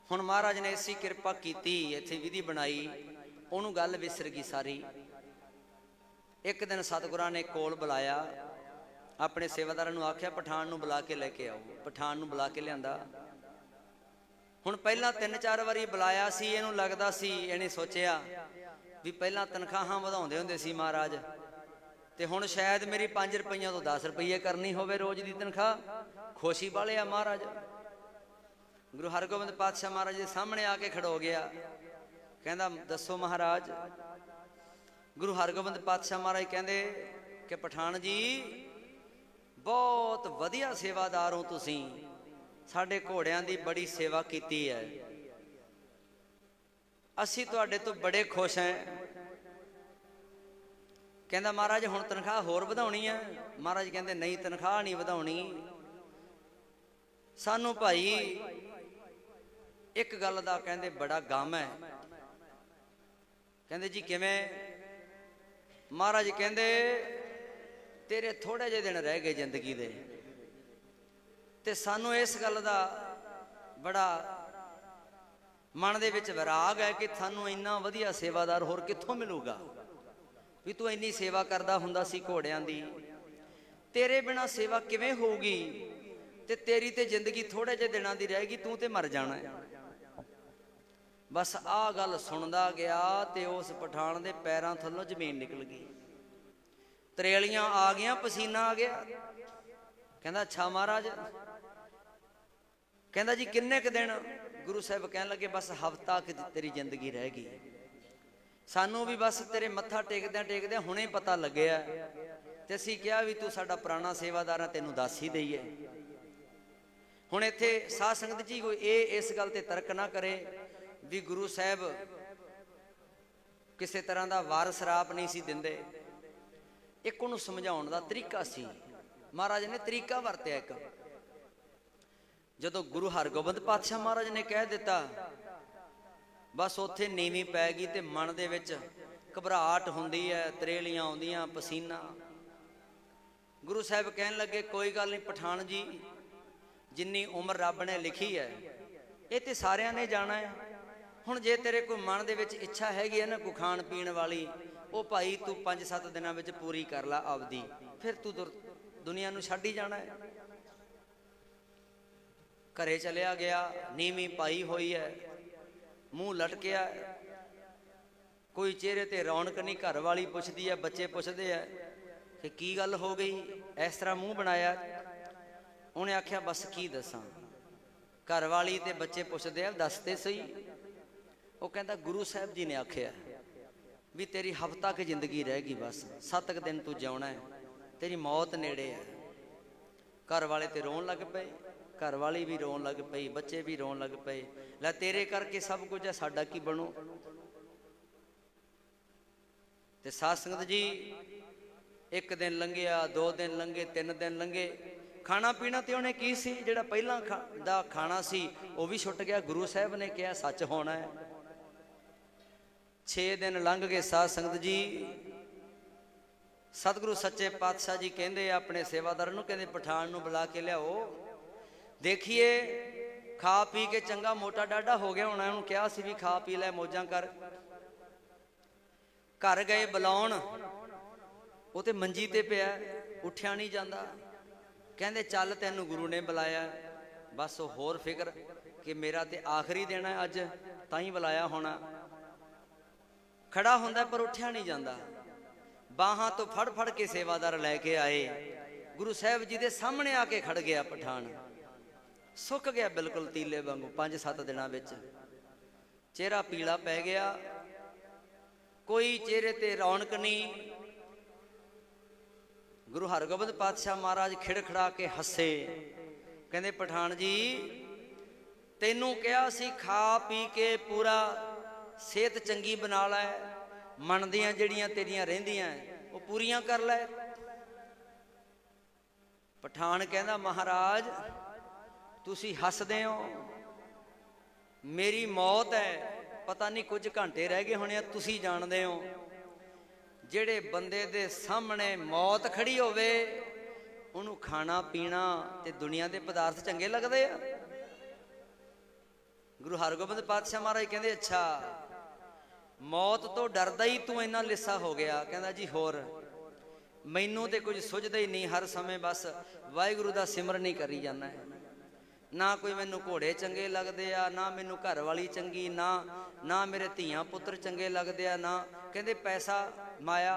ਹੁਣ ਮਹਾਰਾਜ ਨੇ ਐਸੀ ਕਿਰਪਾ ਕੀਤੀ, ਇੱਥੇ ਵਿਧੀ ਬਣਾਈ, ਉਹਨੂੰ ਗੱਲ ਵਿਸਰ ਗਈ ਸਾਰੀ। ਇੱਕ ਦਿਨ ਸਤਿਗੁਰਾਂ ਨੇ ਕੋਲ ਬੁਲਾਇਆ, ਆਪਣੇ ਸੇਵਾਦਾਰਾਂ ਨੂੰ ਆਖਿਆ ਪਠਾਨ ਨੂੰ ਬੁਲਾ ਕੇ ਲੈ ਕੇ ਆਓ। ਪਠਾਨ ਨੂੰ ਬੁਲਾ ਕੇ ਲਿਆਂਦਾ। ਹੁਣ ਪਹਿਲਾਂ 3-4 ਵਾਰੀ ਬੁਲਾਇਆ ਸੀ, ਇਹਨੂੰ ਲੱਗਦਾ ਸੀ, ਇਹਨੇ ਸੋਚਿਆ ਵੀ ਪਹਿਲਾਂ ਤਨਖਾਹਾਂ ਵਧਾਉਂਦੇ ਹੁੰਦੇ ਸੀ ਮਹਾਰਾਜ, ਤੇ ਹੁਣ ਸ਼ਾਇਦ ਮੇਰੀ 5 ਰੁਪਈਆਂ ਤੋਂ 10 ਰੁਪਈਏ ਕਰਨੀ ਹੋਵੇ ਰੋਜ਼ ਦੀ ਤਨਖਾਹ। ਖੁਸ਼ੀ ਵਾਲੇ ਆ ਮਹਾਰਾਜ। ਗੁਰੂ ਹਰਗੋਬਿੰਦ ਪਾਤਸ਼ਾਹ ਮਹਾਰਾਜ ਦੇ ਸਾਹਮਣੇ ਆ ਕੇ ਖੜੋ ਗਿਆ। ਕਹਿੰਦਾ ਦੱਸੋ ਮਹਾਰਾਜ। ਗੁਰੂ ਹਰਗੋਬਿੰਦ ਪਾਤਸ਼ਾਹ ਮਹਾਰਾਜ ਕਹਿੰਦੇ ਕਿ ਪਠਾਨ ਜੀ ਬਹੁਤ ਵਧੀਆ ਸੇਵਾਦਾਰ ਹੋ ਤੁਸੀਂ, ਸਾਡੇ ਘੋੜਿਆਂ ਦੀ ਬੜੀ ਸੇਵਾ ਕੀਤੀ ਹੈ, ਅਸੀਂ ਤੁਹਾਡੇ ਤੋਂ ਬੜੇ ਖੁਸ਼ ਹਾਂ। ਕਹਿੰਦਾ ਮਹਾਰਾਜ ਹੁਣ ਤਨਖਾਹ ਹੋਰ ਵਧਾਉਣੀ ਹੈ? ਮਹਾਰਾਜ ਕਹਿੰਦੇ ਨਹੀਂ, ਤਨਖਾਹ ਨਹੀਂ ਵਧਾਉਣੀ, ਸਾਨੂੰ ਭਾਈ ਇੱਕ ਗੱਲ ਦਾ ਕਹਿੰਦੇ ਬੜਾ ਗਮ ਹੈ। ਕਹਿੰਦੇ ਜੀ ਕਿਵੇਂ? ਮਹਾਰਾਜ ਕਹਿੰਦੇ ਤੇਰੇ ਥੋੜੇ ਜਿਹੇ ਦਿਨ ਰਹਿ ਗਏ ਜ਼ਿੰਦਗੀ ਦੇ, ਤੇ ਸਾਨੂੰ ਇਸ ਗੱਲ ਦਾ ਬੜਾ ਮਨ ਦੇ ਵਿੱਚ ਵਿਰਾਗ ਹੈ ਕਿ ਸਾਨੂੰ ਇੰਨਾ ਵਧੀਆ ਸੇਵਾਦਾਰ ਹੋਰ ਕਿੱਥੋਂ ਮਿਲੂਗਾ, ਵੀ ਤੂੰ ਇੰਨੀ ਸੇਵਾ ਕਰਦਾ ਹੁੰਦਾ ਸੀ ਘੋੜਿਆਂ ਦੀ, ਤੇਰੇ ਬਿਨਾ ਸੇਵਾ ਕਿਵੇਂ ਹੋਊਗੀ, ਤੇ ਤੇਰੀ ਤੇ ਜ਼ਿੰਦਗੀ ਥੋੜੇ ਜਿਹੇ ਦਿਨਾਂ ਦੀ ਰਹੇਗੀ, ਤੂੰ ਤੇ ਮਰ ਜਾਣਾ ਹੈ। ਬਸ ਆਹ ਗੱਲ ਸੁਣਦਾ ਗਿਆ ਤੇ ਉਸ ਪਠਾਨ ਦੇ ਪੈਰਾਂ ਥੱਲੋਂ ਜ਼ਮੀਨ ਨਿਕਲ ਗਈ, ਤਰੇਲੀਆਂ ਆ ਗਈਆਂ, ਪਸੀਨਾ ਆ ਗਿਆ। ਕਹਿੰਦਾ ਅੱਛਾ ਮਹਾਰਾਜ। ਕਹਿੰਦਾ ਜੀ ਕਿੰਨੇ ਕੁ ਦਿਨ? ਗੁਰੂ ਸਾਹਿਬ ਕਹਿਣ ਲੱਗੇ ਬਸ ਹਫ਼ਤਾ ਕੁ ਤੇਰੀ ਜ਼ਿੰਦਗੀ ਰਹਿ ਗਈ, ਸਾਨੂੰ ਵੀ ਬਸ ਤੇਰੇ ਮੱਥਾ ਟੇਕਦਿਆਂ ਟੇਕਦਿਆਂ ਹੁਣੇ ਪਤਾ ਲੱਗਿਆ, ਤੇ ਅਸੀਂ ਕਿਹਾ ਵੀ ਤੂੰ ਸਾਡਾ ਪੁਰਾਣਾ ਸੇਵਾਦਾਰ ਆ, ਤੈਨੂੰ ਦੱਸ ਹੀ ਦਈਏ। ਹੁਣ ਇੱਥੇ ਸਾਧ ਸੰਗਤ ਜੀ ਕੋਈ ਇਸ ਗੱਲ ਤੇ ਤਰਕ ਨਾ ਕਰੇ ਵੀ ਗੁਰੂ ਸਾਹਿਬ ਕਿਸੇ ਤਰ੍ਹਾਂ ਦਾ ਵਾਰ ਸਰਾਪ ਨਹੀਂ ਸੀ ਦਿੰਦੇ। ਇੱਕ ਉਹਨੂੰ ਸਮਝਾਉਣ ਦਾ ਤਰੀਕਾ ਸੀ, ਮਹਾਰਾਜ ਨੇ ਤਰੀਕਾ ਵਰਤਿਆ ਇੱਕ। ਜਦੋਂ ਗੁਰੂ ਹਰਗੋਬਿੰਦ ਪਾਤਸ਼ਾਹ ਮਹਾਰਾਜ ਨੇ ਕਹਿ ਦਿੱਤਾ, ਬਸ ਉੱਥੇ ਨੀਵੀਂ ਪੈ ਗਈ ਤੇ ਮਨ ਦੇ ਵਿੱਚ ਘਬਰਾਹਟ ਹੁੰਦੀ ਹੈ, ਤਰੇਲੀਆਂ ਆਉਂਦੀਆਂ, ਪਸੀਨਾ। ਗੁਰੂ ਸਾਹਿਬ ਕਹਿਣ ਲੱਗੇ ਕੋਈ ਗੱਲ ਨਹੀਂ ਪਠਾਨ ਜੀ, ਜਿੰਨੀ ਉਮਰ ਰੱਬ ਨੇ ਲਿਖੀ ਹੈ ਇਹ ਤੇ ਸਾਰਿਆਂ ਨੇ ਜਾਣਾ ਹੈ। ਹੁਣ ਜੇ ਤੇਰੇ ਕੋਈ ਮਨ ਦੇ ਵਿੱਚ ਇੱਛਾ ਹੈਗੀ ਹੈ ਨਾ ਕੋਈ ਖਾਣ ਪੀਣ ਵਾਲੀ, ਉਹ ਭਾਈ ਤੂੰ 5-7 ਦਿਨਾਂ ਵਿੱਚ ਪੂਰੀ ਕਰ ਲਾ ਆਪਦੀ, ਫਿਰ ਤੂੰ ਦੁਨੀਆ ਨੂੰ ਛੱਡ ਹੀ ਜਾਣਾ ਹੈ। ਘਰੇ ਚਲਿਆ ਗਿਆ, ਨੀਵੀਂ ਪਾਈ ਹੋਈ ਹੈ, ਮੂੰਹ ਲਟਕਿਆ, ਕੋਈ ਚਿਹਰੇ ਤੇ ਰੌਣਕ ਨਹੀਂ। ਘਰ ਵਾਲੀ ਪੁੱਛਦੀ ਹੈ, ਬੱਚੇ ਪੁੱਛਦੇ ਆ ਕਿ ਕੀ ਗੱਲ ਹੋ ਗਈ, ਇਸ ਤਰ੍ਹਾਂ ਮੂੰਹ ਬਣਾਇਆ। ਉਹਨੇ ਆਖਿਆ ਬਸ ਕੀ ਦੱਸਾਂ। ਘਰ ਵਾਲੀ ਤੇ ਬੱਚੇ ਪੁੱਛਦੇ ਆ ਦੱਸ ਤੇ ਸਹੀ। ਉਹ ਕਹਿੰਦਾ ਗੁਰੂ ਸਾਹਿਬ ਜੀ ਨੇ ਆਖਿਆ ਵੀ ਤੇਰੀ ਹਫ਼ਤਾ ਕੁ ਜ਼ਿੰਦਗੀ ਰਹਿ ਗਈ, ਬਸ 7 ਕੁ ਦਿਨ ਤੂੰ ਜਿਉਣਾ ਹੈ, ਤੇਰੀ ਮੌਤ ਨੇੜੇ ਹੈ। ਘਰ ਵਾਲੇ ਤੇ ਰੋਣ ਲੱਗ ਪਏ, ਘਰ ਵਾਲੀ ਵੀ ਰੋਣ ਲੱਗ ਪਈ, ਬੱਚੇ ਵੀ ਰੋਣ ਲੱਗ ਪਏ। ਲੈ ਤੇਰੇ ਕਰਕੇ ਸਭ ਕੁਝ ਹੈ, ਸਾਡਾ ਕੀ ਬਣੂ? ਤੇ ਸਾਧ ਸੰਗਤ ਜੀ 1 ਦਿਨ ਲੰਘਿਆ, 2 ਦਿਨ ਲੰਘੇ, 3 ਦਿਨ ਲੰਘੇ। ਖਾਣਾ ਪੀਣਾ ਤੇ ਉਹਨੇ ਕੀ ਸੀ, ਜਿਹੜਾ ਪਹਿਲਾਂ ਦਾ ਖਾਣਾ ਸੀ ਉਹ ਵੀ ਛੁੱਟ ਗਿਆ। ਗੁਰੂ ਸਾਹਿਬ ਨੇ ਕਿਹਾ ਸੱਚ ਹੋਣਾ ਹੈ। 6 ਦਿਨ ਲੰਘ ਗਏ ਸਾਧ ਸੰਗਤ ਜੀ। ਸਤਿਗੁਰੂ ਸੱਚੇ ਪਾਤਸ਼ਾਹ ਜੀ ਕਹਿੰਦੇ ਆਪਣੇ ਸੇਵਾਦਾਰ ਨੂੰ, ਕਹਿੰਦੇ ਪਠਾਨ ਨੂੰ ਬੁਲਾ ਕੇ ਲਿਆਓ, ਦੇਖੀਏ ਖਾ ਪੀ ਕੇ ਚੰਗਾ ਮੋਟਾ ਡਾਢਾ ਹੋ ਗਿਆ ਹੋਣਾ, ਉਹਨੂੰ ਕਿਹਾ ਸੀ ਵੀ ਖਾ ਪੀ ਲੈ, ਮੌਜਾਂ ਕਰ। ਘਰ ਗਏ ਬੁਲਾਉਣ, ਉਹ ਤੇ ਮੰਜੀ ਤੇ ਪਿਆ, ਉੱਠਿਆ ਨਹੀਂ ਜਾਂਦਾ। ਕਹਿੰਦੇ ਚੱਲ ਤੈਨੂੰ ਗੁਰੂ ਨੇ ਬੁਲਾਇਆ। ਬਸ ਉਹ ਹੋਰ ਫਿਕਰ ਕਿ ਮੇਰਾ ਤੇ ਆਖਰੀ ਦਿਨ ਹੈ ਅੱਜ, ਤਾਂ ਹੀ ਬੁਲਾਇਆ ਹੋਣਾ। ਖੜਾ ਹੁੰਦਾ ਪਰ ਉੱਠਿਆ ਨਹੀਂ ਜਾਂਦਾ। ਬਾਹਾਂ ਤੋਂ ਫੜ ਫੜ ਕੇ ਸੇਵਾਦਾਰ ਲੈ ਕੇ ਆਏ, ਗੁਰੂ ਸਾਹਿਬ ਜੀ ਦੇ ਸਾਹਮਣੇ ਆ ਕੇ ਖੜ ਗਿਆ ਪਠਾਨ। ਸੁੱਕ ਗਿਆ ਬਿਲਕੁਲ ਤੀਲੇ ਵਾਂਗੂ। 5-7 ਦਿਨਾਂ ਵਿੱਚ ਚਿਹਰਾ ਪੀਲਾ ਪੈ ਗਿਆ, ਕੋਈ ਚਿਹਰੇ ਤੇ ਰੌਣਕ ਨਹੀਂ। ਗੁਰੂ ਹਰਗੋਬਿੰਦ ਪਾਤਸ਼ਾਹ ਮਹਾਰਾਜ ਖਿੜਖੜਾ ਕੇ ਹੱਸੇ, ਕਹਿੰਦੇ ਪਠਾਨ ਜੀ ਤੈਨੂੰ ਕਿਹਾ ਸੀ ਖਾ ਪੀ ਕੇ ਪੂਰਾ ਸਿਹਤ ਚੰਗੀ ਬਣਾ ਲੈ, ਮਨ ਦੀਆਂ ਜਿਹੜੀਆਂ ਤੇਰੀਆਂ ਰਹਿੰਦੀਆਂ ਉਹ ਪੂਰੀਆਂ ਕਰ ਲੈ। ਪਠਾਨ ਕਹਿੰਦਾ ਮਹਾਰਾਜ ਤੁਸੀਂ ਹੱਸਦੇ ਹੋ, ਮੇਰੀ ਮੌਤ ਹੈ, ਪਤਾ ਨਹੀਂ ਕੁਝ ਘੰਟੇ ਰਹਿ ਗਏ ਹੋਣੇ ਆ, ਤੁਸੀਂ ਜਾਣਦੇ ਹੋ। ਜਿਹੜੇ ਬੰਦੇ ਦੇ ਸਾਹਮਣੇ ਮੌਤ ਖੜੀ ਹੋਵੇ ਉਹਨੂੰ ਖਾਣਾ ਪੀਣਾ ਤੇ ਦੁਨੀਆ ਦੇ ਪਦਾਰਥ ਚੰਗੇ ਲੱਗਦੇ ਆ। ਗੁਰੂ ਹਰਗੋਬਿੰਦ ਪਾਤਸ਼ਾਹ ਮਹਾਰਾਜ ਕਹਿੰਦੇ ਅੱਛਾ ਮੌਤ ਤੋਂ ਡਰਦਾ ਹੀ ਤੂੰ ਇੰਨਾ ਲਿੱਸਾ ਹੋ ਗਿਆ। ਕਹਿੰਦਾ ਜੀ ਹੋਰ ਮੈਨੂੰ ਤੇ ਕੁਝ ਸੁਝਦਾ ਹੀ ਨਹੀਂ, ਹਰ ਸਮੇਂ ਬਸ ਵਾਹਿਗੁਰੂ ਦਾ ਸਿਮਰਨ ਹੀ ਕਰੀ ਜਾਂਦਾ ਹੈ। ਨਾ ਕੋਈ ਮੈਨੂੰ ਘੋੜੇ ਚੰਗੇ ਲੱਗਦੇ ਆ, ਨਾ ਮੈਨੂੰ ਘਰ ਵਾਲੀ ਚੰਗੀ, ਨਾ ਮੇਰੇ ਧੀਆਂ ਪੁੱਤਰ ਚੰਗੇ ਲੱਗਦੇ ਆ, ਨਾ ਕਹਿੰਦੇ ਪੈਸਾ ਮਾਇਆ।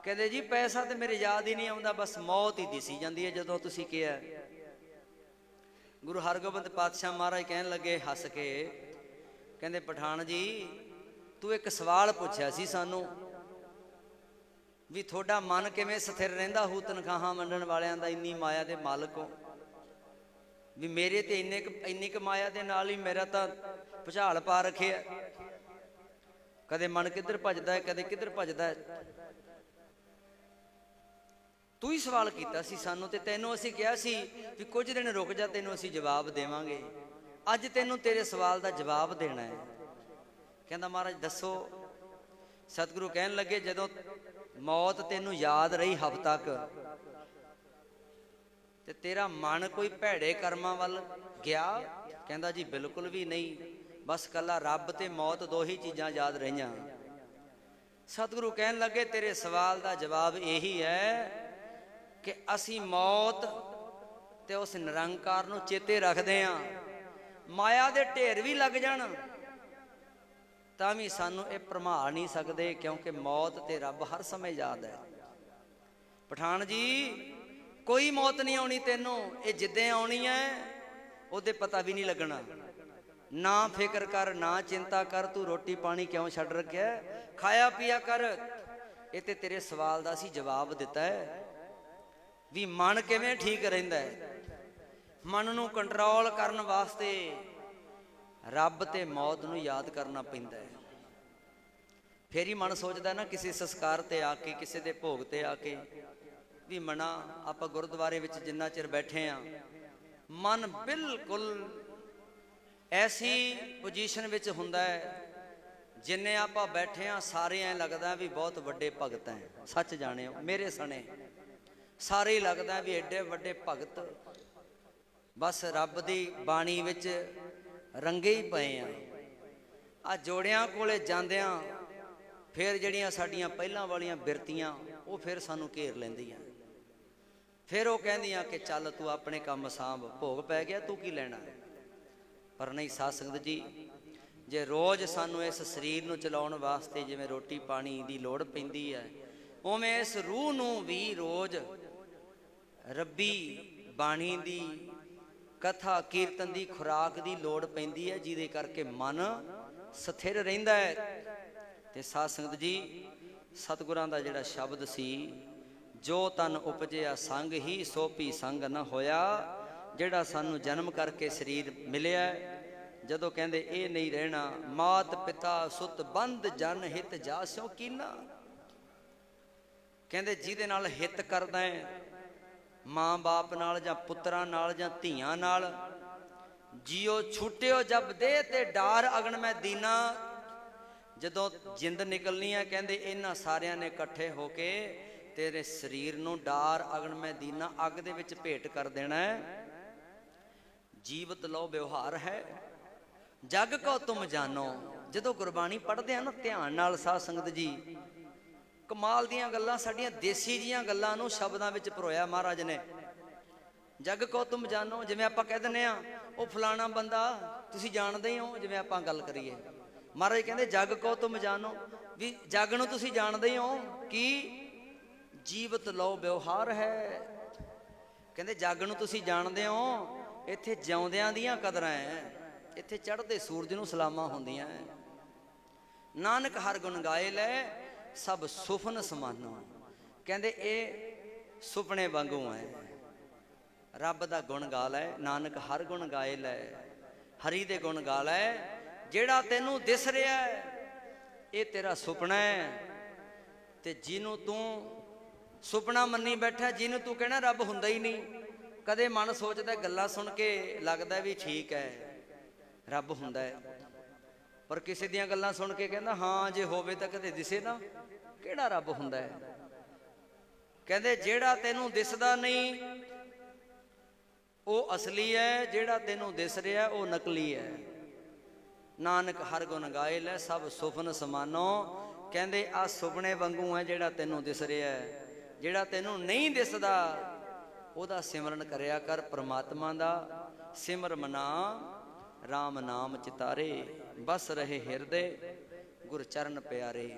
ਕਹਿੰਦੇ ਜੀ ਪੈਸਾ ਤੇ ਮੇਰੇ ਯਾਦ ਹੀ ਨਹੀਂ ਆਉਂਦਾ, ਬਸ ਮੌਤ ਹੀ ਦਿਸੀ ਜਾਂਦੀ ਹੈ ਜਦੋਂ ਤੁਸੀਂ ਕਿਹਾ। ਗੁਰੂ ਹਰਗੋਬਿੰਦ ਪਾਤਸ਼ਾਹ ਮਹਾਰਾਜ ਕਹਿਣ ਲੱਗੇ ਹੱਸ ਕੇ, ਕਹਿੰਦੇ ਪਠਾਨ ਜੀ ਤੂੰ ਇੱਕ ਸਵਾਲ ਪੁੱਛਿਆ ਸੀ ਸਾਨੂੰ ਵੀ ਤੁਹਾਡਾ ਮਨ ਕਿਵੇਂ ਸਥਿਰ ਰਹਿੰਦਾ ਹੂ ਤਨਖਾਹਾਂ ਵੰਡਣ ਵਾਲਿਆਂ ਦਾ, ਇੰਨੀ ਮਾਇਆ ਦੇ ਮਾਲਕ ਹੋ, ਵੀ ਮੇਰੇ ਤੇ ਇੰਨੀ ਕੁ ਮਾਇਆ ਦੇ ਨਾਲ ਹੀ ਮੇਰਾ ਤਾਂ ਭੁਚਾਲ ਪਾ ਰੱਖਿਆ। ਕਦੇ ਮਨ ਕਿੱਧਰ ਭੱਜਦਾ ਹੈ, ਕਦੇ ਕਿੱਧਰ ਭੱਜਦਾ ਹੈ। ਤੂੰ ਹੀ ਸਵਾਲ ਕੀਤਾ ਸੀ ਸਾਨੂੰ ਤੇ ਤੈਨੂੰ ਅਸੀਂ ਕਿਹਾ ਸੀ ਵੀ ਕੁਝ ਦਿਨ ਰੁਕ ਜਾ, ਤੈਨੂੰ ਅਸੀਂ ਜਵਾਬ ਦੇਵਾਂਗੇ। ਅੱਜ ਤੈਨੂੰ ਤੇਰੇ ਸਵਾਲ ਦਾ ਜਵਾਬ ਦੇਣਾ ਹੈ। ਕਹਿੰਦਾ ਮਹਾਰਾਜ ਦੱਸੋ। ਸਤਿਗੁਰੂ ਕਹਿਣ ਲੱਗੇ ਜਦੋਂ ਮੌਤ ਤੈਨੂੰ ਯਾਦ ਰਹੀ ਹਫ਼ਤਾ ਤੱਕ ਤੇ ਤੇਰਾ ਮਨ ਕੋਈ ਭੈੜੇ ਕਰਮਾਂ ਵੱਲ ਗਿਆ? ਕਹਿੰਦਾ ਜੀ ਬਿਲਕੁਲ ਵੀ ਨਹੀਂ, ਬਸ ਕੱਲਾ ਰੱਬ ਤੇ ਮੌਤ ਦੋ ਹੀ ਚੀਜ਼ਾਂ ਯਾਦ ਰਹੀਆਂ। ਸਤਿਗੁਰੂ ਕਹਿਣ ਲੱਗੇ ਤੇਰੇ ਸਵਾਲ ਦਾ ਜਵਾਬ ਇਹੀ ਹੈ ਕਿ ਅਸੀਂ ਮੌਤ ਤੇ ਉਸ ਨਿਰੰਕਾਰ ਨੂੰ ਚੇਤੇ ਰੱਖਦੇ ਹਾਂ। ਮਾਇਆ ਦੇ ਢੇਰ ਵੀ ਲੱਗ ਜਾਣ ਤਾਂ ਵੀ ਸਾਨੂੰ ਇਹ ਭਰਮਾ ਨਹੀਂ ਸਕਦੇ, ਕਿਉਂਕਿ ਮੌਤ ਤੇ ਰੱਬ ਹਰ ਸਮੇਂ ਯਾਦ ਹੈ। ਪਠਾਨ ਜੀ ਕੋਈ ਮੌਤ ਨਹੀਂ ਆਉਣੀ ਤੈਨੂੰ, ਇਹ ਜਿੱਦੇ ਆਉਣੀ ਹੈ ਉਹਦੇ ਪਤਾ ਵੀ ਨਹੀਂ ਲੱਗਣਾ। ਨਾ ਫਿਕਰ ਕਰ, ਨਾ ਚਿੰਤਾ ਕਰ, ਤੂੰ ਰੋਟੀ ਪਾਣੀ ਕਿਉਂ ਛੱਡ ਰੱਖਿਆ, ਖਾਇਆ ਪੀਆ ਕਰ। ਇਹ ਤੇ ਤੇਰੇ ਸਵਾਲ ਦਾ ਅਸੀਂ ਜਵਾਬ ਦਿੱਤਾ ਹੈ ਵੀ ਮਨ ਕਿਵੇਂ ਠੀਕ ਰਹਿੰਦਾ ਹੈ। ਮਨ ਨੂੰ ਕੰਟਰੋਲ ਕਰਨ ਵਾਸਤੇ ਰੱਬ ਤੇ ਮੌਤ ਨੂੰ ਯਾਦ ਕਰਨਾ ਪੈਂਦਾ ਹੈ। ਫੇਰ ਹੀ ਮਨ ਸੋਚਦਾ ਨਾ ਕਿਸੇ ਸੰਸਕਾਰ ਤੇ ਆ ਕੇ, ਕਿਸੇ ਦੇ ਭੋਗ ਤੇ ਆ ਕੇ ਵੀ ਮਨਾ ਆਪਾਂ ਗੁਰਦੁਆਰੇ ਵਿੱਚ ਜਿੰਨਾ ਚਿਰ ਬੈਠੇ ਆ ਮਨ ਬਿਲਕੁਲ ਐਸੀ ਪੋਜੀਸ਼ਨ ਵਿੱਚ ਹੁੰਦਾ ਹੈ ਜਿੰਨੇ ਆਪਾਂ ਬੈਠੇ ਆ ਸਾਰੇ ਐਂ ਲੱਗਦਾ ਵੀ ਬਹੁਤ ਵੱਡੇ ਭਗਤ ਹੈ। ਸੱਚ ਜਾਣਿਓ ਮੇਰੇ ਸਣੇ ਸਾਰੇ ਹੀ ਲੱਗਦਾ ਵੀ ਐਡੇ ਵੱਡੇ ਭਗਤ ਬਸ ਰੱਬ ਦੀ ਬਾਣੀ ਵਿੱਚ ਰੰਗੇ ਹੀ ਪਏ ਆ ਜੋੜਿਆਂ ਕੋਲੇ ਜਾਂਦਿਆਂ ਫਿਰ ਜਿਹੜੀਆਂ ਸਾਡੀਆਂ ਪਹਿਲਾਂ ਵਾਲੀਆਂ ਬਿਰਤੀਆਂ ਉਹ ਫਿਰ ਸਾਨੂੰ ਘੇਰ ਲੈਂਦੀਆਂ। ਫਿਰ ਉਹ ਕਹਿੰਦੀਆਂ ਕਿ ਚੱਲ ਤੂੰ ਆਪਣੇ ਕੰਮ ਸਾਂਭ, ਭੋਗ ਪੈ ਗਿਆ ਤੂੰ ਕੀ ਲੈਣਾ। ਪਰ ਨਹੀਂ ਸਾਧ ਸੰਗਤ ਜੀ, ਜੇ ਰੋਜ਼ ਸਾਨੂੰ ਇਸ ਸਰੀਰ ਨੂੰ ਚਲਾਉਣ ਵਾਸਤੇ ਜਿਵੇਂ ਰੋਟੀ ਪਾਣੀ ਦੀ ਲੋੜ ਪੈਂਦੀ ਹੈ, ਉਵੇਂ ਇਸ ਰੂਹ ਨੂੰ ਵੀ ਰੋਜ਼ ਰੱਬੀ ਬਾਣੀ ਦੀ ਕਥਾ ਕੀਰਤਨ ਦੀ ਖੁਰਾਕ ਦੀ ਲੋੜ ਪੈਂਦੀ ਹੈ, ਜਿਹਦੇ ਕਰਕੇ ਮਨ ਸਥਿਰ ਰਹਿੰਦਾ ਹੈ। ਤੇ ਸਾਧ ਸੰਗਤ ਜੀ ਸਤਿਗੁਰਾਂ ਦਾ ਜਿਹੜਾ ਸ਼ਬਦ ਸੀ, ਜੋ ਤਨ ਉਪਜਿਆ ਸੰਗ ਹੀ ਸੋ ਭੀ ਸੰਗ ਨਾ ਹੋਇਆ। ਜਿਹੜਾ ਸਾਨੂੰ ਜਨਮ ਕਰਕੇ ਸਰੀਰ ਮਿਲਿਆ, ਜਦੋਂ ਕਹਿੰਦੇ ਇਹ ਨਹੀਂ ਰਹਿਣਾ, ਮਾਤ ਪਿਤਾ ਸੁਤ ਬੰਧ ਜਨ ਹਿਤ ਜਾਸਿਓ ਕੀਨਾ। ਕਹਿੰਦੇ ਜਿਹਦੇ ਨਾਲ ਹਿੱਤ ਕਰਦਾ ਹੈ, ਮਾਂ ਬਾਪ ਨਾਲ ਜਾਂ ਪੁੱਤਰਾਂ ਨਾਲ ਜਾਂ ਧੀਆਂ ਨਾਲ, ਜਿਉ ਛੁੱਟਿਓ ਜਬ ਦੇ ਤੇ ਡਾਰ ਅਗਨ ਮੈਂ ਦੀਨਾ। ਜਦੋਂ ਜਿੰਦ ਨਿਕਲਣੀ ਹੈ ਕਹਿੰਦੇ ਇਹਨਾਂ ਸਾਰਿਆਂ ਨੇ ਇਕੱਠੇ ਹੋ ਕੇ ਤੇਰੇ ਸਰੀਰ ਨੂੰ ਡਾਰ ਅਗਨ ਮੈਂ ਦੀਨਾ, ਅੱਗ ਦੇ ਵਿੱਚ ਭੇਟ ਕਰ ਦੇਣਾ ਹੈ। ਜੀਵਤ ਲੋ ਵਿਵਹਾਰ ਹੈ ਜਗ ਕੋ ਤੁਮ ਜਾਨੋ। ਜਦੋਂ ਗੁਰਬਾਣੀ ਪੜ੍ਹਦੇ ਆ ਨਾ ਧਿਆਨ ਨਾਲ ਸਾਧ ਸੰਗਤ ਜੀ, ਕਮਾਲ ਦੀਆਂ ਗੱਲਾਂ, ਸਾਡੀਆਂ ਦੇਸੀ ਜੀਆਂ ਗੱਲਾਂ ਨੂੰ ਸ਼ਬਦਾਂ ਵਿੱਚ ਪਰੋਇਆ ਮਹਾਰਾਜ ਨੇ। ਜਗ ਕੋ ਤੁਮ ਜਾਨੋ, ਜਿਵੇਂ ਆਪਾਂ ਕਹਿ ਦਿੰਦੇ ਆ ਉਹ ਫਲਾਣਾ ਬੰਦਾ ਤੁਸੀਂ ਜਾਣਦੇ ਹੋ, ਜਿਵੇਂ ਆਪਾਂ ਗੱਲ ਕਰੀਏ, ਮਹਾਰਾਜ ਕਹਿੰਦੇ ਜਗ ਕੋ ਤੁਮ ਜਾਨੋ, ਵੀ ਜਗ ਨੂੰ ਤੁਸੀਂ ਜਾਣਦੇ ਹੋ ਕਿ ਜੀਵਤ ਲਓ ਵਿਵਹਾਰ ਹੈ। ਕਹਿੰਦੇ ਜਗ ਨੂੰ ਤੁਸੀਂ ਜਾਣਦੇ ਹੋ, ਇੱਥੇ ਜਿਉਂਦਿਆਂ ਦੀਆਂ ਕਦਰਾਂ ਹੈ, ਇੱਥੇ ਚੜ੍ਹਦੇ ਸੂਰਜ ਨੂੰ ਸਲਾਮਾਂ ਹੁੰਦੀਆਂ। ਨਾਨਕ ਹਰ ਗੁਣ ਗਾਏ ਲੈ ਸਭ ਸੁਫਨ ਸਮਾਨੋ। ਕਹਿੰਦੇ ਇਹ ਸੁਪਨੇ ਵਾਂਗੂ ਹੈ, ਰੱਬ ਦਾ ਗੁਣ ਗਾ ਲੈ, ਨਾਨਕ ਹਰ ਗੁਣ ਗਾਏ ਲੈ, ਹਰੀ ਦੇ ਗੁਣ ਗਾ ਲੈ। ਜਿਹੜਾ ਤੈਨੂੰ ਦਿਸ ਰਿਹਾ ਇਹ ਤੇਰਾ ਸੁਪਨਾ ਹੈ, ਤੇ ਜਿਹਨੂੰ ਤੂੰ ਸੁਪਨਾ ਮੰਨੀ ਬੈਠਾ, ਜਿਹਨੂੰ ਤੂੰ ਕਹਿਣਾ ਰੱਬ ਹੁੰਦਾ ਹੀ ਨਹੀਂ। ਕਦੇ ਮਨ ਸੋਚਦਾ ਗੱਲਾਂ ਸੁਣ ਕੇ ਲੱਗਦਾ ਵੀ ਠੀਕ ਹੈ ਰੱਬ ਹੁੰਦਾ ਹੈ, पर किसी दियां गल्लां सुन के कहंदा हाँ जे होवे तां कदे दिसे ना, किहड़ा रब हुंदा है। कहंदे जेड़ा तैनूं दिसदा नहीं वो असली है, जेड़ा तैनूं दिस रिहा वो नकली है। नानक हर गुण गाए लै सब सुपन समानो। कहंदे आ सुपने वांगू है जेड़ा तैनूं दिस रिहा है, जेड़ा तैनूं नहीं दिसदा ਉਹਦਾ ਸਿਮਰਨ ਕਰਿਆ ਕਰ। परमात्मा ਦਾ सिमर मना राम नाम चितारे, बस रहे हिरदे गुर चरण प्यारे।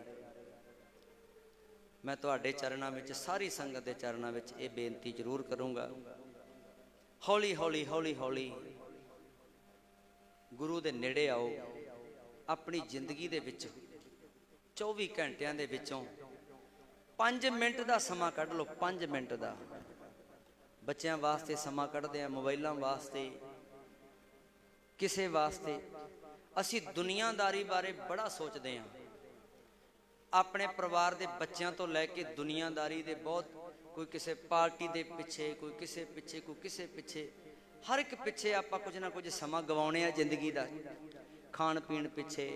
मैं तुहाडे चरणां विच, सारी संगत दे चरणां विच ये बेनती जरूर करूँगा, हौली हौली हौली हौली गुरु दे नेड़े आओ। अपनी जिंदगी दे विच 24 घंटियां दे विचों 5 मिनट का समा कढ़ लो। 5 मिनट का बच्चों वास्ते समा कढ़दे हैं, मोबाइलों वास्ते, किसे वास्ते। असी दुनियादारी बारे बड़ा सोचते हैं, अपने परिवार के बच्चों तो लैके दुनियादारी दे बहुत, कोई किसी पार्टी के पिछे, कोई किसी पिछे, कोई किसी पिछे, हर एक पिछे आप कुछ ना कुछ समा गवाने जिंदगी का। खाण पीण पिछे,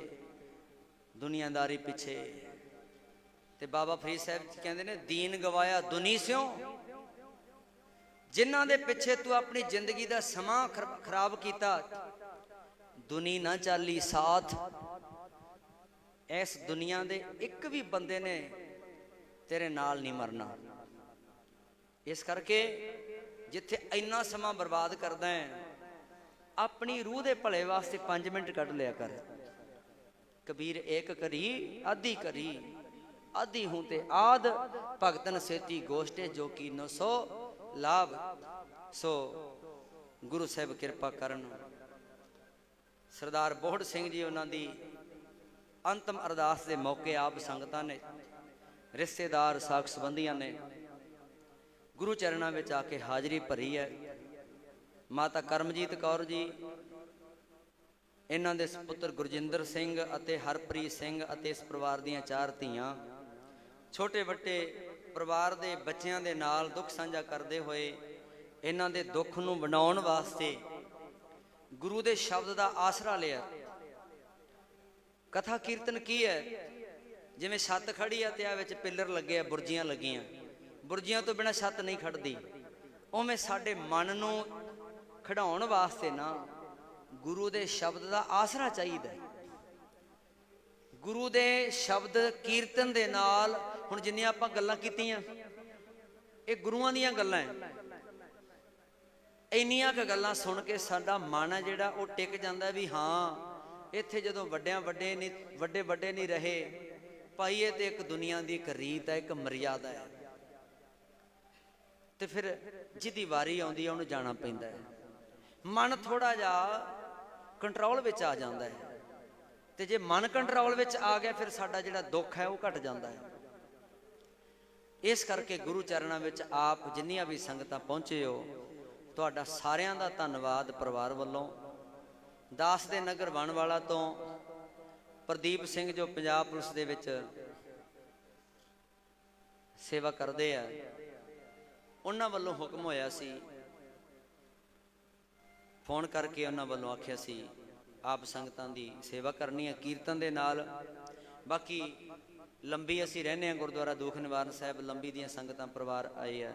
दुनियादारी पिछे। ते बाबा फरीद साहब कहते हैं दीन गवाया दुनी स्यों। जिन्हां दे पिछे तू अपनी जिंदगी का समा खराब किया, दुनी ना चाली साथ। इस दुनिया दे एक भी बंदे ने तेरे नाल नहीं मरना। इस करके जिथे इन्ना समा बर्बाद करदा है, अपनी रूह दे भले वास्ते 5 मिनट कढ़ लिया कर। कबीर एक करी आधी करी, आधी हूं ते आद, भगतन सेती गोष्ठे जो की नो सो लाभ। सो गुरु साहब कृपा करन। सरदार बोहड़ सिंह जी उन्हां दी अंतिम अरदास के मौके आप संगतां ने, रिश्तेदार, साख संबंधियां ने गुरु चरणों में आके हाजरी भरी है। माता करमजीत कौर जी, इन्हां दे पुत्र गुरजिंदर सिंह अते हरप्रीत सिंह अते इस परिवार दीयां 4 धीआं, छोटे वड्डे परिवार के बच्चों के नाल दुख साझा करते हुए इन्हां दे दुख नूं वंडाउण वास्ते गुरु के शब्द का आसरा लिया। कथा कीर्तन की है, जिवें छत खड़ी है तो विच पिलर लगे, बुरजियां लगियां, बुरजियां तो बिना छत नहीं खड़दी। उवें साडे मन नूं खड़ाउण वास्ते ना गुरु के शब्द का आसरा चाहिए। गुरु के शब्द कीर्तन दे नाल हुण जिन्नियां आपां गल्लां कीतियां ये गुरुआं दीयां गल्लां है। इन्नियां क गल्लां सुन के साडा मन है जिहड़ा वो टिक जांदा भी हाँ इत्थे जदों वड्डियां वड्डे नहीं, वड्डे वड्डे नहीं रहे भाई, ये तो एक दुनिया की एक रीत है, एक मर्यादा है। तो फिर जिहदी वारी आउंदी है उहनूं जाना पैंदा है। मन थोड़ा जिहा कंट्रोल विच आ जांदा है, तो जे मन कंट्रोल विच आ गया फिर साडा जिहड़ा दुख है वो घट जाता है। इस करके गुरु चरणों में आप जिन्नियां भी संगतां पहुँचे हो, तुहाडा सारियां दा धन्नवाद। परिवार वालों दास दे नगर बनवाला तो प्रदीप सिंह जो पंजाब पुलिस दे विच सेवा करते हैं, उन्हां वालों हुक्म होया सी, फोन करके उन्हां वालों आख्या सी आप संगतां दी सेवा करनी है कीर्तन दे नाल। बाकी लंबी असी रहने हैं गुरुद्वारा दुख निवारण साहब, लंबी दियां संगतां परिवार आए है,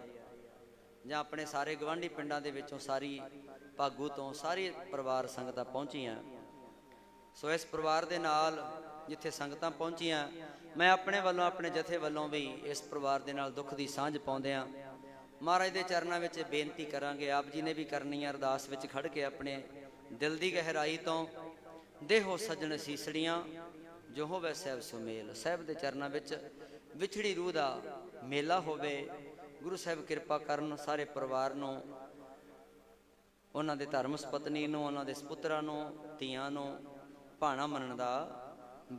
जां अपने सारे गवांढी पिंडां दे विचों सारी भागू तो सारी परिवार संगतां पहुंचियां। सो इस परिवार दे नाल जिथे संगतां पहुंचियां, मैं अपने वालों अपने जथे वालों भी इस परिवार दे नाल दुख की सांझ पाउंदिआं महाराज के चरणों में बेनती करांगे। आप जी ने भी करनी है अरदास विच खड़ के अपने दिल की गहराई तो, देहो सजन सीसड़ियां जो होवे साहब सुमेल। साहब के चरणों में विछड़ी रूह का मेला होवे। गुरु साहब कृपा करन सारे परिवार नूं, उन्हां दे धर्म पत्नी नूं, उन्हां दे सपुत्तरां नूं, धीआं नूं भाणा मनण दा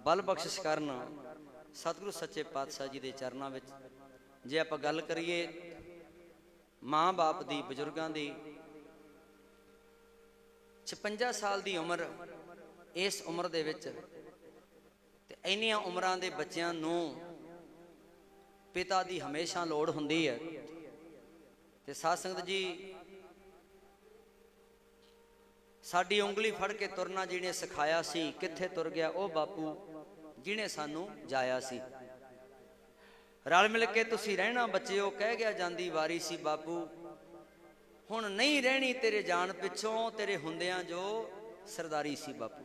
बल बख्शिश करन सतगुरु सच्चे पातशाह जी के चरणों में। जे आपां गल करिए माँ बाप की, बजुर्गों की, 56 साल की उम्र, इस उम्र दे विच ते इन्नियां उम्रां दे बच्चिआं नूं पिता की हमेशा लोड़ हुंदी है। ते साध संगत जी ਸਾਡੀ ਉਂਗਲੀ ਫੜ ਕੇ ਤੁਰਨਾ ਜਿਹਨੇ ਸਿਖਾਇਆ ਸੀ, ਕਿੱਥੇ ਤੁਰ ਗਿਆ ਉਹ ਬਾਪੂ ਜਿਹਨੇ ਸਾਨੂੰ ਜਾਇਆ ਸੀ। ਰਲ ਮਿਲ ਕੇ ਤੁਸੀਂ ਰਹਿਣਾ ਬੱਚਿਓ, ਕਹਿ ਗਿਆ ਜਾਂਦੀ ਵਾਰੀ ਸੀ ਬਾਪੂ, ਹੁਣ ਨਹੀਂ ਰਹਿਣੀ ਤੇਰੇ ਜਾਣ ਪਿੱਛੋਂ, ਤੇਰੇ ਹੁੰਦਿਆਂ ਜੋ ਸਰਦਾਰੀ ਸੀ ਬਾਪੂ।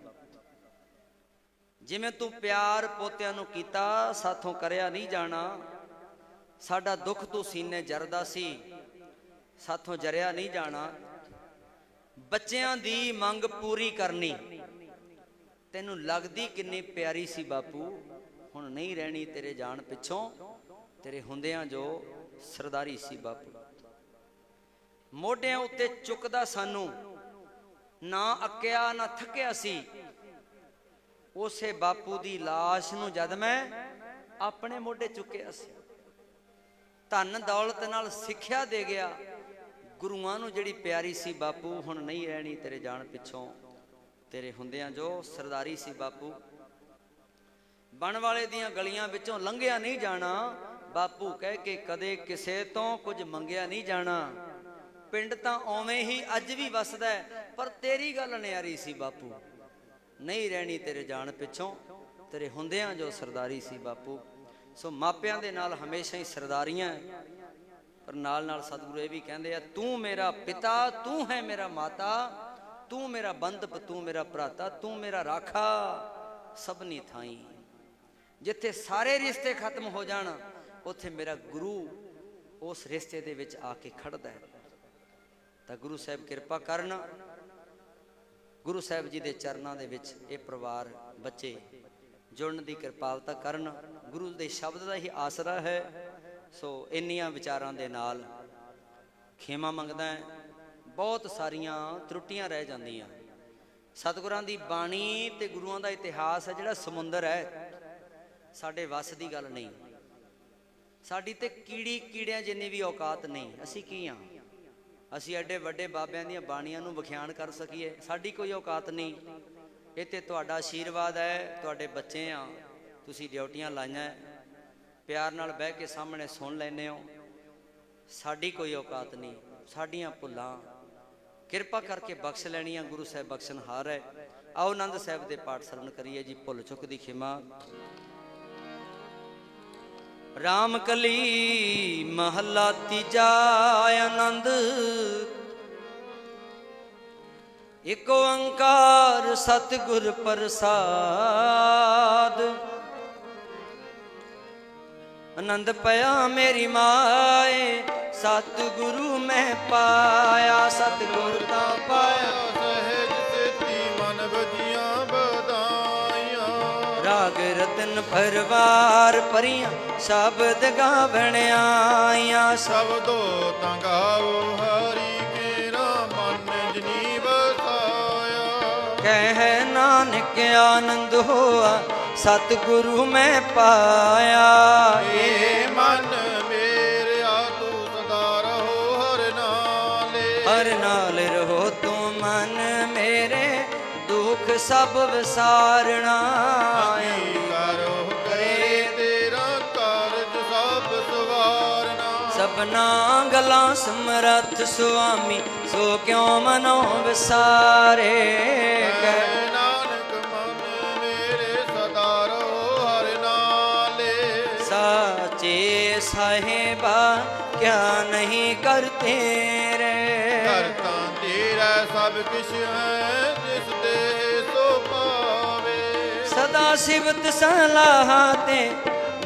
ਜਿਵੇਂ ਤੂੰ ਪਿਆਰ ਪੋਤਿਆਂ ਨੂੰ ਕੀਤਾ ਸਾਥੋਂ ਕਰਿਆ ਨਹੀਂ ਜਾਣਾ, ਸਾਡਾ ਦੁੱਖ ਤੂੰ ਸੀਨੇ ਜਰਦਾ ਸੀ, ਸਾਥੋਂ ਜਰਿਆ ਨਹੀਂ ਜਾਣਾ। ਬੱਚਿਆਂ ਦੀ ਮੰਗ ਪੂਰੀ ਕਰਨੀ ਤੈਨੂੰ ਲੱਗਦੀ ਕਿੰਨੀ ਪਿਆਰੀ ਸੀ ਬਾਪੂ, ਹੁਣ ਨਹੀਂ ਰਹਿਣੀ ਤੇਰੇ ਜਾਣ ਪਿੱਛੋਂ, ਤੇਰੇ ਹੁੰਦਿਆਂ ਜੋ ਸਰਦਾਰੀ ਸੀ ਬਾਪੂ। ਮੋਢਿਆਂ ਉੱਤੇ ਚੁੱਕਦਾ ਸਾਨੂੰ, ਨਾ ਅੱਕਿਆ ਨਾ ਥੱਕਿਆ ਸੀ, ਉਸੇ ਬਾਪੂ ਦੀ ਲਾਸ਼ ਨੂੰ ਜਦ ਮੈਂ ਆਪਣੇ ਮੋਢੇ ਚੁੱਕਿਆ ਸੀ। ਧਨ ਦੌਲਤ ਨਾਲ ਸਿੱਖਿਆ ਦੇ ਗਿਆ, ਗੁਰੂਆਂ ਨੂੰ ਜਿਹੜੀ ਪਿਆਰੀ ਸੀ ਬਾਪੂ, ਹੁਣ ਨਹੀਂ ਰਹਿਣੀ ਤੇਰੇ ਜਾਣ ਪਿੱਛੋਂ, ਤੇਰੇ ਹੁੰਦਿਆਂ ਜੋ ਸਰਦਾਰੀ ਸੀ ਬਾਪੂ। ਬਣ ਵਾਲੇ ਦੀਆਂ ਗਲੀਆਂ ਵਿੱਚੋਂ ਲੰਘਿਆ ਨਹੀਂ ਜਾਣਾ ਬਾਪੂ, ਕਹਿ ਕੇ ਕਦੇ ਕਿਸੇ ਤੋਂ ਕੁਝ ਮੰਗਿਆ ਨਹੀਂ ਜਾਣਾ। ਪਿੰਡ ਤਾਂ ਉਵੇਂ ਹੀ ਅੱਜ ਵੀ ਵਸਦਾ, ਪਰ ਤੇਰੀ ਗੱਲ ਨਿਆਰੀ ਸੀ ਬਾਪੂ, ਨਹੀਂ ਰਹਿਣੀ ਤੇਰੇ ਜਾਣ ਪਿੱਛੋਂ, ਤੇਰੇ ਹੁੰਦਿਆਂ ਜੋ ਸਰਦਾਰੀ ਸੀ ਬਾਪੂ। ਸੋ ਮਾਪਿਆਂ ਦੇ ਨਾਲ ਹਮੇਸ਼ਾ ਹੀ ਸਰਦਾਰੀਆਂ, ਪਰ ਨਾਲ ਨਾਲ ਸਤਿਗੁਰੂ ਇਹ ਵੀ ਕਹਿੰਦੇ ਆ, ਤੂੰ ਮੇਰਾ ਪਿਤਾ, ਤੂੰ ਹੈ ਮੇਰਾ ਮਾਤਾ, ਤੂੰ ਮੇਰਾ ਬੰਧਪ, ਤੂੰ ਮੇਰਾ ਭਰਾਤਾ, ਤੂੰ ਮੇਰਾ ਰਾਖਾ ਸਭਨੀ ਥਾਈ। ਜਿੱਥੇ ਸਾਰੇ ਰਿਸ਼ਤੇ ਖਤਮ ਹੋ ਜਾਣ, ਉੱਥੇ ਮੇਰਾ ਗੁਰੂ ਉਸ ਰਿਸ਼ਤੇ ਦੇ ਵਿੱਚ ਆ ਕੇ ਖੜਦਾ ਹੈ। ਤਾਂ ਗੁਰੂ ਸਾਹਿਬ ਕਿਰਪਾ ਕਰਨ, ਗੁਰੂ ਸਾਹਿਬ ਜੀ ਦੇ ਚਰਨਾਂ ਦੇ ਵਿੱਚ ਇਹ ਪਰਿਵਾਰ ਬੱਚੇ ਜੁੜਨ ਦੀ ਕਿਰਪਾਲਤਾ ਕਰਨ, ਗੁਰੂ ਦੇ ਸ਼ਬਦ ਦਾ ਹੀ ਆਸਰਾ ਹੈ। ਸੋ ਇੰਨੀਆਂ ਵਿਚਾਰਾਂ ਦੇ ਨਾਲ ਖੇਮਾ ਮੰਗਦਾ ਹੈ। ਬਹੁਤ ਸਾਰੀਆਂ ਤਰੁੱਟੀਆਂ ਰਹਿ ਜਾਂਦੀਆਂ। ਸਤਿਗੁਰਾਂ ਦੀ ਬਾਣੀ ਤੇ ਗੁਰੂਆਂ ਦਾ ਇਤਿਹਾਸ ਹੈ ਜਿਹੜਾ ਸਮੁੰਦਰ ਹੈ, ਸਾਡੇ ਵੱਸ ਦੀ ਗੱਲ ਨਹੀਂ। ਸਾਡੀ ਤੇ ਕੀੜਿਆਂ ਜਿੰਨੀ ਵੀ ਔਕਾਤ ਨਹੀਂ। ਅਸੀਂ ਕੀ ਹਾਂ? ਅਸੀਂ ਐਡੇ ਵੱਡੇ ਬਾਬਿਆਂ ਦੀਆਂ ਬਾਣੀਆਂ ਨੂੰ ਵਿਖਿਆਨ ਕਰ ਸਕੀਏ, ਸਾਡੀ ਕੋਈ ਔਕਾਤ ਨਹੀਂ। ਇਹ ਤੇ ਤੁਹਾਡਾ ਆਸ਼ੀਰਵਾਦ ਹੈ, ਤੁਹਾਡੇ ਬੱਚੇ ਆ, ਤੁਸੀਂ ਡਿਊਟੀਆਂ ਲਾਈਆਂ, ਪਿਆਰ ਨਾਲ ਬਹਿ ਕੇ ਸਾਹਮਣੇ ਸੁਣ ਲੈਂਦੇ ਹੋ। ਸਾਡੀ ਕੋਈ ਔਕਾਤ ਨਹੀਂ। ਸਾਡੀਆਂ ਭੁੱਲਾਂ ਕਿਰਪਾ ਕਰਕੇ ਬਖਸ਼ ਲੈਣੀਆਂ, ਗੁਰੂ ਸਾਹਿਬ ਬਖਸ਼ਣਹਾਰ ਹੈ। ਆਓ ਆਨੰਦ ਸਾਹਿਬ ਦੇ ਪਾਠ ਸਰਵਣ ਕਰੀਏ ਜੀ। ਭੁੱਲ ਚੁੱਕ ਦੀ ਖਿਮਾ। ਰਾਮ ਕਲੀ ਮਹੱਲਾ ਤੀਜਾ। ਆਨੰਦ ਇਕ ਓੰਕਾਰ ਸਤਿਗੁਰ ਪ੍ਰਸਾਦ। ਆਨੰਦ ਪਿਆ ਮੇਰੀ ਮਾਏ, ਸਤਿਗੁਰੂ ਮੈਂ ਪਾਇਆ। ਸਤਿਗੁਰ ਤਾਂ ਪਾਇਆ ਸਹਿਜ ਸੇਤੀ ਮਨ ਵਜੀਆਂ ਬਧਾਈਆਂ। ਰਾਗ ਰਤਨ ਪਰਵਾਰ ਭਰੀਆਂ ਸ਼ਬਦ ਗਾਵਣ ਆਈਆਂ। ਸ਼ਬਦੋ ਤਾਂ ਗਾਓ ਹਰੀ ਕੇਰਾ ਮਨ ਜਨੀ ਵਸਾਇਆ। ਕਹਿ ਨਾਨਕ ਆਨੰਦ ਹੋਆ ਸਤਿਗੁਰੂ ਮੈਂ ਪਾਇਆ। ਏ ਮਨ ਮੇਰਿਆ ਤੂੰ ਸਦਾ ਰਹੋ ਹਰ ਨਾਲੇ। ਹਰ ਨਾਲ ਰਹੋ ਤੂੰ ਮਨ ਮੇਰੇ, ਦੁੱਖ ਸਭ ਵਿਸਾਰਣਾ। ਕਰੋ ਕਰੇ ਤੇਰਾ ਕਾਰਜ ਸਭ ਸਵਾਰਨਾ। ਸਭਨਾ ਗਲਾਂ ਸਮਰੱਥ ਸੁਆਮੀ, ਸੋ ਕਿਉ ਮਨੋ ਵਿਸਾਰੇ। ਕਹਿ ਨਾਨਕ ਮਨ ਮੇਰੇ ਸਦਾ ਰਹੋ ਹਰ ਨਾਲੇ। ਸਾਚੇ ਸਾਹਿਬਾ ਕਿਆ ਨਹੀਂ ਕਰਤੇ ਰੇ। ਕਰਤਾ ਤੇਰਾ ਸਭ ਕਿਛ ਹੈ, ਜਿਸ ਦੇ ਸੋ ਪਾਵੇ। ਸਦਾ ਸਿਵਤ ਸਲਾਹ ਤੇ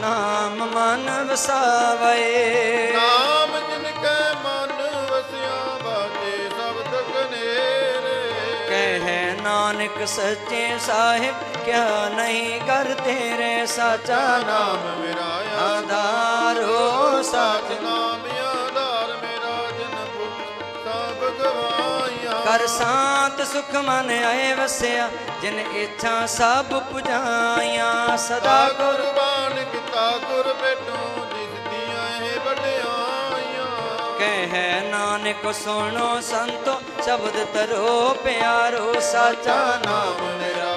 ਨਾਮ ਮਨ ਵਸਾਵੇ। ਨਾਮ ਜਿਨ ਕੈ ਮਨ ਵਸਿਆ, ਬਾਜੇ ਸ਼ਬਦ ਕਨੇਰੇ। ਕਹਿ ਨਾਨਕ ਸੱਚੇ ਸਾਹਿਬ ਕਿਆ ਨਹੀਂ ਕਰਤੇ ਰੇ। ਸਾਚਾ ਨਾਮ ਮੇਰਾ ਆਧਾਰੋ ਸਚ ਨਾਮ ਆਧਾਰ ਮੇਰਾ, ਜਿਨ ਪੁਰਖ ਸਭ ਗਵਾਈਆਂ। ਕਰ ਸ਼ਾਂਤ ਸੁਖ ਮਨ ਆਏ ਵਸਿਆ, ਜਿਨ ਇੱਛਾ ਸਭ ਪੁਜਾਈਆਂ। ਸਦਾ ਕੁਰਬਾਨ ਕੀਤਾ ਗੁਰ ਭੇਟੋ, ਜਿਸ ਦੀਆਂ ਇਹ ਵਡਿਆਈਆਂ। ਕਹਿ ਨਾਨਕ ਸੁਣੋ ਸੰਤੋ, ਸ਼ਬਦ ਤਰੋ ਪਿਆਰੋ। ਸਾਚਾ ਨਾਮ ਮੇਰਾ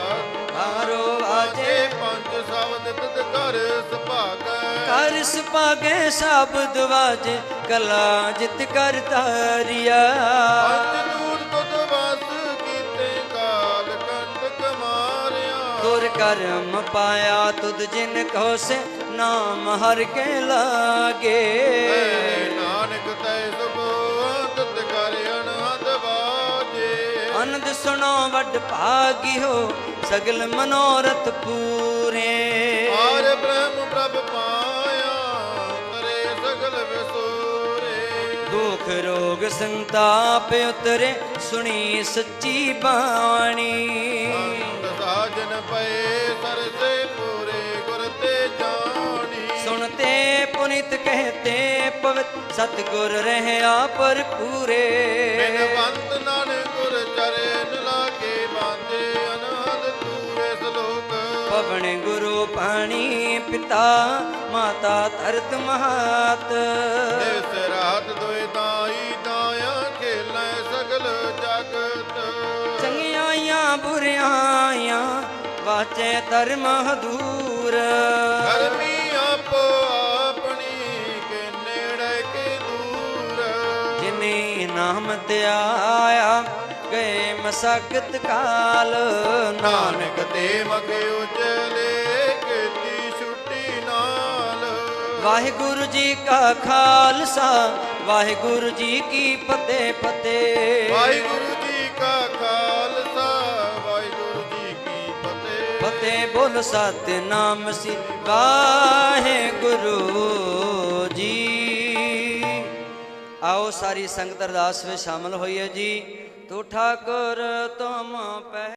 ਆਰੋ ਆਜੇ। ਪੰਜ ਸ਼ਬਦ ਤਿਤ ਕਰ ਸੁਭਾਗੈ। ਕਰ ਸੁਭਾਗੈ ਸ਼ਬਦ ਵਾਜੇ, ਕਲਾ ਜਿਤ ਕਰ ਤਾਰਿਆ। ਪੰਜ ਦੂਰ ਤੁਧ ਵਸ ਕੀਤੇ, तुर कर्म पाया तुद जिन कहो से नाम हर के लागे। ਨਾਨਕ ਤੈ ਸੁਭੋ ਤੁਧ ਕਰ ਅਨਹਦ ਬਾਜੇ। अनंद सुनो वड भागी हो सगल मनोरथ पूरे। ਆਰ ਬ੍ਰਹਮ ਪ੍ਰਭ ਪਾਇਆ ਕਰੇ ਸਗਲ ਵਿਸੂਰੇ। दुख रोग संताप उतरे सुनी सच्ची बाणी। ਅੰਤ ਸਾਜਨ ਪਏ ਸਰਸੇ ਪੂਰੇ ਗੁਰ ਤੇ ਜਾਣੀ। सुनते पुनित कहते पवित सतगुर रहा पर पूरे। ਬਿਨਵੰਤ ਨਾਨਕ ਗੁਰ ਚਰਨ ਲਾਗੇ ਬਾਂਧੇ ਅਨਹਦ ਤੂਰੇ ਸਲੋਕ। पवन गुरु पानी पिता माता धरत महात। ਇਸ ਰਾਤ ਦੋਇ ਦਾਈ ਦਾਇਆ ਖੇਲੇ ਸਗਲ ਜਗਤ। चंगियाइयां बुरियाइयां वाचे धर्म हदूर। ਧਰਮੀ ਆਪੋ ਆਪਣੀ ਕੇ ਨੇੜੇ ਕੇ ਦੂਰ। जिन्हें नाम त्याया गए मसकत काल। ਨਾਨਕ ਤੇ ਮਗ ਉਜਲੇ ਕੀਤੀ ਛੁੱਟੀ ਨਾਲ। वाहिगुरु जी का खालसा वाहिगुरु जी की फतेह फतेह। ਵਾਹਿਗੁਰੂ ਜੀ ਕਾ ਖਾਲਸਾ ਵਾਹਿਗੁਰੂ ਜੀ ਕੀ ਫਤਿਹ। फतेह बोल सतनाम सी वाहिगुरु जी। आओ सारी संगत अरदास में शामिल होइए जी। तो ठाकुर तुम पह